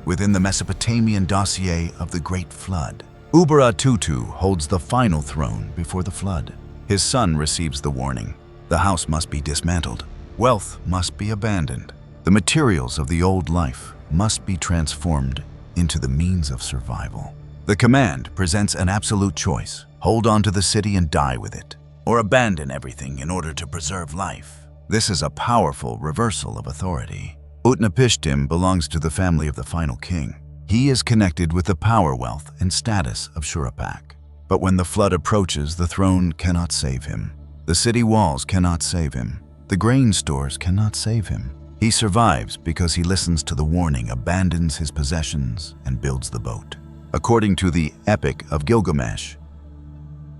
within the Mesopotamian dossier of the Great Flood. Ubaratutu holds the final throne before the flood. His son receives the warning. The house must be dismantled. Wealth must be abandoned. The materials of the old life must be transformed into the means of survival. The command presents an absolute choice. Hold on to the city and die with it, or abandon everything in order to preserve life. This is a powerful reversal of authority. Utnapishtim belongs to the family of the final king. He is connected with the power, wealth, and status of Shuruppak. But when the flood approaches, the throne cannot save him. The city walls cannot save him. The grain stores cannot save him. He survives because he listens to the warning, abandons his possessions, and builds the boat. According to the Epic of Gilgamesh,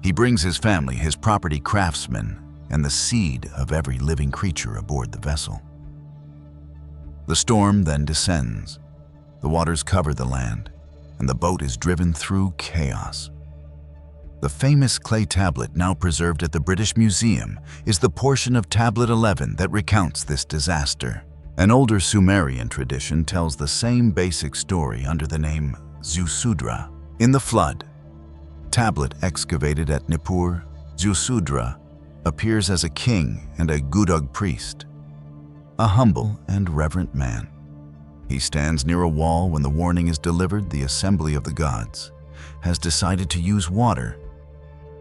he brings his family, his property, craftsmen, and the seed of every living creature aboard the vessel. The storm then descends. The waters cover the land, and the boat is driven through chaos. The famous clay tablet now preserved at the British Museum is the portion of Tablet 11 that recounts this disaster. An older Sumerian tradition tells the same basic story under the name Zusudra. In the flood, tablet excavated at Nippur, Ziusudra appears as a king and a Gudug priest, a humble and reverent man. He stands near a wall when the warning is delivered. The assembly of the gods has decided to use water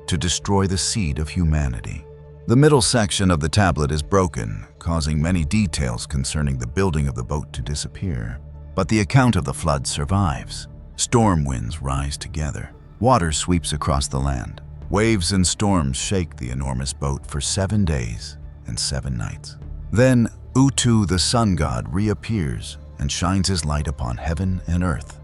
to destroy the seed of humanity. The middle section of the tablet is broken, causing many details concerning the building of the boat to disappear. But the account of the flood survives. Storm winds rise together. Water sweeps across the land. Waves and storms shake the enormous boat for 7 days and 7 nights. Then Utu, the sun god, reappears and shines his light upon heaven and earth.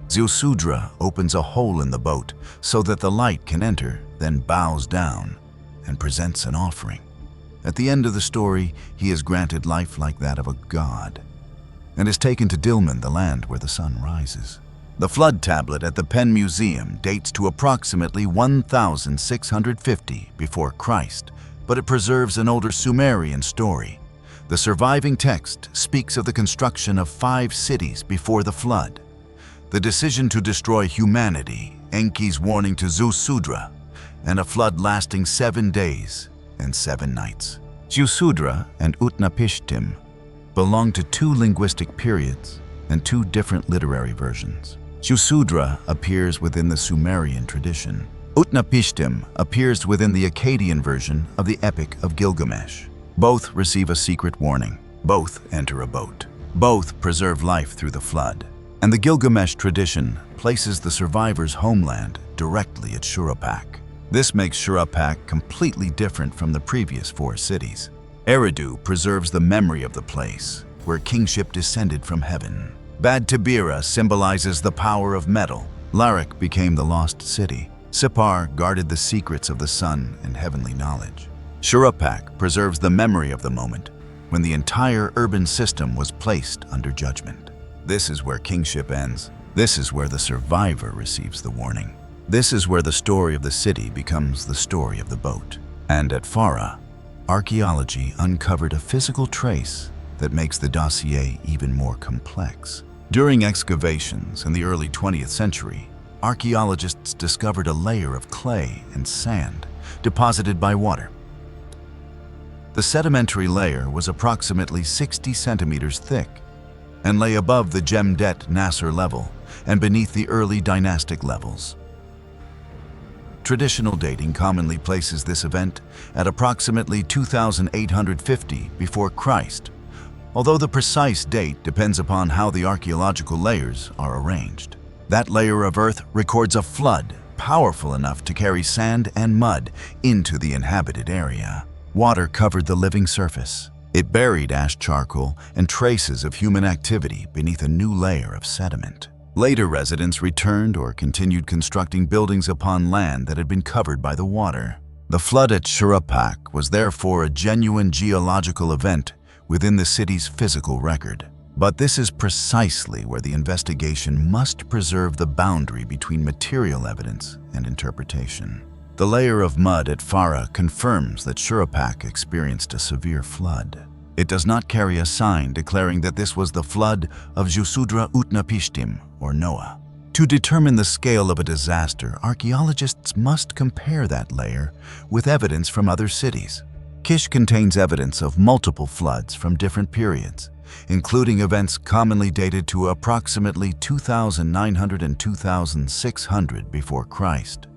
Ziusudra opens a hole in the boat so that the light can enter, then bows down and presents an offering. At the end of the story, he is granted life like that of a god and is taken to Dilmun, the land where the sun rises. The flood tablet at the Penn Museum dates to approximately 1650 before Christ, but it preserves an older Sumerian story. The surviving text speaks of the construction of 5 cities before the flood, the decision to destroy humanity, Enki's warning to Ziusudra, and a flood lasting 7 days and 7 nights. Ziusudra and Utnapishtim belong to 2 linguistic periods and 2 different literary versions. Ziusudra appears within the Sumerian tradition. Utnapishtim appears within the Akkadian version of the Epic of Gilgamesh. Both receive a secret warning. Both enter a boat. Both preserve life through the flood. And the Gilgamesh tradition places the survivors' homeland directly at Shuruppak. This makes Shuruppak completely different from the previous 4 cities. Eridu preserves the memory of the place where kingship descended from heaven. Bad-Tibira symbolizes the power of metal. Larak became the lost city. Sippar guarded the secrets of the sun and heavenly knowledge. Shuruppak preserves the memory of the moment when the entire urban system was placed under judgment. This is where kingship ends. This is where the survivor receives the warning. This is where the story of the city becomes the story of the boat. And at Farah, archaeology uncovered a physical trace that makes the dossier even more complex. During excavations in the early 20th century, archaeologists discovered a layer of clay and sand deposited by water. The sedimentary layer was approximately 60 centimeters thick and lay above the Jemdet Nasser level and beneath the early dynastic levels. Traditional dating commonly places this event at approximately 2850 before Christ, although the precise date depends upon how the archaeological layers are arranged. That layer of earth records a flood powerful enough to carry sand and mud into the inhabited area. Water covered the living surface. It buried ash charcoal and traces of human activity beneath a new layer of sediment. Later residents returned or continued constructing buildings upon land that had been covered by the water. The flood at Shuruppak was therefore a genuine geological event within the city's physical record. But this is precisely where the investigation must preserve the boundary between material evidence and interpretation. The layer of mud at Farah confirms that Shuruppak experienced a severe flood. It does not carry a sign declaring that this was the flood of Ziusudra Utnapishtim, or Noah. To determine the scale of a disaster, archaeologists must compare that layer with evidence from other cities. Kish contains evidence of multiple floods from different periods, including events commonly dated to approximately 2900 and 2600 before Christ.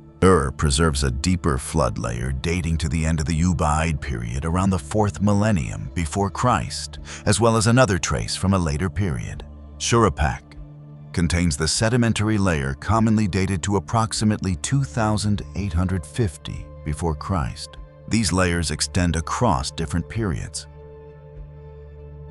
Preserves a deeper flood layer dating to the end of the Ubaid period around the 4th millennium before Christ, as well as another trace from a later period. Shuruppak contains the sedimentary layer commonly dated to approximately 2850 before Christ. These layers extend across different periods.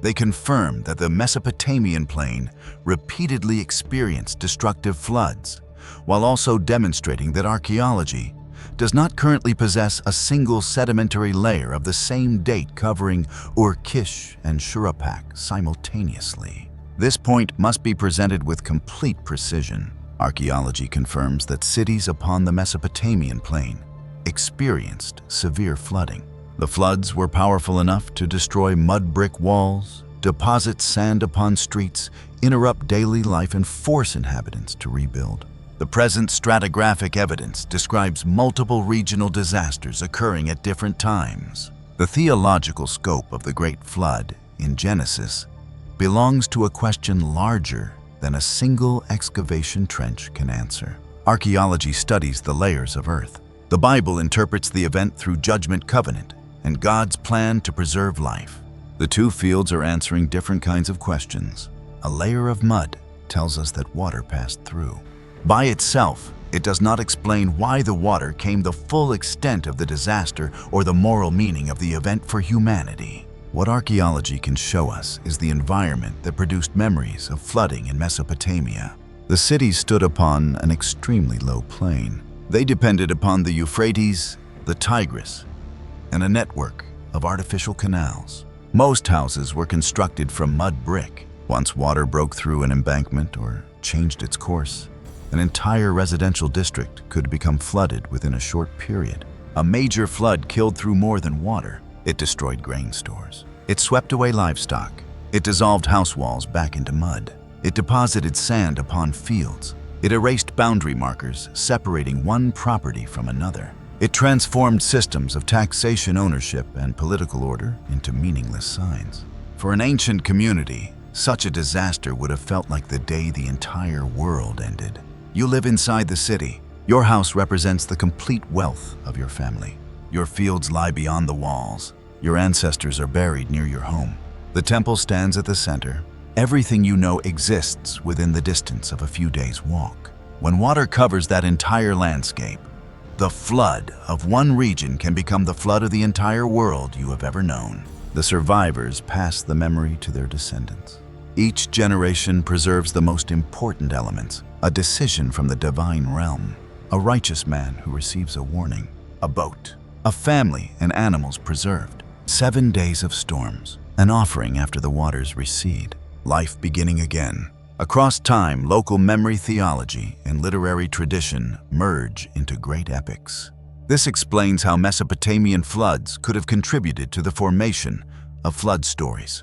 They confirm that the Mesopotamian plain repeatedly experienced destructive floods, while also demonstrating that archaeology does not currently possess a single sedimentary layer of the same date covering Ur-Kish and Shuruppak simultaneously. This point must be presented with complete precision. Archaeology confirms that cities upon the Mesopotamian plain experienced severe flooding. The floods were powerful enough to destroy mud brick walls, deposit sand upon streets, interrupt daily life, and force inhabitants to rebuild. The The present stratigraphic evidence describes multiple regional disasters occurring at different times. The theological scope of the Great Flood in Genesis belongs to a question larger than a single excavation trench can answer. Archaeology studies the layers of earth. The Bible interprets the event through judgment covenant and God's plan to preserve life. The two fields are answering different kinds of questions. A layer of mud tells us that water passed through. By itself, it does not explain why the water came the full extent of the disaster or the moral meaning of the event for humanity. What archaeology can show us is the environment that produced memories of flooding in Mesopotamia. The cities stood upon an extremely low plain. They depended upon the Euphrates, the Tigris, and a network of artificial canals. Most houses were constructed from mud brick. Once water broke through an embankment or changed its course, an entire residential district could become flooded within a short period. A major flood killed through more than water. It destroyed grain stores. It swept away livestock. It dissolved house walls back into mud. It deposited sand upon fields. It erased boundary markers separating one property from another. It transformed systems of taxation, ownership, and political order into meaningless signs. For an ancient community, such a disaster would have felt like the day the entire world ended. You live inside the city. Your house represents the complete wealth of your family. Your fields lie beyond the walls. Your ancestors are buried near your home. The temple stands at the center. Everything you know exists within the distance of a few days' walk. When water covers that entire landscape, the flood of one region can become the flood of the entire world you have ever known. The survivors pass the memory to their descendants. Each generation preserves the most important elements, a decision from the divine realm, a righteous man who receives a warning, a boat, a family and animals preserved, 7 days of storms, an offering after the waters recede, life beginning again. Across time, local memory theology and literary tradition merge into great epics. This explains how Mesopotamian floods could have contributed to the formation of flood stories.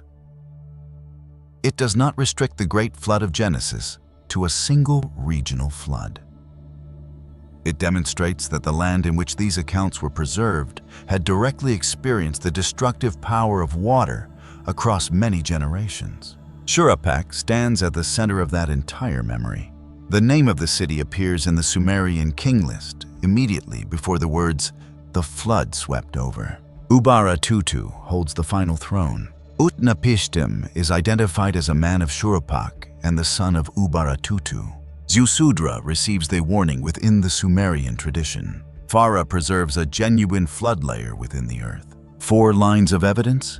It does not restrict the Great Flood of Genesis to a single regional flood. It demonstrates that the land in which these accounts were preserved had directly experienced the destructive power of water across many generations. Shuruppak stands at the center of that entire memory. The name of the city appears in the Sumerian king list immediately before the words, "the flood swept over." Ubaratutu holds the final throne. Utnapishtim is identified as a man of Shuruppak and the son of Ubaratutu. Ziusudra receives the warning within the Sumerian tradition. Farah preserves a genuine flood layer within the earth. 4 lines of evidence?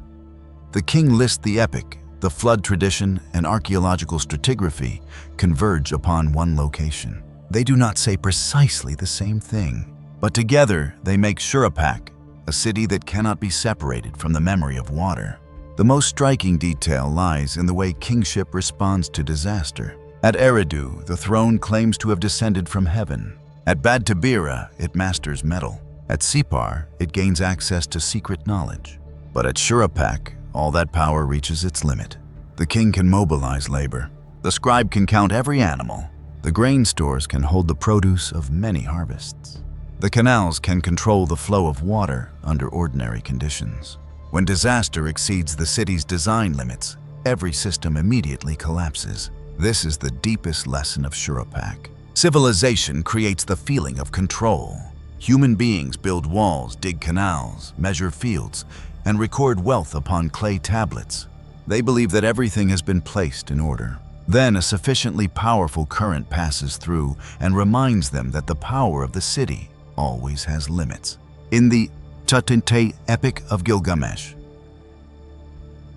The king lists the epic, the flood tradition, and archaeological stratigraphy converge upon one location. They do not say precisely the same thing, but together they make Shuruppak a city that cannot be separated from the memory of water. The most striking detail lies in the way kingship responds to disaster. At Eridu, the throne claims to have descended from heaven. At Bad-Tibira, it masters metal. At Sippar, it gains access to secret knowledge. But at Shuruppak, all that power reaches its limit. The king can mobilize labor. The scribe can count every animal. The grain stores can hold the produce of many harvests. The canals can control the flow of water under ordinary conditions. When disaster exceeds the city's design limits, every system immediately collapses. This is the deepest lesson of Shuruppak. Civilization creates the feeling of control. Human beings build walls, dig canals, measure fields, and record wealth upon clay tablets. They believe that everything has been placed in order. Then a sufficiently powerful current passes through and reminds them that the power of the city always has limits. In the Tutinte Epic of Gilgamesh,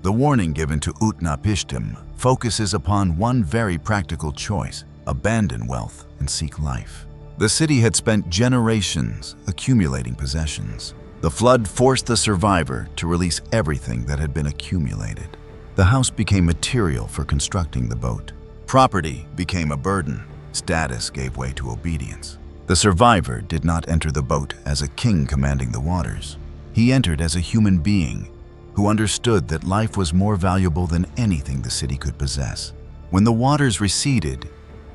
the warning given to Utnapishtim focuses upon one very practical choice: abandon wealth and seek life. The city had spent generations accumulating possessions. The flood forced the survivor to release everything that had been accumulated. The house became material for constructing the boat. Property became a burden. Status gave way to obedience. The survivor did not enter the boat as a king commanding the waters. He entered as a human being who understood that life was more valuable than anything the city could possess. When the waters receded,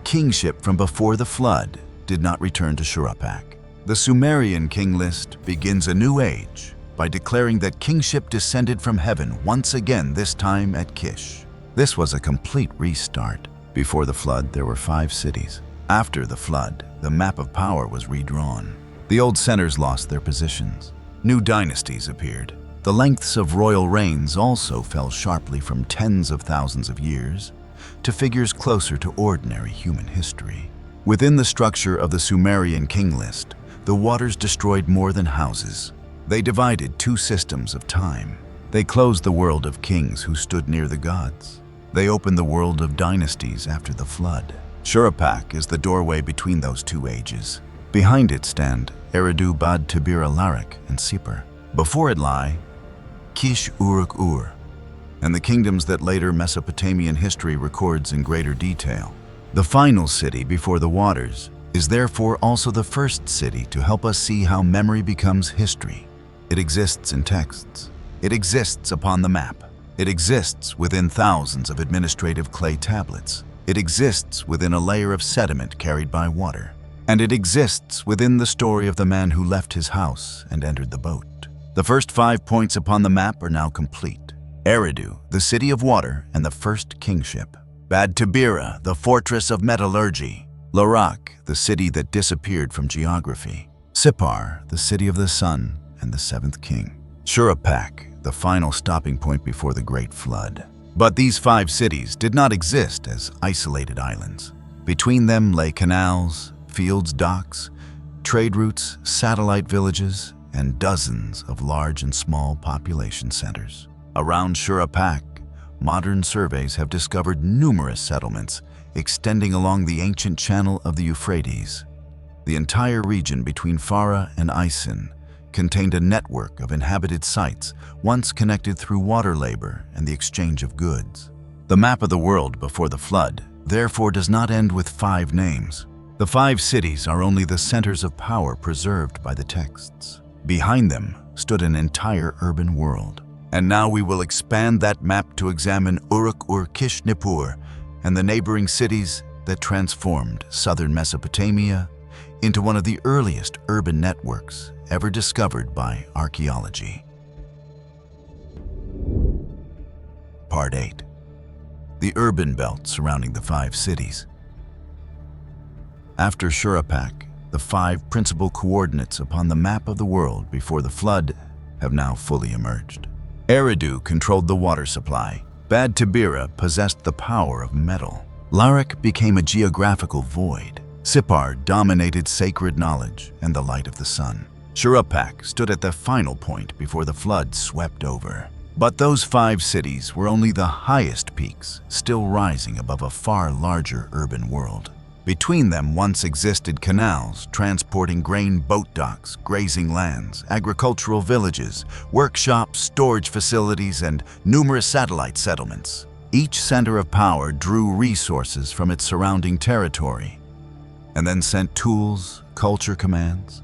Kingship from before the flood did not return to Shuruppak. The Sumerian king list begins a new age by declaring that kingship descended from heaven once again, this time at Kish. This was a complete restart. Before the flood, there were 5 cities. After the flood, the map of power was redrawn. The old centers lost their positions. New dynasties appeared. The lengths of royal reigns also fell sharply from tens of thousands of years to figures closer to ordinary human history. Within the structure of the Sumerian king list, the waters destroyed more than houses. They divided 2 systems of time. They closed the world of kings who stood near the gods. They opened the world of dynasties after the flood. Shuruppak is the doorway between those 2 ages. Behind it stand Eridu, Bad-Tibira, Larak, and Sippar. Before it lie Kish, Uruk, and the kingdoms that later Mesopotamian history records in greater detail. The final city before the waters is therefore also the first city to help us see how memory becomes history. It exists in texts. It exists upon the map. It exists within thousands of administrative clay tablets. It exists within a layer of sediment carried by water. And it exists within the story of the man who left his house and entered the boat. The first 5 points upon the map are now complete. Eridu, the city of water and the first kingship. Bad-Tibira, the fortress of metallurgy. Larak, the city that disappeared from geography. Sippar, the city of the sun and the 7th king. Shuruppak, the final stopping point before the great flood. But these 5 cities did not exist as isolated islands. Between them lay canals, fields, docks, trade routes, satellite villages, and dozens of large and small population centers. Around Shuruppak, modern surveys have discovered numerous settlements extending along the ancient channel of the Euphrates. The entire region between Farah and Isin contained a network of inhabited sites once connected through water labor and the exchange of goods. The map of the world before the flood therefore does not end with 5 names. The 5 cities are only the centers of power preserved by the texts. Behind them stood an entire urban world. And now we will expand that map to examine Uruk-Kish, Nippur, and the neighboring cities that transformed southern Mesopotamia into one of the earliest urban networks ever discovered by archaeology. Part 8. The urban belt surrounding the 5 cities. After Shuruppak, the 5 principal coordinates upon the map of the world before the flood have now fully emerged. Eridu controlled the water supply. Bad-Tibira possessed the power of metal. Larak became a geographical void. Sippar dominated sacred knowledge and the light of the sun. Shuruppak stood at the final point before the flood swept over. But those 5 cities were only the highest peaks, still rising above a far larger urban world. Between them once existed canals transporting grain, boat docks, grazing lands, agricultural villages, workshops, storage facilities, and numerous satellite settlements. Each center of power drew resources from its surrounding territory and then sent tools, culture commands,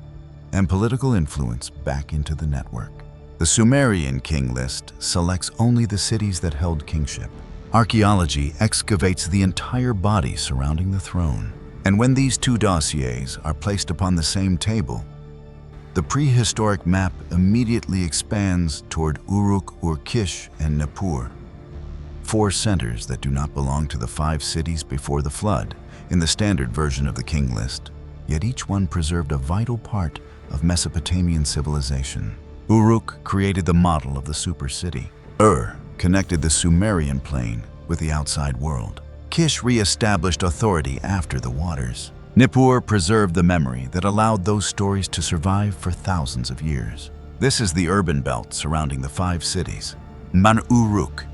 and political influence back into the network. The Sumerian king list selects only the cities that held kingship. Archaeology excavates the entire body surrounding the throne. And when these 2 dossiers are placed upon the same table, the prehistoric map immediately expands toward Uruk-Kish and Nippur, 4 centers that do not belong to the 5 cities before the flood in the standard version of the king list, yet each one preserved a vital part of Mesopotamian civilization. Uruk created the model of the super city. Connected the Sumerian plain with the outside world. Kish re-established authority after the waters. Nippur preserved the memory that allowed those stories to survive for thousands of years. This is the urban belt surrounding the 5 cities. Uruk,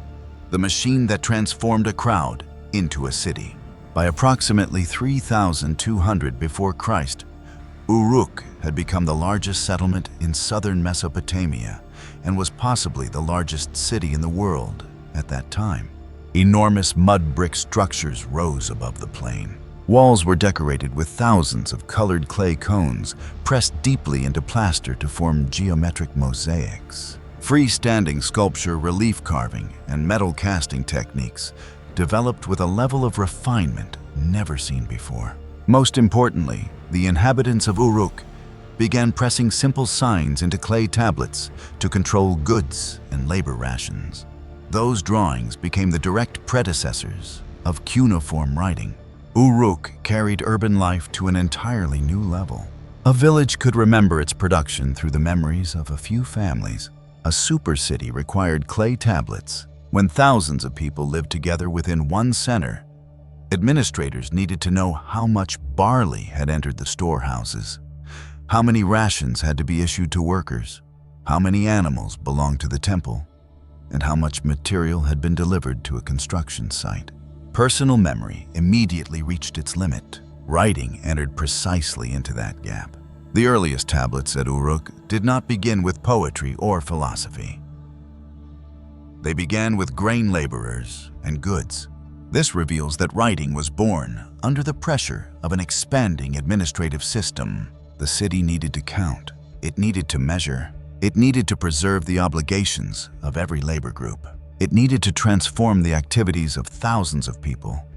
the machine that transformed a crowd into a city. By approximately 3,200 before Christ, Uruk had become the largest settlement in southern Mesopotamia and was possibly the largest city in the world at that time. Enormous mud brick structures rose above the plain. Walls were decorated with thousands of colored clay cones pressed deeply into plaster to form geometric mosaics. Freestanding sculpture, relief carving, and metal casting techniques developed with a level of refinement never seen before. Most importantly, the inhabitants of Uruk began pressing simple signs into clay tablets to control goods and labor rations. Those drawings became the direct predecessors of cuneiform writing. Uruk carried urban life to an entirely new level. A village could remember its production through the memories of a few families. A super city required clay tablets. When thousands of people lived together within one center, administrators needed to know how much barley had entered the storehouses, how many rations had to be issued to workers, how many animals belonged to the temple, and how much material had been delivered to a construction site. Personal memory immediately reached its limit. Writing entered precisely into that gap. The earliest tablets at Uruk did not begin with poetry or philosophy. They began with grain laborers and goods. This reveals that writing was born under the pressure of an expanding administrative system. The city needed to count, it needed to measure, it needed to preserve the obligations of every labor group. It needed to transform the activities of thousands of people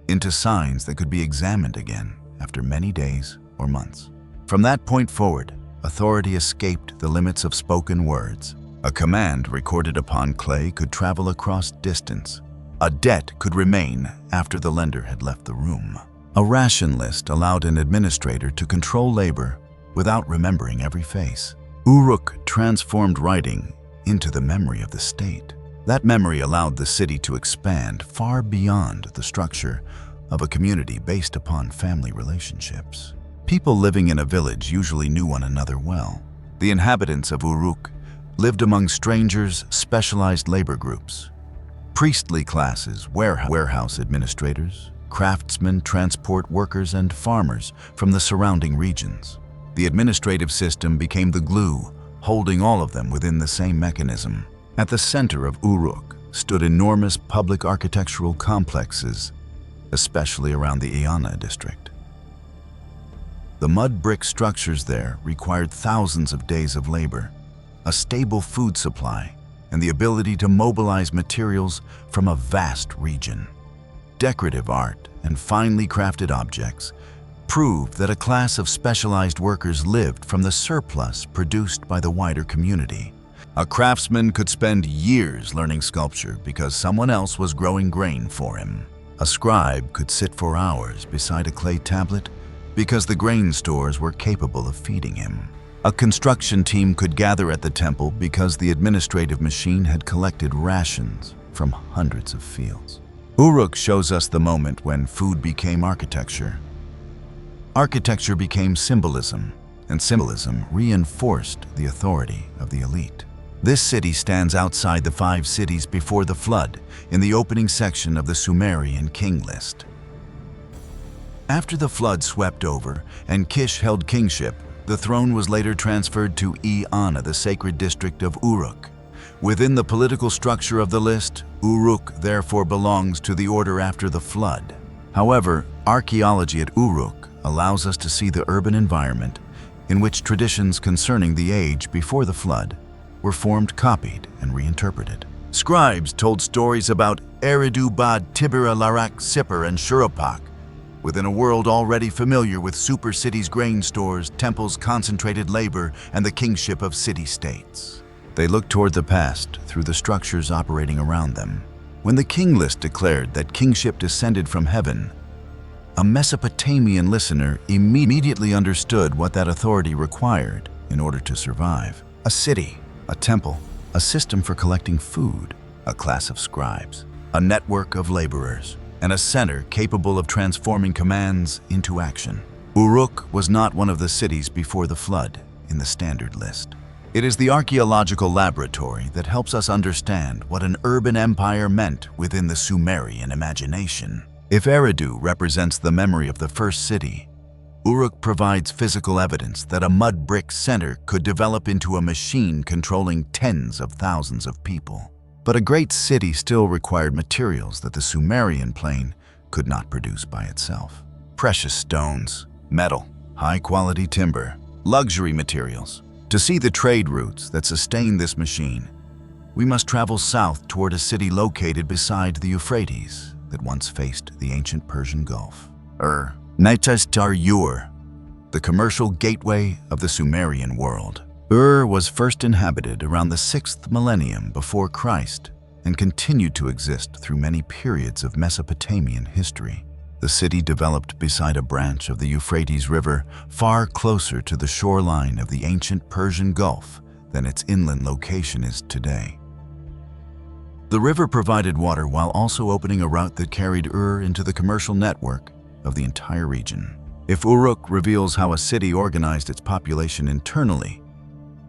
into signs that could be examined again after many days or months. From that point forward, authority escaped the limits of spoken words. A command recorded upon clay could travel across distance. A debt could remain after the lender had left the room. A ration list allowed an administrator to control labor without remembering every face. Uruk transformed writing into the memory of the state. That memory allowed the city to expand far beyond the structure of a community based upon family relationships. People living in a village usually knew one another well. The inhabitants of Uruk lived among strangers, specialized labor groups, priestly classes, warehouse administrators, craftsmen, transport workers, and farmers from the surrounding regions. The administrative system became the glue, holding all of them within the same mechanism. At the center of Uruk stood enormous public architectural complexes, especially around the Iana district. The mud brick structures there required thousands of days of labor, a stable food supply, and the ability to mobilize materials from a vast region. Decorative art and finely crafted objects proved that a class of specialized workers lived from the surplus produced by the wider community. A craftsman could spend years learning sculpture because someone else was growing grain for him. A scribe could sit for hours beside a clay tablet because the grain stores were capable of feeding him. A construction team could gather at the temple because the administrative machine had collected rations from hundreds of fields. Uruk shows us the moment when food became architecture. Architecture became symbolism, and symbolism reinforced the authority of the elite. This city stands outside the 5 cities before the flood in the opening section of the Sumerian king list. After the flood swept over and Kish held kingship, the throne was later transferred to Iana, the sacred district of Uruk. Within the political structure of the list, Uruk therefore belongs to the order after the flood. However, archaeology at Uruk allows us to see the urban environment in which traditions concerning the age before the flood were formed, copied, and reinterpreted. Scribes told stories about Eridu, Bad-Tibira, Larak, Sippar, and Shuruppak. Within a world already familiar with super cities, grain stores, temples, concentrated labor, and the kingship of city-states. They looked toward the past through the structures operating around them. When the king list declared that kingship descended from heaven, a Mesopotamian listener immediately understood what that authority required in order to survive. A city, a temple, a system for collecting food, a class of scribes, a network of laborers, and a center capable of transforming commands into action. Uruk was not one of the cities before the flood in the standard list. It is the archaeological laboratory that helps us understand what an urban empire meant within the Sumerian imagination. If Eridu represents the memory of the first city, Uruk provides physical evidence that a mud brick center could develop into a machine controlling tens of thousands of people. But a great city still required materials that the Sumerian plane could not produce by itself. Precious stones, metal, high-quality timber, luxury materials. To see the trade routes that sustain this machine, we must travel south toward a city located beside the Euphrates, that once faced the ancient Persian Gulf. Ur, the commercial gateway of the Sumerian world. Ur was first inhabited around the 6th millennium before Christ and continued to exist through many periods of Mesopotamian history. The city developed beside a branch of the Euphrates River far closer to the shoreline of the ancient Persian Gulf than its inland location is today. The river provided water while also opening a route that carried Ur into the commercial network of the entire region. If Uruk reveals how a city organized its population internally,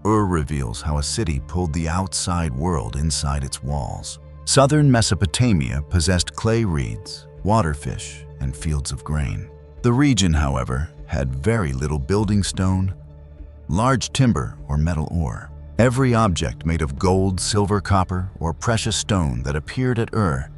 Ur reveals how a city pulled the outside world inside its walls. Southern Mesopotamia possessed clay reeds, waterfish, and fields of grain. The region, however, had very little building stone, large timber, or metal ore. Every object made of gold, silver, copper, or precious stone that appeared at Ur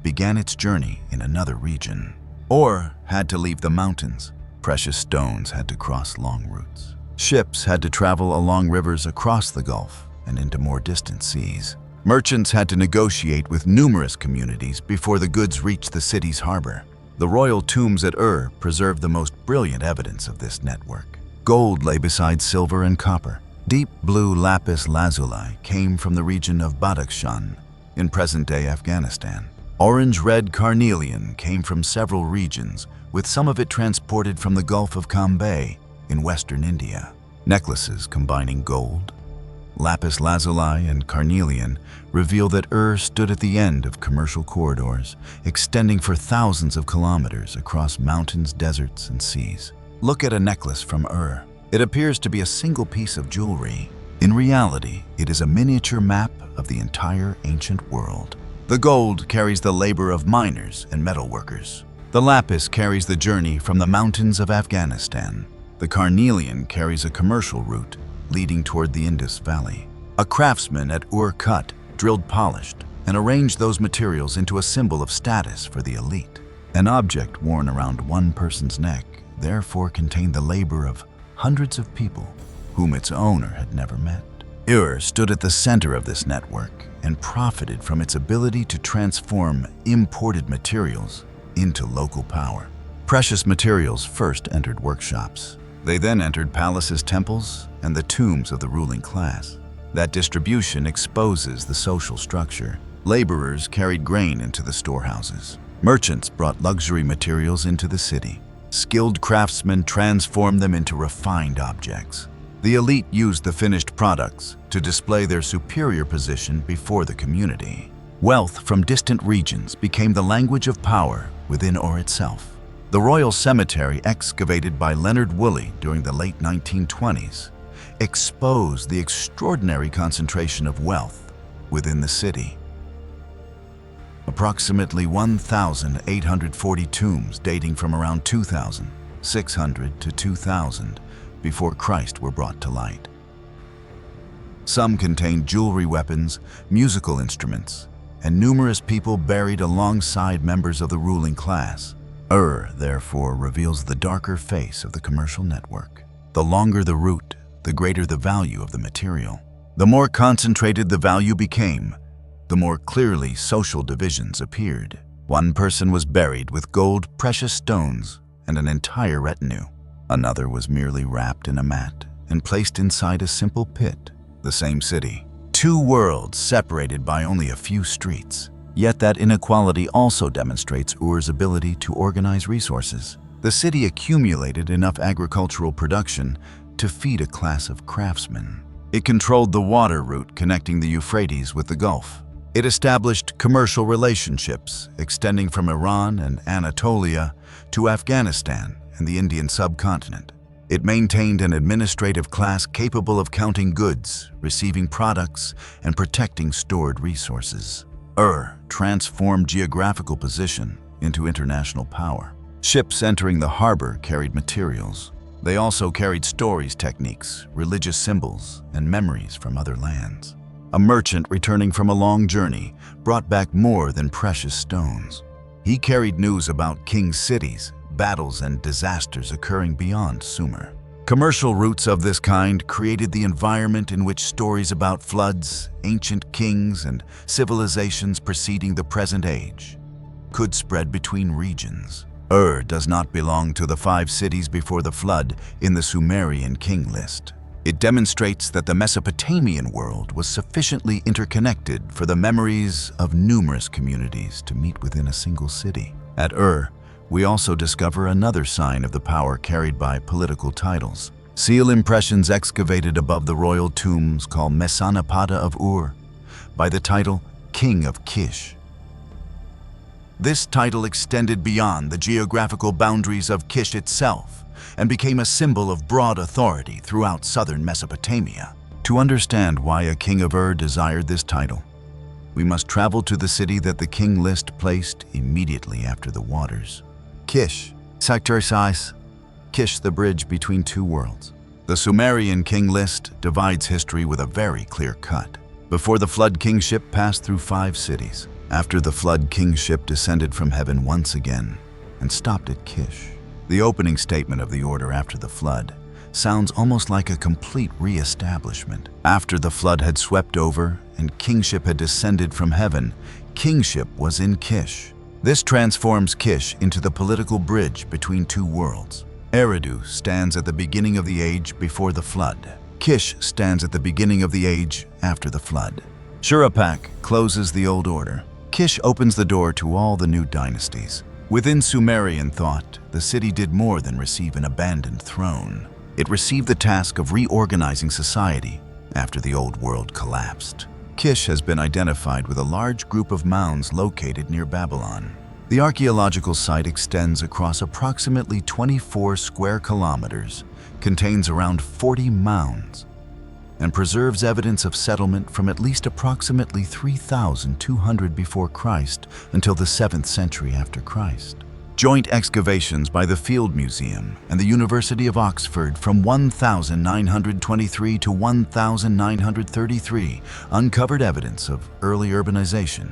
began its journey in another region. Ore had to leave the mountains. Precious stones had to cross long routes. Ships had to travel along rivers across the Gulf and into more distant seas. Merchants had to negotiate with numerous communities before the goods reached the city's harbor. The royal tombs at Ur preserved the most brilliant evidence of this network. Gold lay beside silver and copper. Deep blue lapis lazuli came from the region of Badakhshan in present-day Afghanistan. Orange-red carnelian came from several regions, with some of it transported from the Gulf of Cambay in western India. Necklaces combining gold, lapis lazuli, and carnelian reveal that Ur stood at the end of commercial corridors, extending for thousands of kilometers across mountains, deserts, and seas. Look at a necklace from Ur. It appears to be a single piece of jewelry. In reality, it is a miniature map of the entire ancient world. The gold carries the labor of miners and metalworkers. The lapis carries the journey from the mountains of Afghanistan. The carnelian carries a commercial route leading toward the Indus Valley. A craftsman at Ur cut, drilled, polished, and arranged those materials into a symbol of status for the elite. An object worn around one person's neck therefore contained the labor of hundreds of people whom its owner had never met. Ur stood at the center of this network and profited from its ability to transform imported materials into local power. Precious materials first entered workshops. They then entered palaces, temples, and the tombs of the ruling class. That distribution exposes the social structure. Laborers carried grain into the storehouses. Merchants brought luxury materials into the city. Skilled craftsmen transformed them into refined objects. The elite used the finished products to display their superior position before the community. Wealth from distant regions became the language of power within Ur itself. The royal cemetery excavated by Leonard Woolley during the late 1920s exposed the extraordinary concentration of wealth within the city. Approximately 1,840 tombs dating from around 2,600 to 2,000 before Christ were brought to light. Some contained jewelry, weapons, musical instruments, and numerous people buried alongside members of the ruling class. Ur, therefore, reveals the darker face of the commercial network. The longer the route, the greater the value of the material. The more concentrated the value became, the more clearly social divisions appeared. One person was buried with gold, precious stones, and an entire retinue. Another was merely wrapped in a mat and placed inside a simple pit. The same city. Two worlds separated by only a few streets. Yet that inequality also demonstrates Ur's ability to organize resources. The city accumulated enough agricultural production to feed a class of craftsmen. It controlled the water route connecting the Euphrates with the Gulf. It established commercial relationships extending from Iran and Anatolia to Afghanistan and the Indian subcontinent. It maintained an administrative class capable of counting goods, receiving products, and protecting stored resources. Ur transformed geographical position into international power. Ships entering the harbor carried materials. They also carried stories, techniques, religious symbols, and memories from other lands. A merchant returning from a long journey brought back more than precious stones. He carried news about king cities, battles, and disasters occurring beyond Sumer. Commercial routes of this kind created the environment in which stories about floods, ancient kings, and civilizations preceding the present age could spread between regions. Does not belong to the 5 cities before the flood in the Sumerian king list. It demonstrates that the Mesopotamian world was sufficiently interconnected for the memories of numerous communities to meet within a single city. At we also discover another sign of the power carried by political titles. Seal impressions excavated above the royal tombs call Mesanapada of by the title King of Kish. This title extended beyond the geographical boundaries of Kish itself and became a symbol of broad authority throughout southern Mesopotamia. To understand why a king of desired this title, we must travel to the city that the king list placed immediately after the waters. Kish, sector size. Kish, the bridge between 2 worlds. The Sumerian king list divides history with a very clear cut. Before the flood, kingship passed through 5 cities. After the flood, kingship descended from heaven once again and stopped at Kish. The opening statement of the order after the flood sounds almost like a complete re-establishment. After the flood had swept over and kingship had descended from heaven, kingship was in Kish. This transforms Kish into the political bridge between 2 worlds. Eridu stands at the beginning of the age before the flood. Kish stands at the beginning of the age after the flood. Shuruppak closes the old order. Kish opens the door to all the new dynasties. Within Sumerian thought, the city did more than receive an abandoned throne. It received the task of reorganizing society after the old world collapsed. Kish has been identified with a large group of mounds located near Babylon. The archaeological site extends across approximately 24 square kilometers, contains around 40 mounds, and preserves evidence of settlement from at least approximately 3,200 before Christ until the 7th century after Christ. Joint excavations by the Field Museum and the University of Oxford from 1923 to 1933 uncovered evidence of early urbanization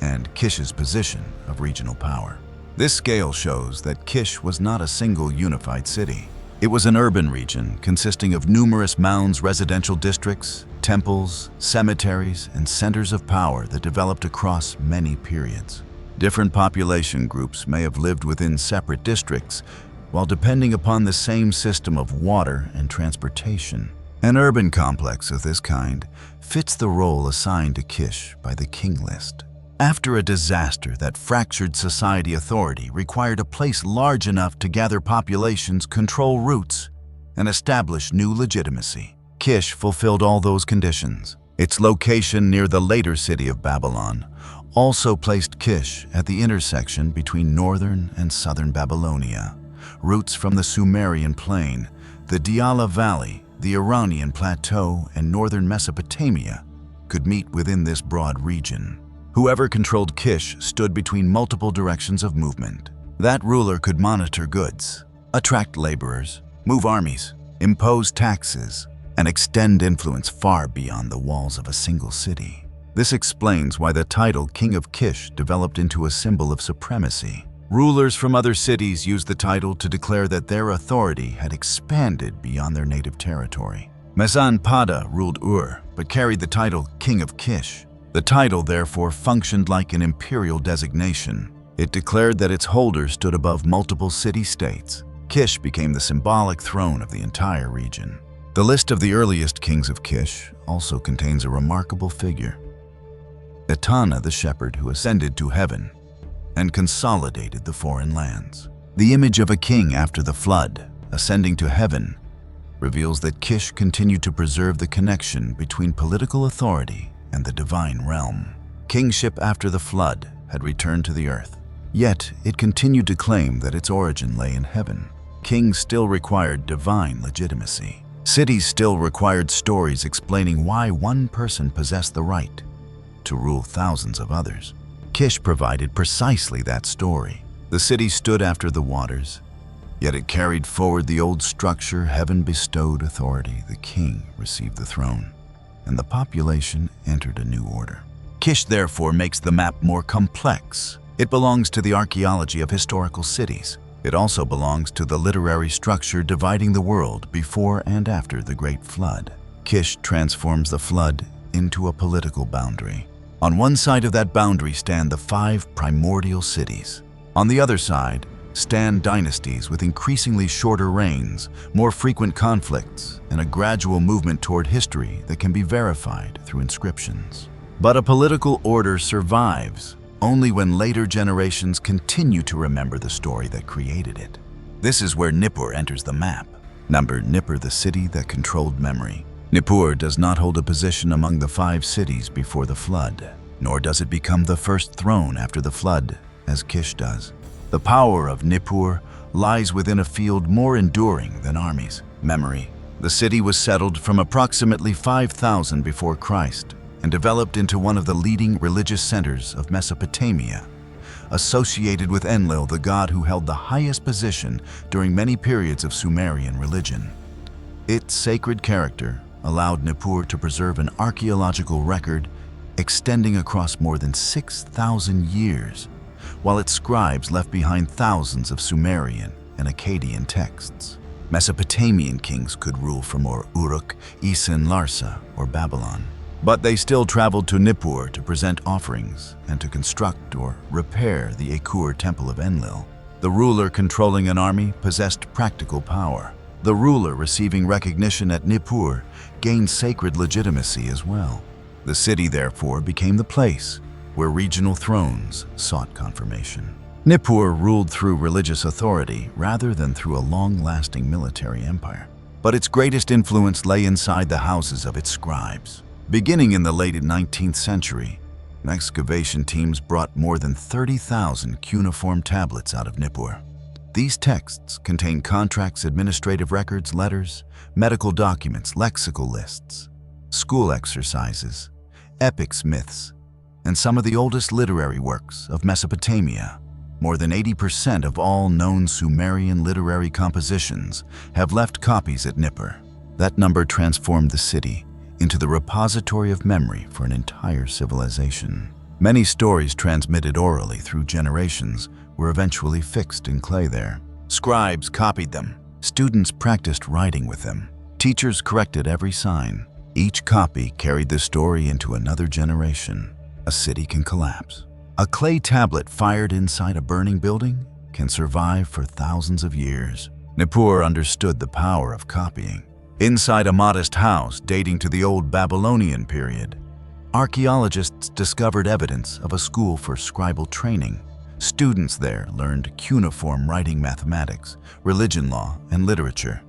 and Kish's position of regional power. This scale shows that Kish was not a single unified city. It was an urban region consisting of numerous mounds, residential districts, temples, cemeteries, and centers of power that developed across many periods. Different population groups may have lived within separate districts, while depending upon the same system of water and transportation. An urban complex of this kind fits the role assigned to Kish by the king list. After a disaster that fractured society, authority required a place large enough to gather populations, control routes, and establish new legitimacy. Kish fulfilled all those conditions. Its location near the later city of Babylon also placed Kish at the intersection between northern and southern Babylonia. Routes from the Sumerian plain, the Diyala Valley, the Iranian Plateau, and northern Mesopotamia could meet within this broad region. Whoever controlled Kish stood between multiple directions of movement. That ruler could monitor goods, attract laborers, move armies, impose taxes, and extend influence far beyond the walls of a single city. This explains why the title King of Kish developed into a symbol of supremacy. Rulers from other cities used the title to declare that their authority had expanded beyond their native territory. Mesan-Pada ruled but carried the title King of Kish. The title therefore functioned like an imperial designation. It declared that its holder stood above multiple city-states. Kish became the symbolic throne of the entire region. The list of the earliest kings of Kish also contains a remarkable figure. Etana, the shepherd who ascended to heaven and consolidated the foreign lands. The image of a king after the flood, ascending to heaven, reveals that Kish continued to preserve the connection between political authority and the divine realm. Kingship after the flood had returned to the earth, yet it continued to claim that its origin lay in heaven. Kings still required divine legitimacy. Cities still required stories explaining why one person possessed the right to rule thousands of others. Kish provided precisely that story. The city stood after the waters, yet it carried forward the old structure. Heaven bestowed authority, the king received the throne, and the population entered a new order. Kish therefore makes the map more complex. It belongs to the archaeology of historical cities. It also belongs to the literary structure dividing the world before and after the Great Flood. Kish transforms the flood into a political boundary. On one side of that boundary stand the 5 primordial cities. On the other side stand dynasties with increasingly shorter reigns, more frequent conflicts, and a gradual movement toward history that can be verified through inscriptions. But a political order survives only when later generations continue to remember the story that created it. This is where Nippur enters the map. Number Nippur, the city that controlled memory. Nippur does not hold a position among the 5 cities before the flood, nor does it become the first throne after the flood, as Kish does. The power of Nippur lies within a field more enduring than armies, memory. The city was settled from approximately 5,000 before Christ and developed into one of the leading religious centers of Mesopotamia, associated with Enlil, the god who held the highest position during many periods of Sumerian religion. Its sacred character allowed Nippur to preserve an archaeological record extending across more than 6,000 years, while its scribes left behind thousands of Sumerian and Akkadian texts. Mesopotamian kings could rule from Uruk, Isin, Larsa, or Babylon, but they still traveled to Nippur to present offerings and to construct or repair the Akur temple of Enlil. The ruler controlling an army possessed practical power. The ruler receiving recognition at Nippur gained sacred legitimacy as well. The city, therefore, became the place where regional thrones sought confirmation. Nippur ruled through religious authority rather than through a long-lasting military empire. But its greatest influence lay inside the houses of its scribes. Beginning in the late 19th century, excavation teams brought more than 30,000 cuneiform tablets out of Nippur. These texts contain contracts, administrative records, letters, medical documents, lexical lists, school exercises, epics, myths, and some of the oldest literary works of Mesopotamia. More than 80% of all known Sumerian literary compositions have left copies at Nippur. That number transformed the city into the repository of memory for an entire civilization. Many stories transmitted orally through generations were eventually fixed in clay there. Scribes copied them. Students practiced writing with them. Teachers corrected every sign. Each copy carried the story into another generation. A city can collapse. A clay tablet fired inside a burning building can survive for thousands of years. Nippur understood the power of copying. Inside a modest house dating to the old Babylonian period, archaeologists discovered evidence of a school for scribal training. Students there learned cuneiform writing, mathematics, religion law, and literature.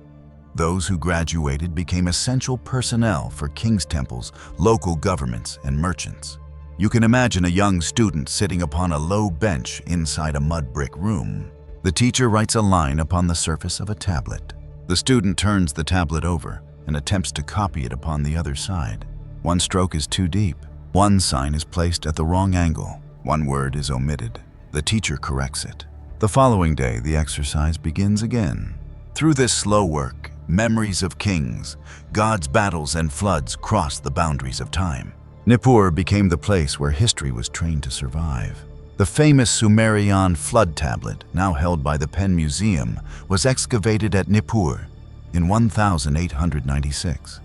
Those who graduated became essential personnel for king's temples, local governments, and merchants. You can imagine a young student sitting upon a low bench inside a mud brick room. The teacher writes a line upon the surface of a tablet. The student turns the tablet over and attempts to copy it upon the other side. One stroke is too deep. One sign is placed at the wrong angle. One word is omitted. The teacher corrects it. The following day, the exercise begins again. Through this slow work, memories of kings, gods, battles, and floods cross the boundaries of time. Nippur became the place where history was trained to survive. The famous Sumerian flood tablet, now held by the Penn Museum, was excavated at Nippur in 1896.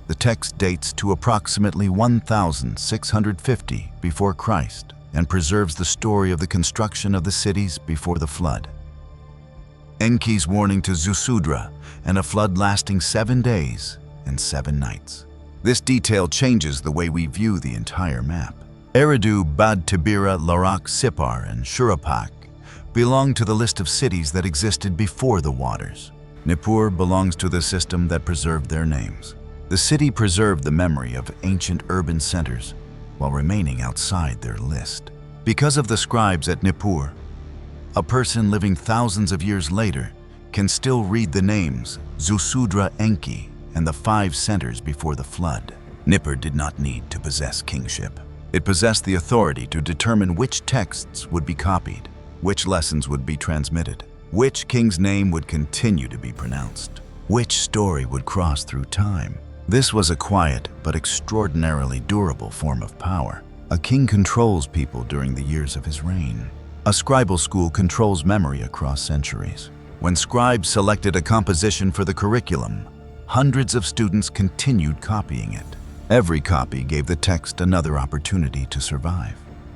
The text dates to approximately 1650 before Christ and preserves the story of the construction of the cities before the flood. Enki's warning to Zusudra and a flood lasting 7 days and 7 nights. This detail changes the way we view the entire map. Eridu, Bad-Tibira, Larak, Sippar, and Shuruppak belong to the list of cities that existed before the waters. Nippur belongs to the system that preserved their names. The city preserved the memory of ancient urban centers while remaining outside their list. Because of the scribes at Nippur, a person living thousands of years later can still read the names Zusudra, Enki, and the 5 centers before the flood. Nippur did not need to possess kingship. It possessed the authority to determine which texts would be copied, which lessons would be transmitted, which king's name would continue to be pronounced, which story would cross through time. This was a quiet but extraordinarily durable form of power. A king controls people during the years of his reign. A scribal school controls memory across centuries. When scribes selected a composition for the curriculum, hundreds of students continued copying it. Every copy gave the text another opportunity to survive.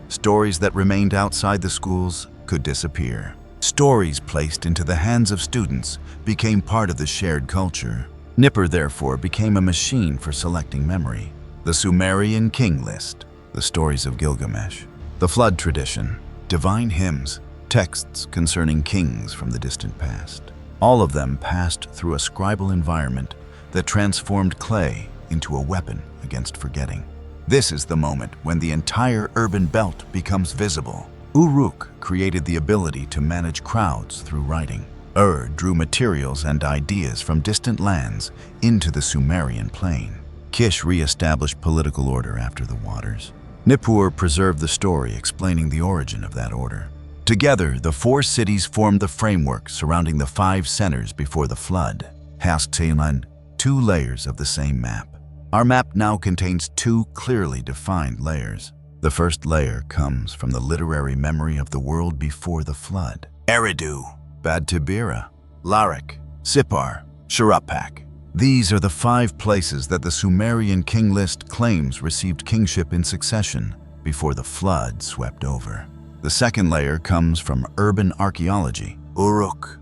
Stories that remained outside the schools could disappear. Stories placed into the hands of students became part of the shared culture. Nippur therefore became a machine for selecting memory. The Sumerian king list, the stories of Gilgamesh, the flood tradition, divine hymns, texts concerning kings from the distant past. All of them passed through a scribal environment that transformed clay into a weapon against forgetting. This is the moment when the entire urban belt becomes visible. Uruk created the ability to manage crowds through writing. Drew materials and ideas from distant lands into the Sumerian plain. Kish re-established political order after the waters. Nippur preserved the story explaining the origin of that order. Together, the 4 cities formed the framework surrounding the 5 centers before the flood. Hasktelan, 2 layers of the same map. Our map now contains 2 clearly defined layers. The first layer comes from the literary memory of the world before the flood. Eridu, Bad-Tibira, Larak, Sippar, Shuruppak. These are the 5 places that the Sumerian king list claims received kingship in succession before the flood swept over. The second layer comes from urban archaeology. Uruk,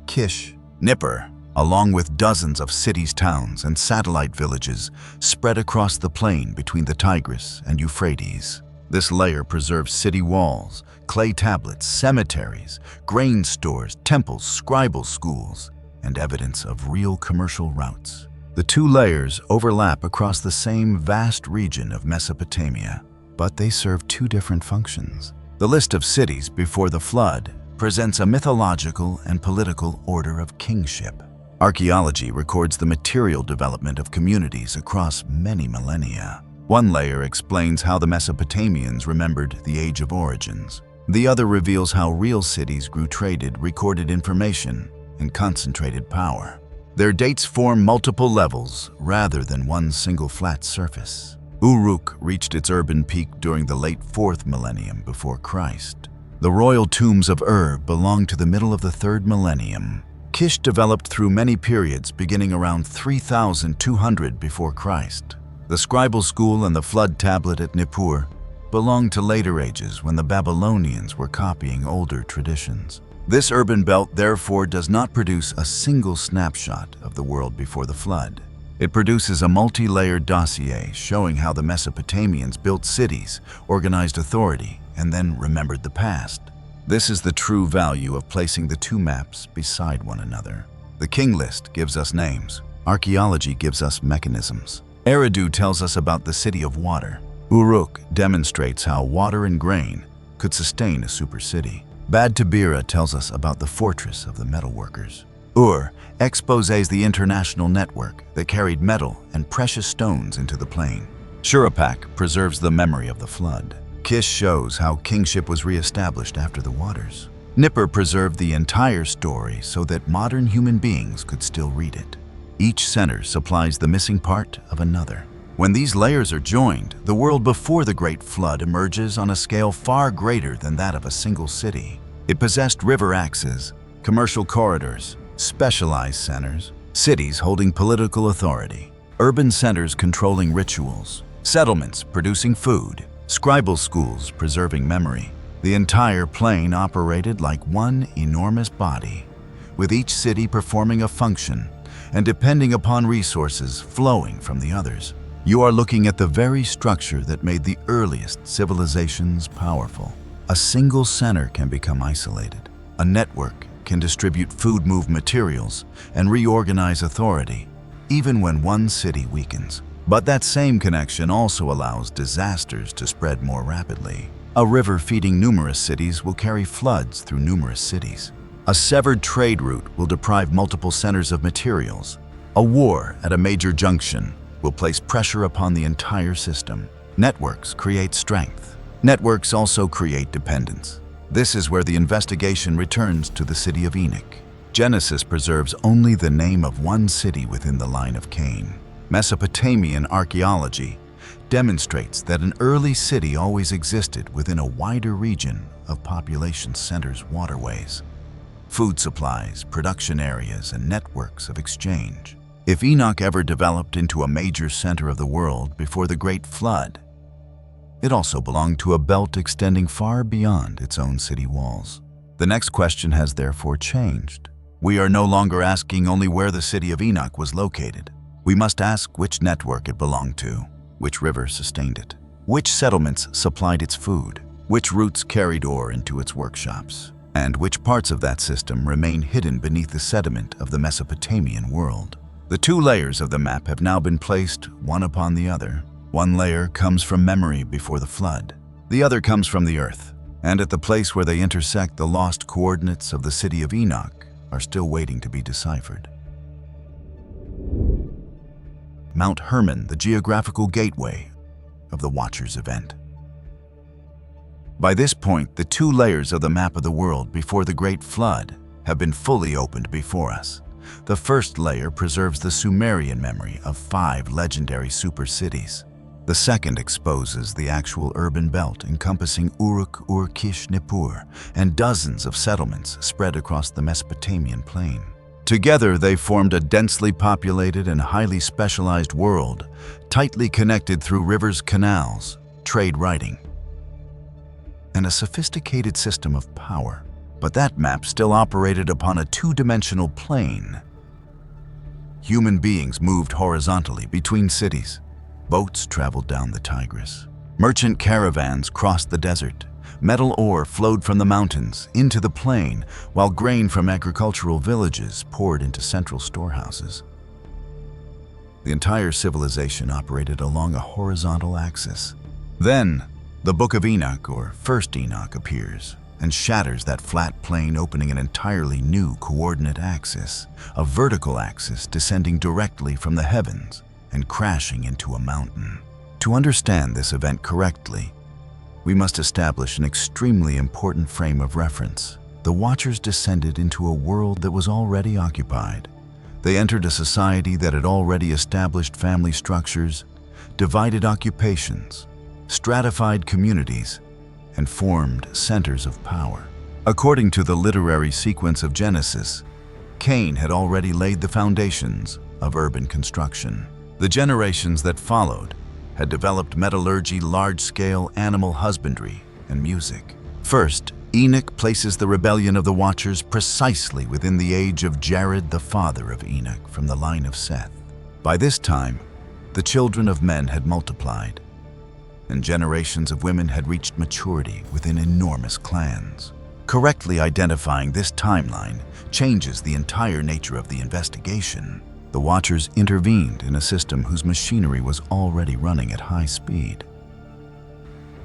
Kish, Nippur, along with dozens of cities, towns, and satellite villages spread across the plain between the Tigris and Euphrates. This layer preserves city walls, clay tablets, cemeteries, grain stores, temples, scribal schools, and evidence of real commercial routes. The 2 layers overlap across the same vast region of Mesopotamia, but they serve 2 different functions. The list of cities before the flood presents a mythological and political order of kingship. Archaeology records the material development of communities across many millennia. One layer explains how the Mesopotamians remembered the Age of Origins. The other reveals how real cities grew, traded, recorded information, and concentrated power. Their dates form multiple levels rather than one single flat surface. Uruk reached its urban peak during the late 4th millennium before Christ. The royal tombs of belong to the middle of the 3rd millennium. Kish developed through many periods beginning around 3200 before Christ. The scribal school and the flood tablet at Nippur belong to later ages when the Babylonians were copying older traditions. This urban belt therefore does not produce a single snapshot of the world before the flood. It produces a multi-layered dossier showing how the Mesopotamians built cities, organized authority, and then remembered the past. This is the true value of placing the 2 maps beside one another. The king list gives us names. Archaeology gives us mechanisms. Eridu tells us about the city of water. Uruk demonstrates how water and grain could sustain a super city. Bad-Tibira tells us about the fortress of the metalworkers. Exposes the international network that carried metal and precious stones into the plain. Shuruppak preserves the memory of the flood. Kish shows how kingship was re-established after the waters. Nippur preserved the entire story so that modern human beings could still read it. Each center supplies the missing part of another. When these layers are joined, the world before the Great Flood emerges on a scale far greater than that of a single city. It possessed river axes, commercial corridors, specialized centers, cities holding political authority, urban centers controlling rituals, settlements producing food, scribal schools preserving memory. The entire plain operated like one enormous body, with each city performing a function and depending upon resources flowing from the others. You are looking at the very structure that made the earliest civilizations powerful. A single center can become isolated. A network can distribute food, move materials, and reorganize authority, even when one city weakens. But that same connection also allows disasters to spread more rapidly. A river feeding numerous cities will carry floods through numerous cities. A severed trade route will deprive multiple centers of materials. A war at a major junction will place pressure upon the entire system. Networks create strength. Networks also create dependence. This is where the investigation returns to the city of Enoch. Genesis preserves only the name of one city within the line of Cain. Mesopotamian archaeology demonstrates that an early city always existed within a wider region of population centers, waterways, food supplies, production areas, and networks of exchange. If Enoch ever developed into a major center of the world before the Great Flood, it also belonged to a belt extending far beyond its own city walls. The next question has therefore changed. We are no longer asking only where the city of Enoch was located. We must ask which network it belonged to, which river sustained it, which settlements supplied its food, which routes carried ore into its workshops, and which parts of that system remain hidden beneath the sediment of the Mesopotamian world. The two layers of the map have now been placed one upon the other. One layer comes from memory before the flood. The other comes from the earth, and at the place where they intersect, the lost coordinates of the city of Enoch are still waiting to be deciphered. Mount Hermon, the geographical gateway of the Watcher's event. By this point, the two layers of the map of the world before the Great Flood have been fully opened before us. The first layer preserves the Sumerian memory of 5 legendary super cities. The second exposes the actual urban belt encompassing Uruk, Ur-Kish, Nippur, and dozens of settlements spread across the Mesopotamian plain. Together, they formed a densely populated and highly specialized world, tightly connected through rivers, canals, trade writing, and a sophisticated system of power. But that map still operated upon a two-dimensional plane. Human beings moved horizontally between cities. Boats traveled down the Tigris. Merchant caravans crossed the desert. Metal ore flowed from the mountains into the plain, while grain from agricultural villages poured into central storehouses. The entire civilization operated along a horizontal axis. Then, the Book of Enoch, or First Enoch, appears and shatters that flat plane, opening an entirely new coordinate axis, a vertical axis descending directly from the heavens and crashing into a mountain. To understand this event correctly, we must establish an extremely important frame of reference. The Watchers descended into a world that was already occupied. They entered a society that had already established family structures, divided occupations, stratified communities, and formed centers of power. According to the literary sequence of Genesis, Cain had already laid the foundations of urban construction. The generations that followed had developed metallurgy, large-scale animal husbandry, and music. First, Enoch places the rebellion of the Watchers precisely within the age of Jared, the father of Enoch, from the line of Seth. By this time, the children of men had multiplied, and generations of women had reached maturity within enormous clans. Correctly identifying this timeline changes the entire nature of the investigation. The Watchers intervened in a system whose machinery was already running at high speed.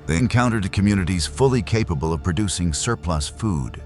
They encountered communities fully capable of producing surplus food.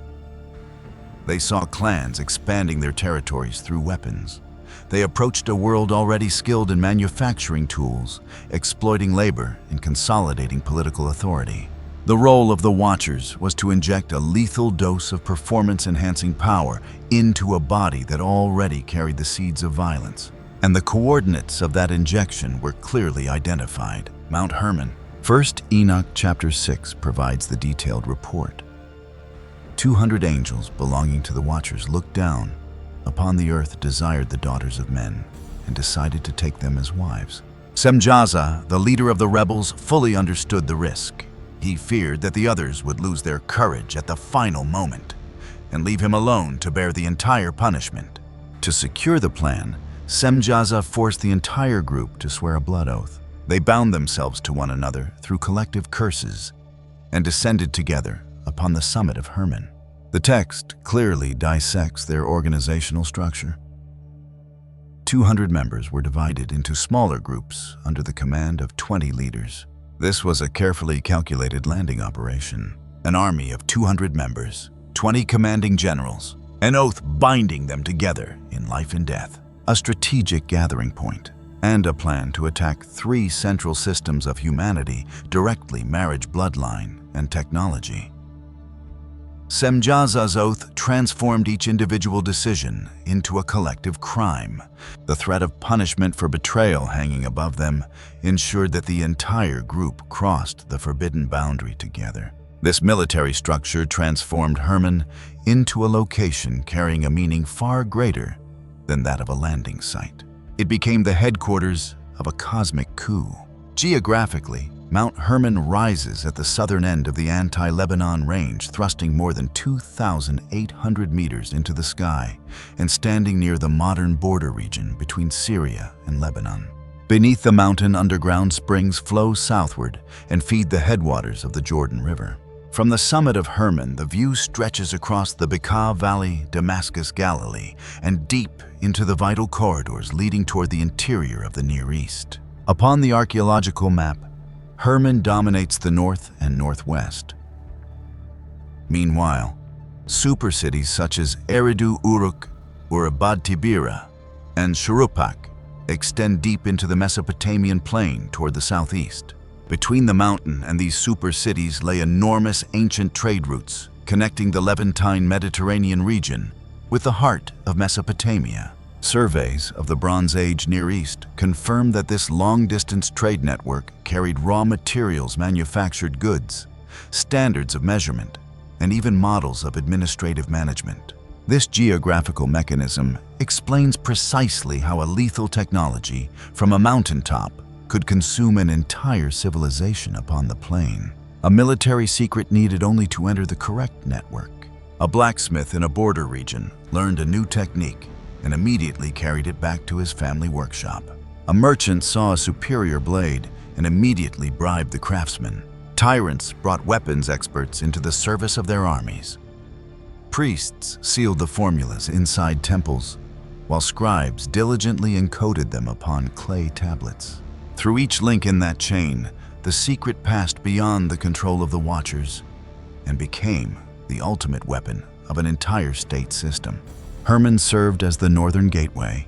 They saw clans expanding their territories through weapons. They approached a world already skilled in manufacturing tools, exploiting labor, and consolidating political authority. The role of the Watchers was to inject a lethal dose of performance-enhancing power into a body that already carried the seeds of violence. And the coordinates of that injection were clearly identified: Mount Hermon. First Enoch chapter 6 provides the detailed report. 200 angels belonging to the Watchers looked down upon the earth, desired the daughters of men, and decided to take them as wives. Semjaza, the leader of the rebels, fully understood the risk. He feared that the others would lose their courage at the final moment and leave him alone to bear the entire punishment. To secure the plan, Semjaza forced the entire group to swear a blood oath. They bound themselves to one another through collective curses and descended together upon the summit of Hermon. The text clearly dissects their organizational structure. 200 members were divided into smaller groups under the command of 20 leaders. This was a carefully calculated landing operation. An army of 200 members, 20 commanding generals, an oath binding them together in life and death, a strategic gathering point, and a plan to attack 3 central systems of humanity directly: marriage, bloodline, and technology. Semjaza's oath transformed each individual decision into a collective crime. The threat of punishment for betrayal hanging above them ensured that the entire group crossed the forbidden boundary together. This military structure transformed Hermon into a location carrying a meaning far greater than that of a landing site. It became the headquarters of a cosmic coup. Geographically, Mount Hermon rises at the southern end of the anti-Lebanon range, thrusting more than 2,800 meters into the sky and standing near the modern border region between Syria and Lebanon. Beneath the mountain, underground springs flow southward and feed the headwaters of the Jordan River. From the summit of Hermon, the view stretches across the Bekaa Valley, Damascus, Galilee, and deep into the vital corridors leading toward the interior of the Near East. Upon the archaeological map, Hermon dominates the north and northwest. Meanwhile, supercities such as Eridu, Uruk, or Bad-Tibira, and Shuruppak extend deep into the Mesopotamian plain toward the southeast. Between the mountain and these super-cities lay enormous ancient trade routes connecting the Levantine Mediterranean region with the heart of Mesopotamia. Surveys of the Bronze Age Near East confirm that this long-distance trade network carried raw materials, manufactured goods, standards of measurement, and even models of administrative management. This geographical mechanism explains precisely how a lethal technology from a mountaintop could consume an entire civilization upon the plain. A military secret needed only to enter the correct network. A blacksmith in a border region learned a new technique and immediately carried it back to his family workshop. A merchant saw a superior blade and immediately bribed the craftsman. Tyrants brought weapons experts into the service of their armies. Priests sealed the formulas inside temples, while scribes diligently encoded them upon clay tablets. Through each link in that chain, the secret passed beyond the control of the Watchers and became the ultimate weapon of an entire state system. Hermon served as the northern gateway.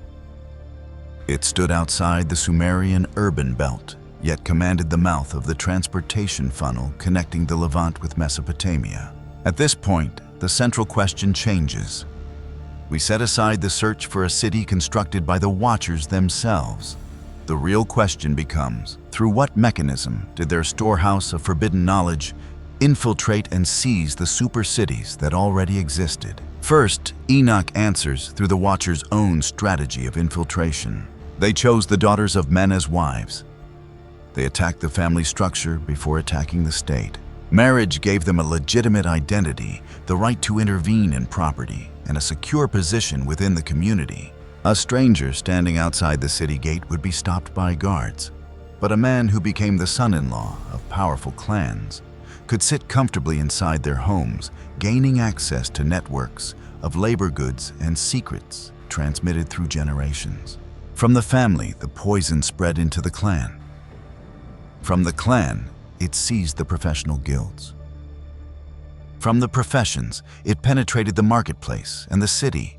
It stood outside the Sumerian urban belt, yet commanded the mouth of the transportation funnel connecting the Levant with Mesopotamia. At this point, the central question changes. We set aside the search for a city constructed by the Watchers themselves. The real question becomes, through what mechanism did their storehouse of forbidden knowledge infiltrate and seize the super cities that already existed? First, Enoch answers through the Watchers' own strategy of infiltration. They chose the daughters of men as wives. They attacked the family structure before attacking the state. Marriage gave them a legitimate identity, the right to intervene in property, and a secure position within the community. A stranger standing outside the city gate would be stopped by guards, but a man who became the son-in-law of powerful clans could sit comfortably inside their homes, gaining access to networks of labor goods and secrets transmitted through generations. From the family, the poison spread into the clan. From the clan, it seized the professional guilds. From the professions, it penetrated the marketplace and the city,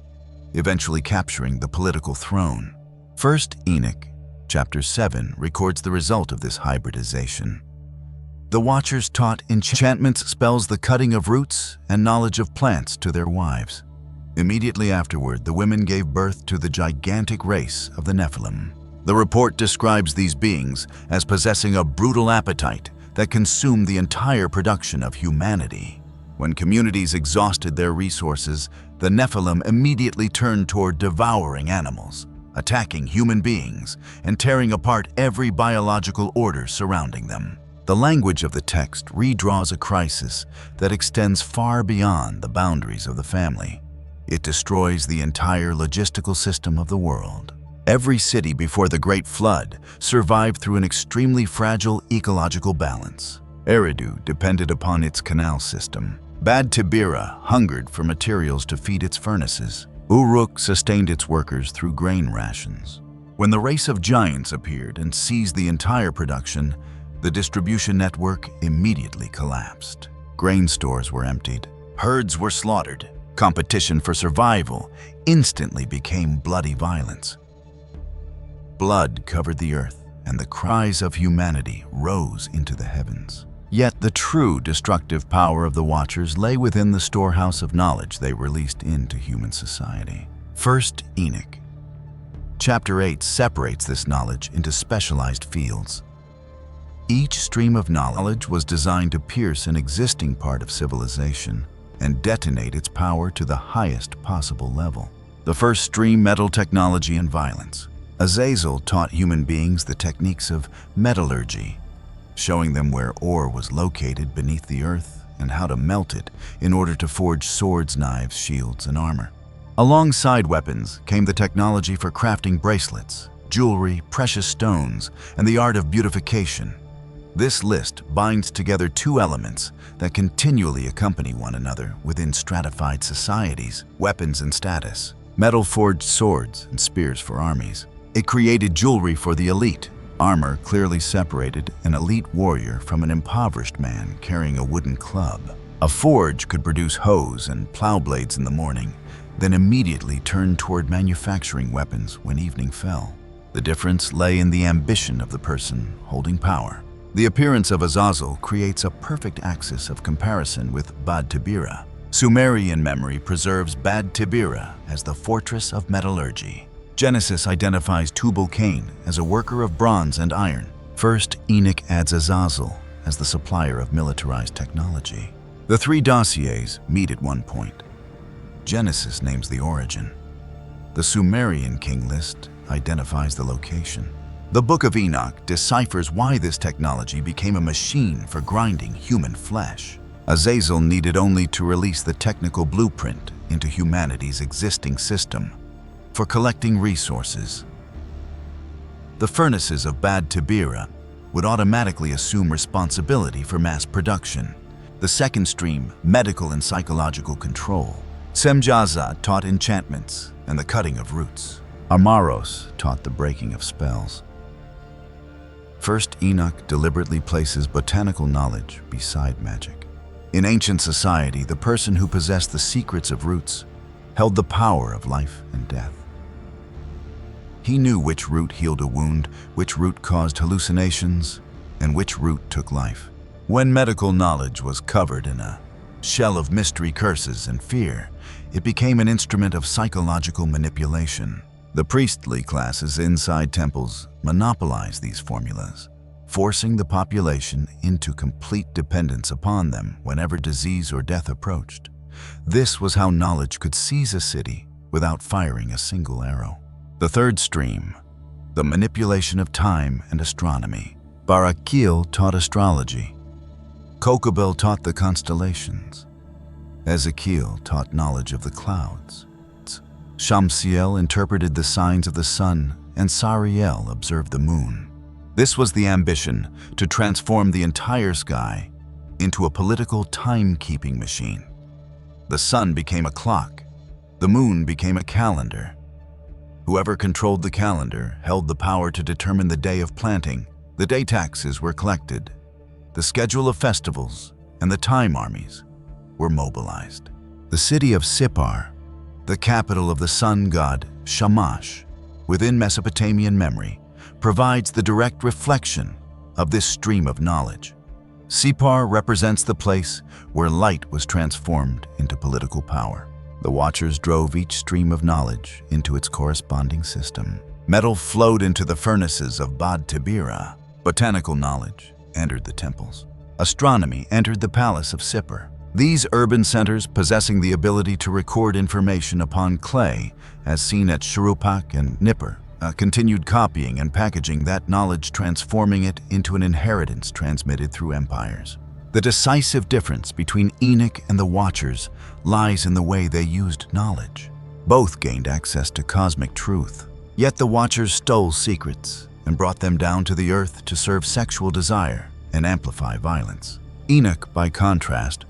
eventually capturing the political throne. First Enoch, chapter 7, records the result of this hybridization. The Watchers taught enchantments, spells, the cutting of roots, and knowledge of plants to their wives. Immediately afterward, the women gave birth to the gigantic race of the Nephilim. The report describes these beings as possessing a brutal appetite that consumed the entire production of humanity. When communities exhausted their resources, the Nephilim immediately turned toward devouring animals, attacking human beings, and tearing apart every biological order surrounding them. The language of the text redraws a crisis that extends far beyond the boundaries of the family. It destroys the entire logistical system of the world. Every city before the Great Flood survived through an extremely fragile ecological balance. Eridu depended upon its canal system. Bad-Tibira hungered for materials to feed its furnaces. Uruk sustained its workers through grain rations. When the race of giants appeared and seized the entire production, the distribution network immediately collapsed. Grain stores were emptied. Herds were slaughtered. Competition for survival instantly became bloody violence. Blood covered the earth, and the cries of humanity rose into the heavens. Yet the true destructive power of the Watchers lay within the storehouse of knowledge they released into human society. First Enoch, chapter 8, separates this knowledge into specialized fields. Each stream of knowledge was designed to pierce an existing part of civilization and detonate its power to the highest possible level. The first stream, metal technology and violence. Azazel taught human beings the techniques of metallurgy, showing them where ore was located beneath the earth and how to melt it in order to forge swords, knives, shields, and armor. Alongside weapons came the technology for crafting bracelets, jewelry, precious stones, and the art of beautification. This list binds together two elements that continually accompany one another within stratified societies: weapons and status. Metal-forged swords and spears for armies. It created jewelry for the elite. Armor clearly separated an elite warrior from an impoverished man carrying a wooden club. A forge could produce hoes and plow blades in the morning, then immediately turn toward manufacturing weapons when evening fell. The difference lay in the ambition of the person holding power. The appearance of Azazel creates a perfect axis of comparison with Bad-Tibira. Sumerian memory preserves Bad-Tibira as the fortress of metallurgy. Genesis identifies Tubal-Cain as a worker of bronze and iron. First, Enoch adds Azazel as the supplier of militarized technology. The three dossiers meet at one point. Genesis names the origin. The Sumerian king list identifies the location. The Book of Enoch deciphers why this technology became a machine for grinding human flesh. Azazel needed only to release the technical blueprint into humanity's existing system for collecting resources. The furnaces of Bad-Tibira would automatically assume responsibility for mass production. The second stream, medical and psychological control. Semjazad taught enchantments and the cutting of roots. Amaros taught the breaking of spells. First, Enoch deliberately places botanical knowledge beside magic. In ancient society, the person who possessed the secrets of roots held the power of life and death. He knew which root healed a wound, which root caused hallucinations, and which root took life. When medical knowledge was covered in a shell of mystery, curses, and fear, it became an instrument of psychological manipulation. The priestly classes inside temples monopolized these formulas, forcing the population into complete dependence upon them whenever disease or death approached. This was how knowledge could seize a city without firing a single arrow. The third stream, the manipulation of time and astronomy. Barakil taught astrology. Kokabel taught the constellations. Ezekiel taught knowledge of the clouds. Shamsiel interpreted the signs of the sun, and Sariel observed the moon. This was the ambition to transform the entire sky into a political timekeeping machine. The sun became a clock. The moon became a calendar. Whoever controlled the calendar held the power to determine the day of planting. The day taxes were collected. The schedule of festivals and the time armies were mobilized. The city of Sippar, the capital of the sun god Shamash, within Mesopotamian memory, provides the direct reflection of this stream of knowledge. Sippar represents the place where light was transformed into political power. The Watchers drove each stream of knowledge into its corresponding system. Metal flowed into the furnaces of Bad-Tibira. Botanical knowledge entered the temples. Astronomy entered the palace of Sippar. These urban centers, possessing the ability to record information upon clay, as seen at Shuruppak and Nippur, continued copying and packaging that knowledge, transforming it into an inheritance transmitted through empires. The decisive difference between Enoch and the Watchers lies in the way they used knowledge. Both gained access to cosmic truth, yet the Watchers stole secrets and brought them down to the earth to serve sexual desire and amplify violence. Enoch, by contrast,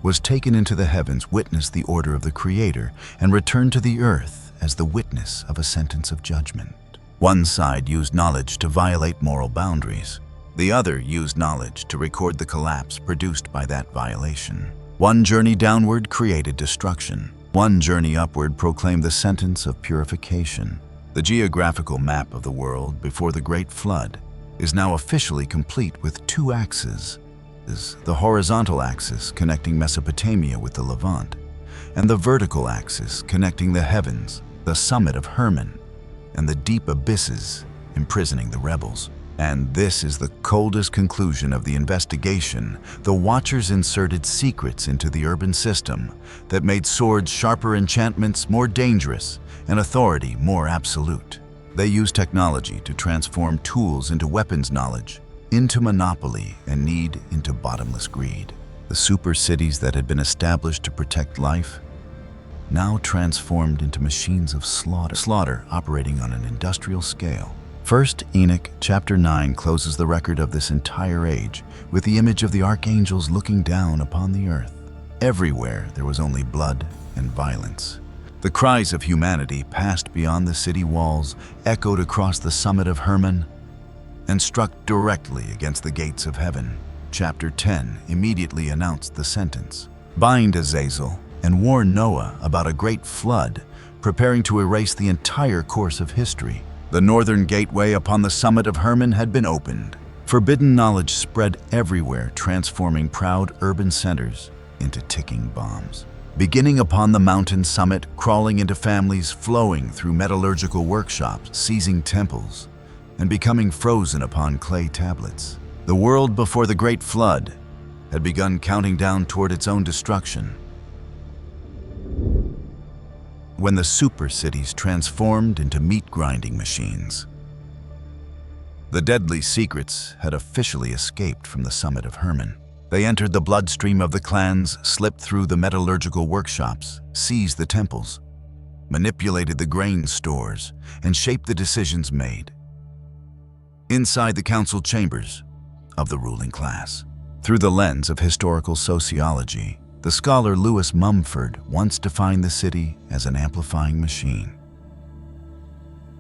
was taken into the heavens, witnessed the order of the Creator, and returned to the earth as the witness of a sentence of judgment. One side used knowledge to violate moral boundaries. The other used knowledge to record the collapse produced by that violation. One journey downward created destruction. One journey upward proclaimed the sentence of purification. The geographical map of the world before the Great Flood is now officially complete with two axes. The horizontal axis connecting Mesopotamia with the Levant, and the vertical axis connecting the heavens, the summit of Hermon, and the deep abysses imprisoning the rebels. And this is the coldest conclusion of the investigation. The Watchers inserted secrets into the urban system that made swords sharper, enchantments more dangerous, and authority more absolute. They used technology to transform tools into weapons knowledge, into monopoly, and need into bottomless greed. The super cities that had been established to protect life now transformed into machines of slaughter operating on an industrial scale. First Enoch chapter 9 closes the record of this entire age with the image of the archangels looking down upon the earth. Everywhere there was only blood and violence. The cries of humanity passed beyond the city walls, echoed across the summit of Hermon, and struck directly against the gates of heaven. Chapter 10 immediately announced the sentence: bind Azazel and warn Noah about a great flood preparing to erase the entire course of history. The northern gateway upon the summit of Hermon had been opened. Forbidden knowledge spread everywhere, transforming proud urban centers into ticking bombs. Beginning upon the mountain summit, crawling into families, flowing through metallurgical workshops, seizing temples, and becoming frozen upon clay tablets. The world before the Great Flood had begun counting down toward its own destruction. When the super cities transformed into meat-grinding machines, the deadly secrets had officially escaped from the summit of Hermon. They entered the bloodstream of the clans, slipped through the metallurgical workshops, seized the temples, manipulated the grain stores, and shaped the decisions made inside the council chambers of the ruling class. Through the lens of historical sociology, the scholar Lewis Mumford once defined the city as an amplifying machine.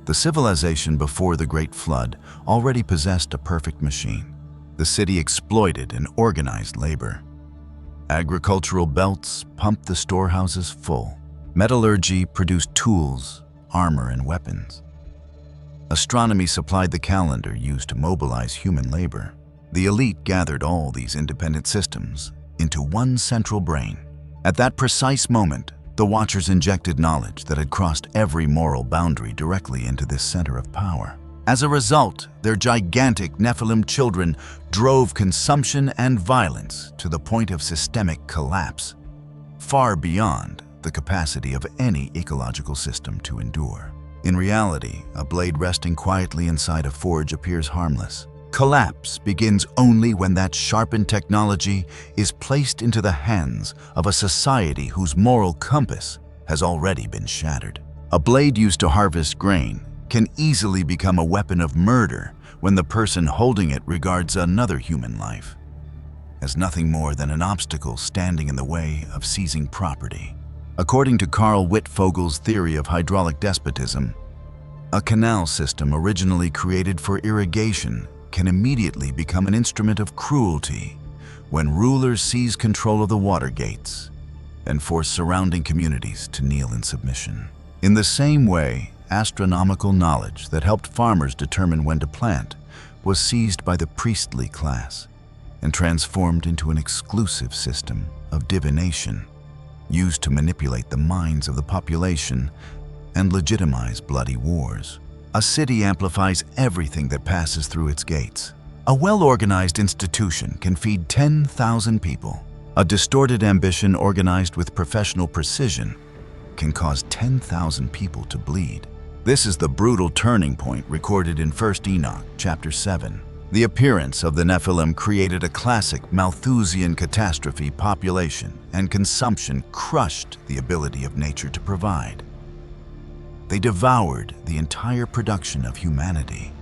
The civilization before the Great Flood already possessed a perfect machine. The city exploited and organized labor. Agricultural belts pumped the storehouses full. Metallurgy produced tools, armor, and weapons. Astronomy supplied the calendar used to mobilize human labor. The elite gathered all these independent systems into one central brain. At that precise moment, the Watchers injected knowledge that had crossed every moral boundary directly into this center of power. As a result, their gigantic Nephilim children drove consumption and violence to the point of systemic collapse, far beyond the capacity of any ecological system to endure. In reality, a blade resting quietly inside a forge appears harmless. Collapse begins only when that sharpened technology is placed into the hands of a society whose moral compass has already been shattered. A blade used to harvest grain can easily become a weapon of murder when the person holding it regards another human life as nothing more than an obstacle standing in the way of seizing property. According to Carl Wittfogel's theory of hydraulic despotism, a canal system originally created for irrigation can immediately become an instrument of cruelty when rulers seize control of the water gates and force surrounding communities to kneel in submission. In the same way, astronomical knowledge that helped farmers determine when to plant was seized by the priestly class and transformed into an exclusive system of divination used to manipulate the minds of the population and legitimize bloody wars. A city amplifies everything that passes through its gates. A well-organized institution can feed 10,000 people. A distorted ambition organized with professional precision can cause 10,000 people to bleed. This is the brutal turning point recorded in 1 Enoch, chapter 7. The appearance of the Nephilim created a classic Malthusian catastrophe. Population and consumption crushed the ability of nature to provide. They devoured the entire production of humanity.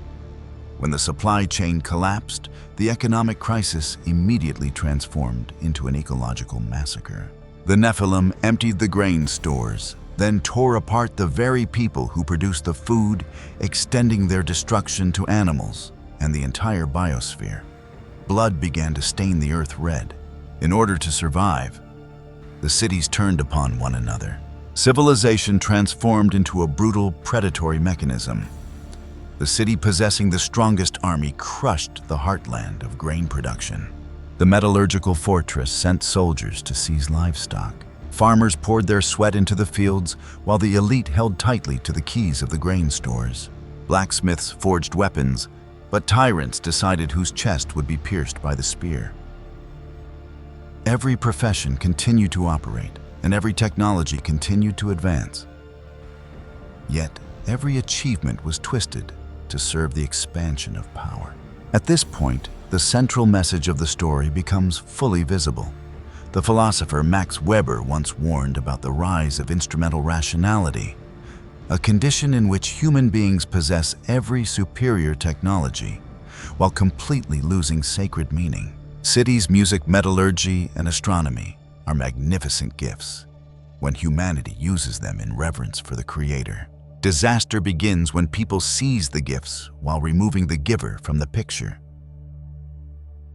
When the supply chain collapsed, the economic crisis immediately transformed into an ecological massacre. The Nephilim emptied the grain stores, then tore apart the very people who produced the food, extending their destruction to animals and the entire biosphere. Blood began to stain the earth red. In order to survive, the cities turned upon one another. Civilization transformed into a brutal, predatory mechanism. The city possessing the strongest army crushed the heartland of grain production. The metallurgical fortress sent soldiers to seize livestock. Farmers poured their sweat into the fields, while the elite held tightly to the keys of the grain stores. Blacksmiths forged weapons, but tyrants decided whose chest would be pierced by the spear. Every profession continued to operate, and every technology continued to advance. Yet, every achievement was twisted to serve the expansion of power. At this point, the central message of the story becomes fully visible. The philosopher Max Weber once warned about the rise of instrumental rationality, a condition in which human beings possess every superior technology while completely losing sacred meaning. Cities, music, metallurgy, and astronomy are magnificent gifts when humanity uses them in reverence for the Creator. Disaster begins when people seize the gifts while removing the giver from the picture.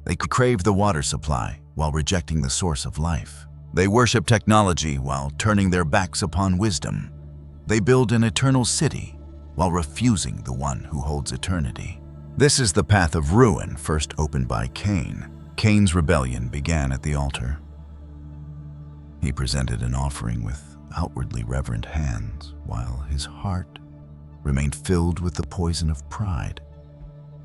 They crave the water supply while rejecting the source of life. They worship technology while turning their backs upon wisdom. They build an eternal city while refusing the one who holds eternity. This is the path of ruin first opened by Cain. Cain's rebellion began at the altar. He presented an offering with outwardly reverent hands, while his heart remained filled with the poison of pride.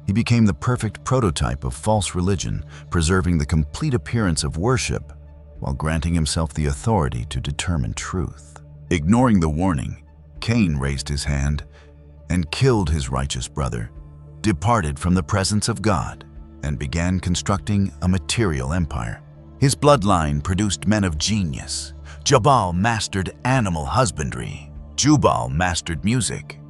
He became the perfect prototype of false religion, preserving the complete appearance of worship while granting himself the authority to determine truth. Ignoring the warning, Cain raised his hand and killed his righteous brother, departed from the presence of God, and began constructing a material empire. His bloodline produced men of genius. Jabal mastered animal husbandry. Jubal mastered music.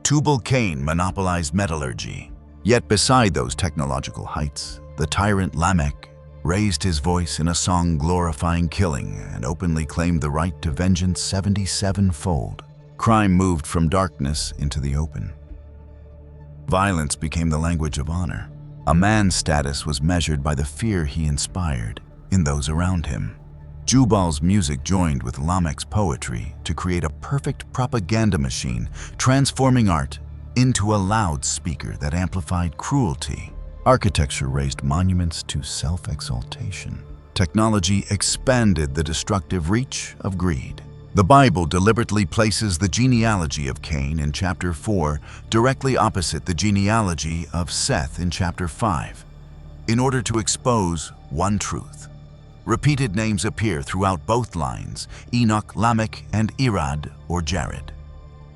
Tubal-Cain monopolized metallurgy. Yet beside those technological heights, the tyrant Lamech raised his voice in a song glorifying killing and openly claimed the right to vengeance 77-fold. Crime moved from darkness into the open. Violence became the language of honor. A man's status was measured by the fear he inspired in those around him. Jubal's music joined with Lamech's poetry to create a perfect propaganda machine, transforming art into a loudspeaker that amplified cruelty. Architecture raised monuments to self-exaltation. Technology expanded the destructive reach of greed. The Bible deliberately places the genealogy of Cain in chapter 4 directly opposite the genealogy of Seth in chapter 5, in order to expose one truth. Repeated names appear throughout both lines, Enoch, Lamech, and Irad or Jared.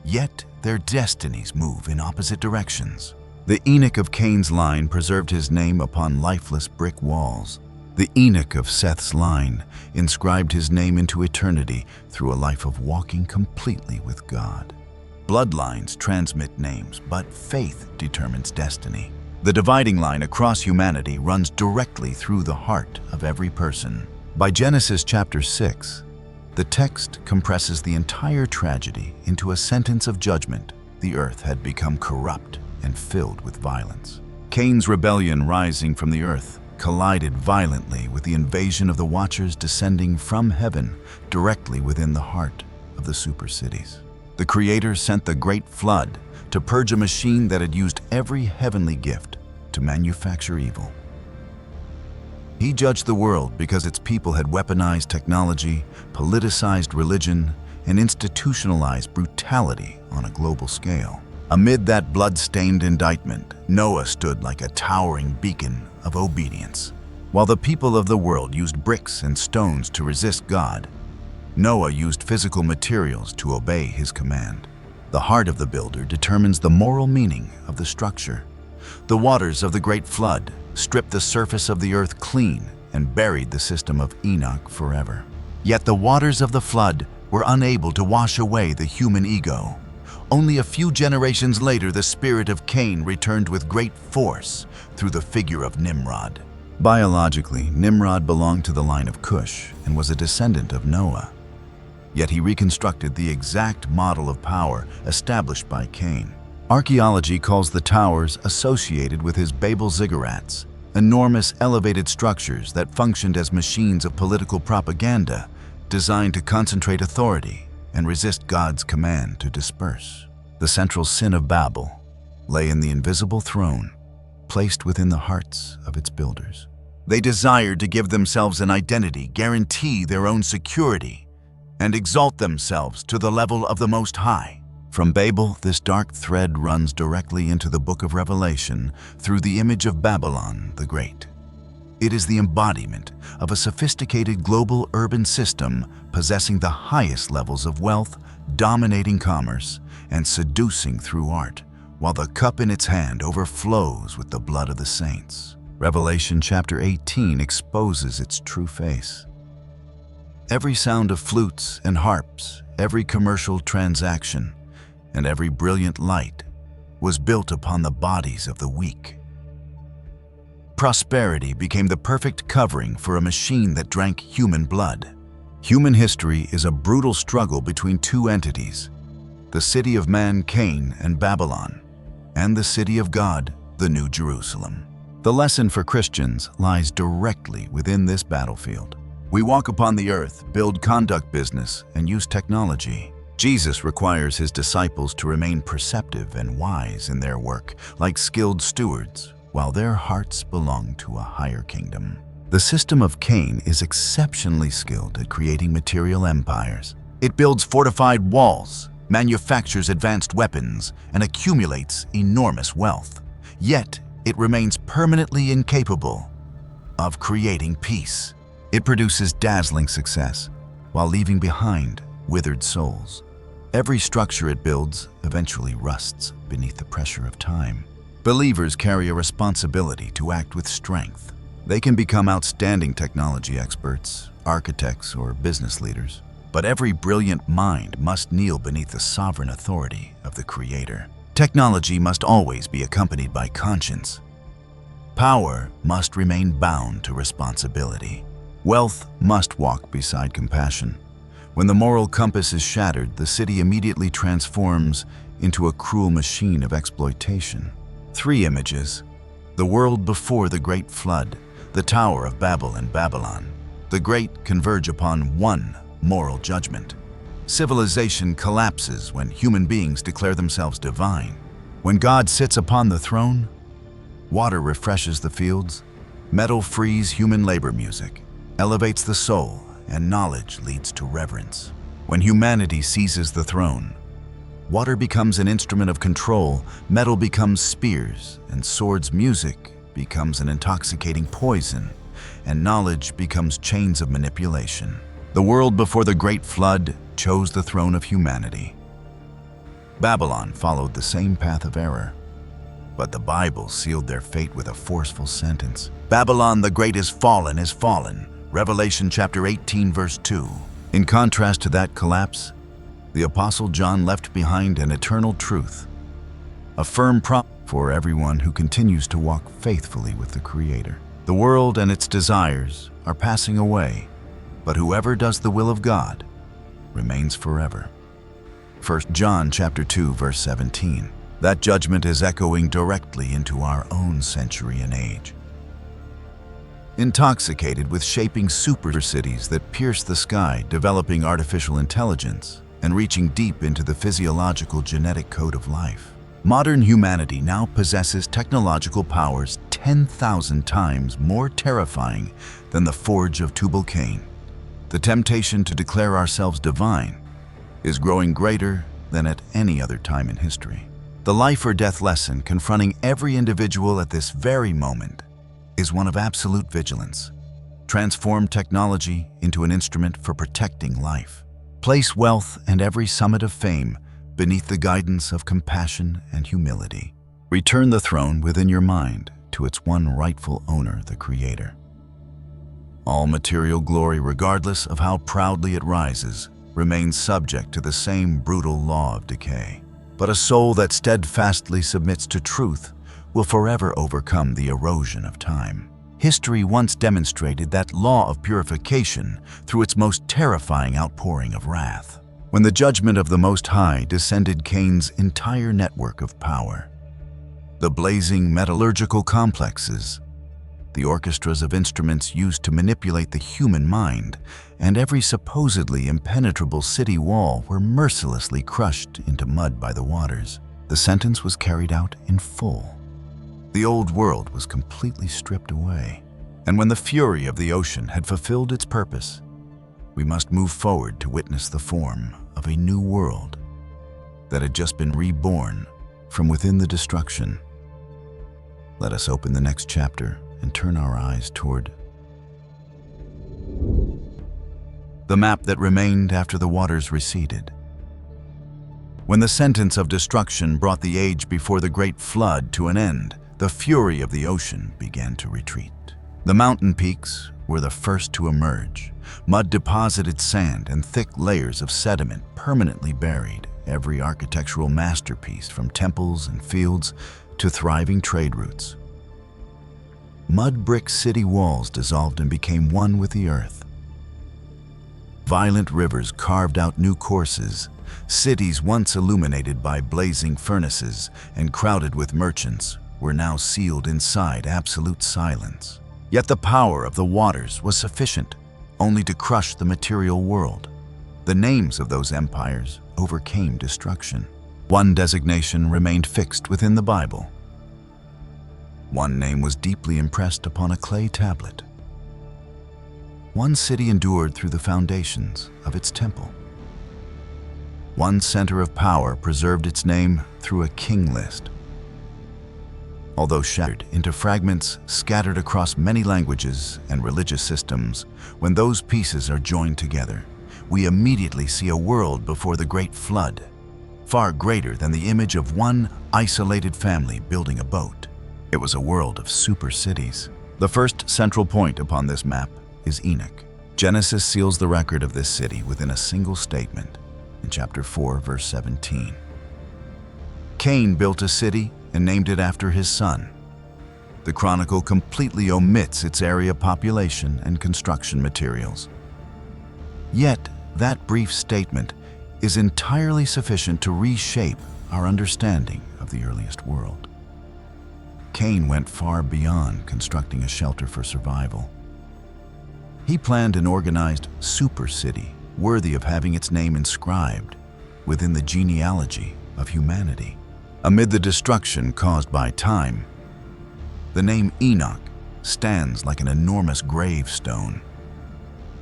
Yet their destinies move in opposite directions. The Enoch of Cain's line preserved his name upon lifeless brick walls. The Enoch of Seth's line inscribed his name into eternity through a life of walking completely with God. Bloodlines transmit names, but faith determines destiny. The dividing line across humanity runs directly through the heart of every person. By Genesis chapter 6, the text compresses the entire tragedy into a sentence of judgment. The earth had become corrupt and filled with violence. Cain's rebellion rising from the earth collided violently with the invasion of the Watchers descending from heaven directly within the heart of the super cities. The Creator sent the Great Flood to purge a machine that had used every heavenly gift to manufacture evil. He judged the world because its people had weaponized technology, politicized religion, and institutionalized brutality on a global scale. Amid that blood-stained indictment, Noah stood like a towering beacon of obedience. While the people of the world used bricks and stones to resist God, Noah used physical materials to obey his command. The heart of the builder determines the moral meaning of the structure. The waters of the Great Flood stripped the surface of the earth clean and buried the system of Enoch forever. Yet the waters of the flood were unable to wash away the human ego. Only a few generations later, the spirit of Cain returned with great force through the figure of Nimrod. Biologically, Nimrod belonged to the line of Cush and was a descendant of Noah. Yet he reconstructed the exact model of power established by Cain. Archaeology calls the towers associated with his Babel ziggurats, enormous elevated structures that functioned as machines of political propaganda designed to concentrate authority and resist God's command to disperse. The central sin of Babel lay in the invisible throne placed within the hearts of its builders. They desired to give themselves an identity, guarantee their own security, and exalt themselves to the level of the Most High. From Babel, this dark thread runs directly into the book of Revelation through the image of Babylon the Great. It is the embodiment of a sophisticated global urban system possessing the highest levels of wealth, dominating commerce, and seducing through art, while the cup in its hand overflows with the blood of the saints. Revelation chapter 18 exposes its true face. Every sound of flutes and harps, every commercial transaction, and every brilliant light was built upon the bodies of the weak. Prosperity became the perfect covering for a machine that drank human blood. Human history is a brutal struggle between two entities, the city of man, Cain and Babylon, and the city of God, the New Jerusalem. The lesson for Christians lies directly within this battlefield. We walk upon the earth, build conduct business, and use technology. Jesus requires his disciples to remain perceptive and wise in their work, like skilled stewards, while their hearts belong to a higher kingdom. The system of Cain is exceptionally skilled at creating material empires. It builds fortified walls, manufactures advanced weapons, and accumulates enormous wealth. Yet, it remains permanently incapable of creating peace. It produces dazzling success, while leaving behind withered souls. Every structure it builds eventually rusts beneath the pressure of time. Believers carry a responsibility to act with strength. They can become outstanding technology experts, architects, or business leaders. But every brilliant mind must kneel beneath the sovereign authority of the Creator. Technology must always be accompanied by conscience. Power must remain bound to responsibility. Wealth must walk beside compassion. When the moral compass is shattered, the city immediately transforms into a cruel machine of exploitation. 3 images: the world before the great flood, the Tower of Babel and Babylon. The great converge upon one moral judgment. Civilization collapses when human beings declare themselves divine. When God sits upon the throne, water refreshes the fields, metal frees human labor music, elevates the soul, and knowledge leads to reverence. When humanity seizes the throne, water becomes an instrument of control, metal becomes spears, and swords' music becomes an intoxicating poison, and knowledge becomes chains of manipulation. The world before the great flood chose the throne of humanity. Babylon followed the same path of error, but the Bible sealed their fate with a forceful sentence. Babylon the Great is fallen, Revelation chapter 18 verse 2. In contrast to that collapse, the Apostle John left behind an eternal truth, a firm promise for everyone who continues to walk faithfully with the Creator. The world and its desires are passing away, but whoever does the will of God remains forever. 1 John chapter 2 verse 17. That judgment is echoing directly into our own century and age. Intoxicated with shaping super cities that pierce the sky, developing artificial intelligence, and reaching deep into the physiological genetic code of life, modern humanity now possesses technological powers 10,000 times more terrifying than the forge of Tubal-Cain. The temptation to declare ourselves divine is growing greater than at any other time in history. The life or death lesson confronting every individual at this very moment is one of absolute vigilance. Transform technology into an instrument for protecting life. Place wealth and every summit of fame beneath the guidance of compassion and humility. Return the throne within your mind to its one rightful owner, the Creator. All material glory, regardless of how proudly it rises, remains subject to the same brutal law of decay. But a soul that steadfastly submits to truth will forever overcome the erosion of time. History once demonstrated that law of purification through its most terrifying outpouring of wrath, when the judgment of the Most High descended Cain's entire network of power. The blazing metallurgical complexes, the orchestras of instruments used to manipulate the human mind, and every supposedly impenetrable city wall were mercilessly crushed into mud by the waters. The sentence was carried out in full. The old world was completely stripped away. And when the fury of the ocean had fulfilled its purpose, we must move forward to witness the form of a new world that had just been reborn from within the destruction. Let us open the next chapter and turn our eyes toward the map that remained after the waters receded. When the sentence of destruction brought the age before the Great Flood to an end, the fury of the ocean began to retreat. The mountain peaks were the first to emerge. Mud deposited sand and thick layers of sediment permanently buried every architectural masterpiece, from temples and fields to thriving trade routes. Mud brick city walls dissolved and became one with the earth. Violent rivers carved out new courses. Cities once illuminated by blazing furnaces and crowded with merchants were now sealed inside absolute silence. Yet the power of the waters was sufficient only to crush the material world. The names of those empires overcame destruction. One designation remained fixed within the Bible. One name was deeply impressed upon a clay tablet. One city endured through the foundations of its temple. One center of power preserved its name through a king list. Although shattered into fragments scattered across many languages and religious systems, when those pieces are joined together, we immediately see a world before the Great Flood, far greater than the image of one isolated family building a boat. It was a world of super cities. The first central point upon this map is Enoch. Genesis seals the record of this city within a single statement in chapter 4, verse 17. Cain built a city and named it after his son. The chronicle completely omits its area, population, and construction materials. Yet, that brief statement is entirely sufficient to reshape our understanding of the earliest world. Cain went far beyond constructing a shelter for survival. He planned an organized super city worthy of having its name inscribed within the genealogy of humanity. Amid the destruction caused by time, the name Enoch stands like an enormous gravestone.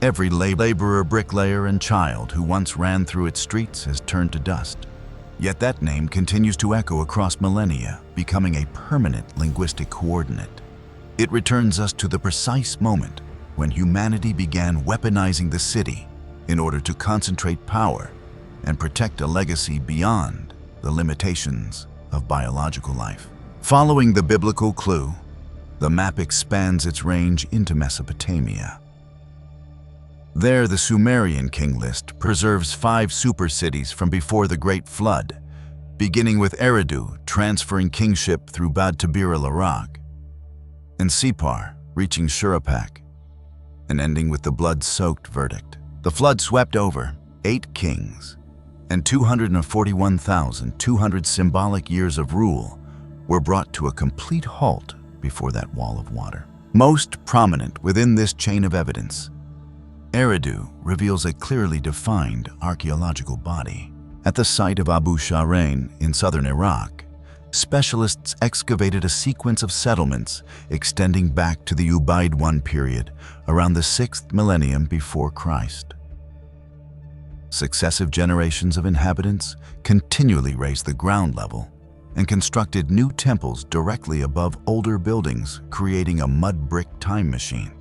Every laborer, bricklayer, and child who once ran through its streets has turned to dust. Yet that name continues to echo across millennia, becoming a permanent linguistic coordinate. It returns us to the precise moment when humanity began weaponizing the city in order to concentrate power and protect a legacy beyond the limitations of biological life. Following the biblical clue, the map expands its range into Mesopotamia. There, the Sumerian king list preserves 5 super cities from before the Great Flood, beginning with Eridu, transferring kingship through Bad-Tibira, Larak, and Sippar, reaching Shuruppak, and ending with the blood-soaked verdict. The flood swept over 8 kings, and 241,200 symbolic years of rule were brought to a complete halt before that wall of water. Most prominent within this chain of evidence, Eridu reveals a clearly defined archaeological body. At the site of Abu Shahrain in southern Iraq, specialists excavated a sequence of settlements extending back to the Ubaid I period around the 6th millennium before Christ. Successive generations of inhabitants continually raised the ground level and constructed new temples directly above older buildings, creating a mud brick time machine.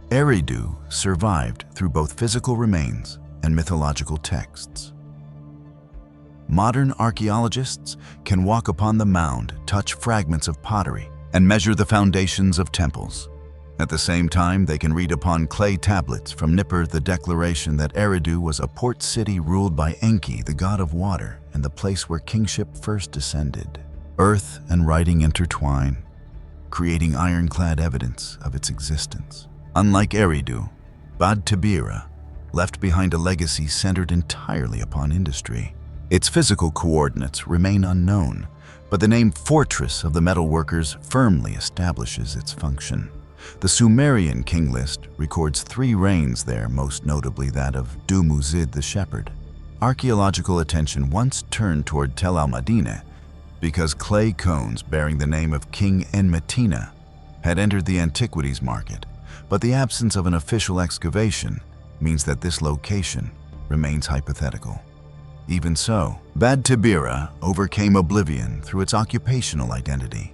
Eridu survived through both physical remains and mythological texts. Modern archaeologists can walk upon the mound, touch fragments of pottery, and measure the foundations of temples. At the same time, they can read upon clay tablets from Nippur the declaration that Eridu was a port city ruled by Enki, the god of water, and the place where kingship first descended. Earth and writing intertwine, creating ironclad evidence of its existence. Unlike Eridu, Bad-Tibira left behind a legacy centered entirely upon industry. Its physical coordinates remain unknown, but the name Fortress of the Metalworkers firmly establishes its function. The Sumerian king list records 3 reigns there, most notably that of Dumuzid the Shepherd. Archaeological attention once turned toward Tel al-Madineh because clay cones bearing the name of King Enmetina had entered the antiquities market, but the absence of an official excavation means that this location remains hypothetical. Even so, Bad-Tibira overcame oblivion through its occupational identity.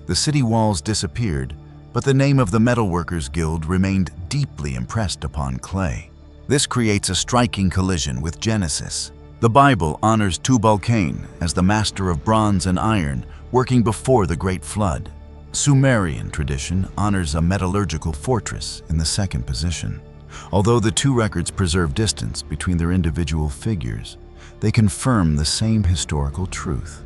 The city walls disappeared, but the name of the Metalworkers Guild remained deeply impressed upon clay. This creates a striking collision with Genesis. The The Bible honors Tubal-Cain as the master of bronze and iron, working before the Great Flood. Sumerian tradition honors a metallurgical fortress in the second position. Although the two records preserve distance between their individual figures, they confirm the same historical truth.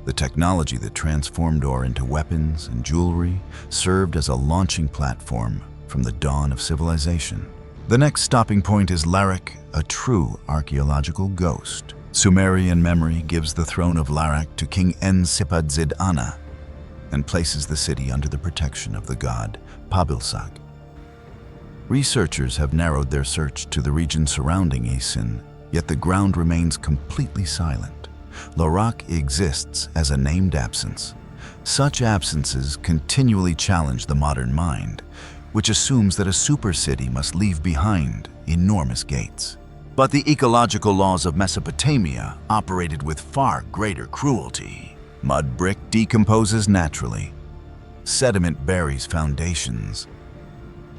The technology that transformed ore into weapons and jewelry served as a launching platform from the dawn of civilization. The next stopping point is Larak, a true archaeological ghost. Sumerian memory gives the throne of Larak to King En-Sippar and places the city under the protection of the god Pabilsag. Researchers have narrowed their search to the region surrounding Isin, yet the ground remains completely silent. Larak exists as a named absence. Such absences continually challenge the modern mind, which assumes that a super-city must leave behind enormous gates. But the ecological laws of Mesopotamia operated with far greater cruelty. Mud brick decomposes naturally. Sediment buries foundations.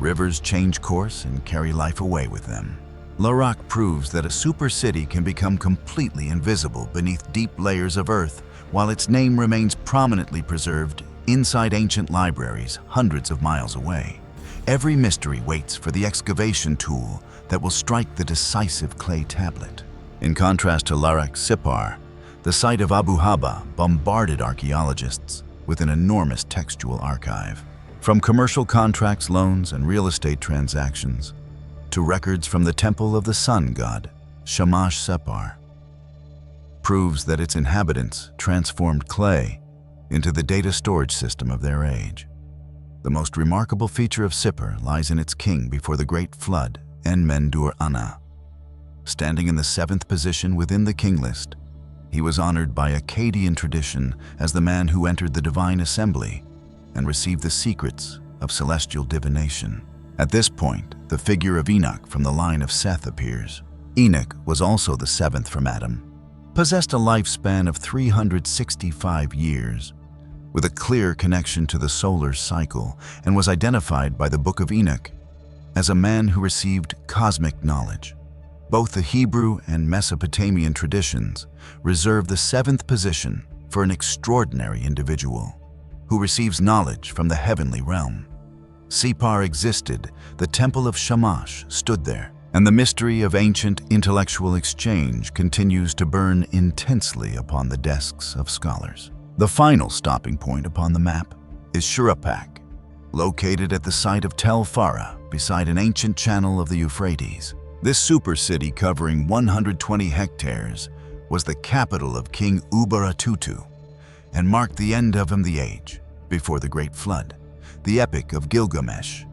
Rivers change course and carry life away with them. Larak proves that a super-city can become completely invisible beneath deep layers of earth, while its name remains prominently preserved inside ancient libraries hundreds of miles away. Every mystery waits for the excavation tool that will strike the decisive clay tablet. In contrast to Larak, Sippar, the site of Abu Haba, bombarded archaeologists with an enormous textual archive. From commercial contracts, loans, and real estate transactions, to records from the temple of the sun god, Shamash Sippar, proves that its inhabitants transformed clay into the data storage system of their age. The most remarkable feature of Sippar lies in its king before the Great Flood, Enmendur-Ana. Standing in the 7th position within the king list, he was honored by Akkadian tradition as the man who entered the divine assembly and received the secrets of celestial divination. At this point, the figure of Enoch from the line of Seth appears. Enoch was also the 7th from Adam, possessed a lifespan of 365 years, with a clear connection to the solar cycle, and was identified by the Book of Enoch as a man who received cosmic knowledge. Both the Hebrew and Mesopotamian traditions reserve the 7th position for an extraordinary individual who receives knowledge from the heavenly realm. Sippar existed, the temple of Shamash stood there, and the mystery of ancient intellectual exchange continues to burn intensely upon the desks of scholars. The final stopping point upon the map is Shuruppak, located at the site of Tel Farah beside an ancient channel of the Euphrates. This super-city covering 120 hectares was the capital of King Ubaratutu and marked the end of the age before the Great Flood, the Epic of Gilgamesh.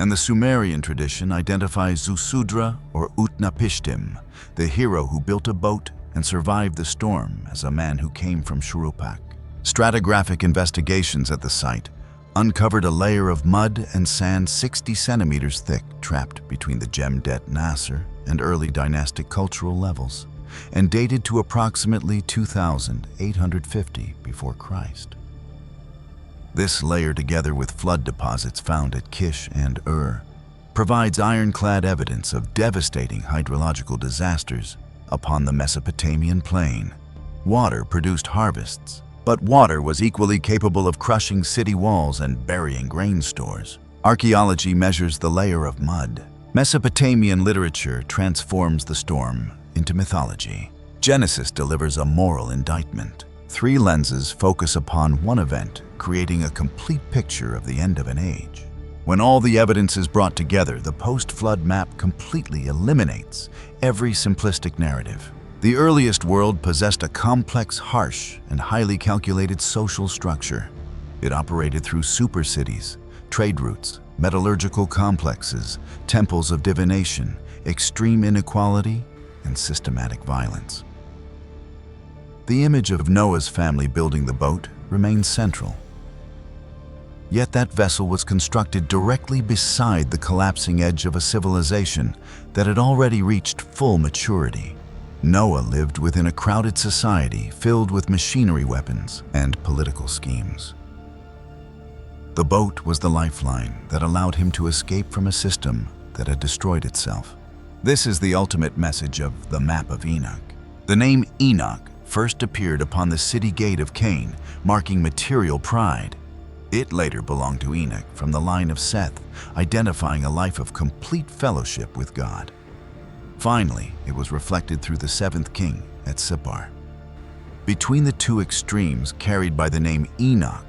And the Sumerian tradition identifies Zusudra or Utnapishtim, the hero who built a boat and survived the storm, as a man who came from Shuruppak. Stratigraphic investigations at the site uncovered a layer of mud and sand 60 centimeters thick trapped between the Jemdet Nasser and early dynastic cultural levels, and dated to approximately 2850 before Christ. This layer, together with flood deposits found at Kish and Ur, provides ironclad evidence of devastating hydrological disasters upon the Mesopotamian plain. Water produced harvests, but water was equally capable of crushing city walls and burying grain stores. Archaeology measures the layer of mud. Mesopotamian literature transforms the storm into mythology. Genesis delivers a moral indictment. 3 lenses focus upon one event, creating a complete picture of the end of an age. When all the evidence is brought together, the post-flood map completely eliminates every simplistic narrative. The earliest world possessed a complex, harsh, and highly calculated social structure. It operated through super-cities, trade routes, metallurgical complexes, temples of divination, extreme inequality, and systematic violence. The image of Noah's family building the boat remains central. Yet that vessel was constructed directly beside the collapsing edge of a civilization that had already reached full maturity. Noah lived within a crowded society filled with machinery, weapons, and political schemes. The boat was the lifeline that allowed him to escape from a system that had destroyed itself. This is the ultimate message of the Map of Enoch. The name Enoch first appeared upon the city gate of Cain, marking material pride. It later belonged to Enoch from the line of Seth, identifying a life of complete fellowship with God. Finally, it was reflected through the seventh king at Sippar. Between the two extremes carried by the name Enoch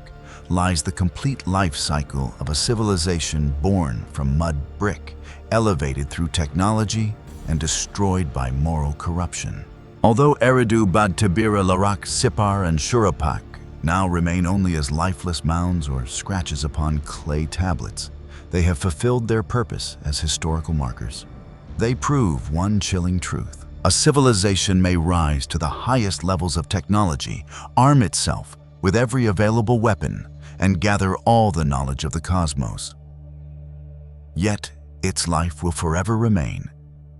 lies the complete life cycle of a civilization born from mud brick, elevated through technology and destroyed by moral corruption. Although Eridu, Bad-Tibira, Larak, Sippar, and Shuruppak now remain only as lifeless mounds or scratches upon clay tablets, they have fulfilled their purpose as historical markers. They prove one chilling truth. A civilization may rise to the highest levels of technology, arm itself with every available weapon, and gather all the knowledge of the cosmos. Yet, its life will forever remain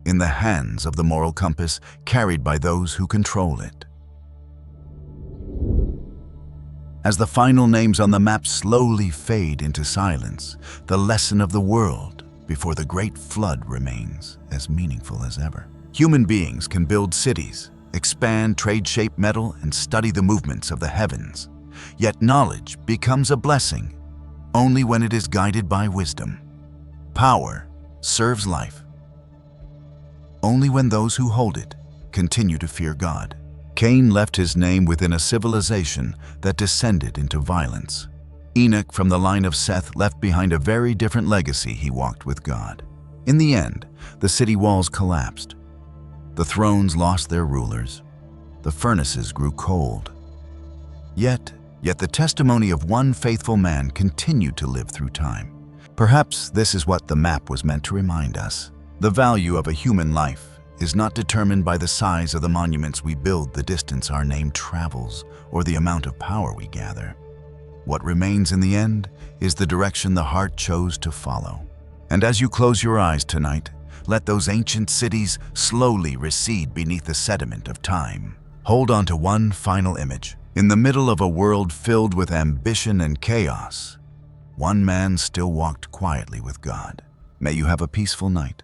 in the hands of the moral compass carried by those who control it. As the final names on the map slowly fade into silence, the lesson of the world before the great flood remains as meaningful as ever. Human beings can build cities, expand trade-shaped metal, and study the movements of the heavens. Yet knowledge becomes a blessing only when it is guided by wisdom. Power serves life only when those who hold it continue to fear God. Cain left his name within a civilization that descended into violence. Enoch from the line of Seth left behind a very different legacy. He walked with God. In the end, the city walls collapsed. The thrones lost their rulers. The furnaces grew cold. Yet the testimony of one faithful man continued to live through time. Perhaps this is what the map was meant to remind us. The value of a human life is not determined by the size of the monuments we build, the distance our name travels, or the amount of power we gather. What remains in the end is the direction the heart chose to follow. And as you close your eyes tonight, let those ancient cities slowly recede beneath the sediment of time. Hold on to one final image. In the middle of a world filled with ambition and chaos, one man still walked quietly with God. May you have a peaceful night.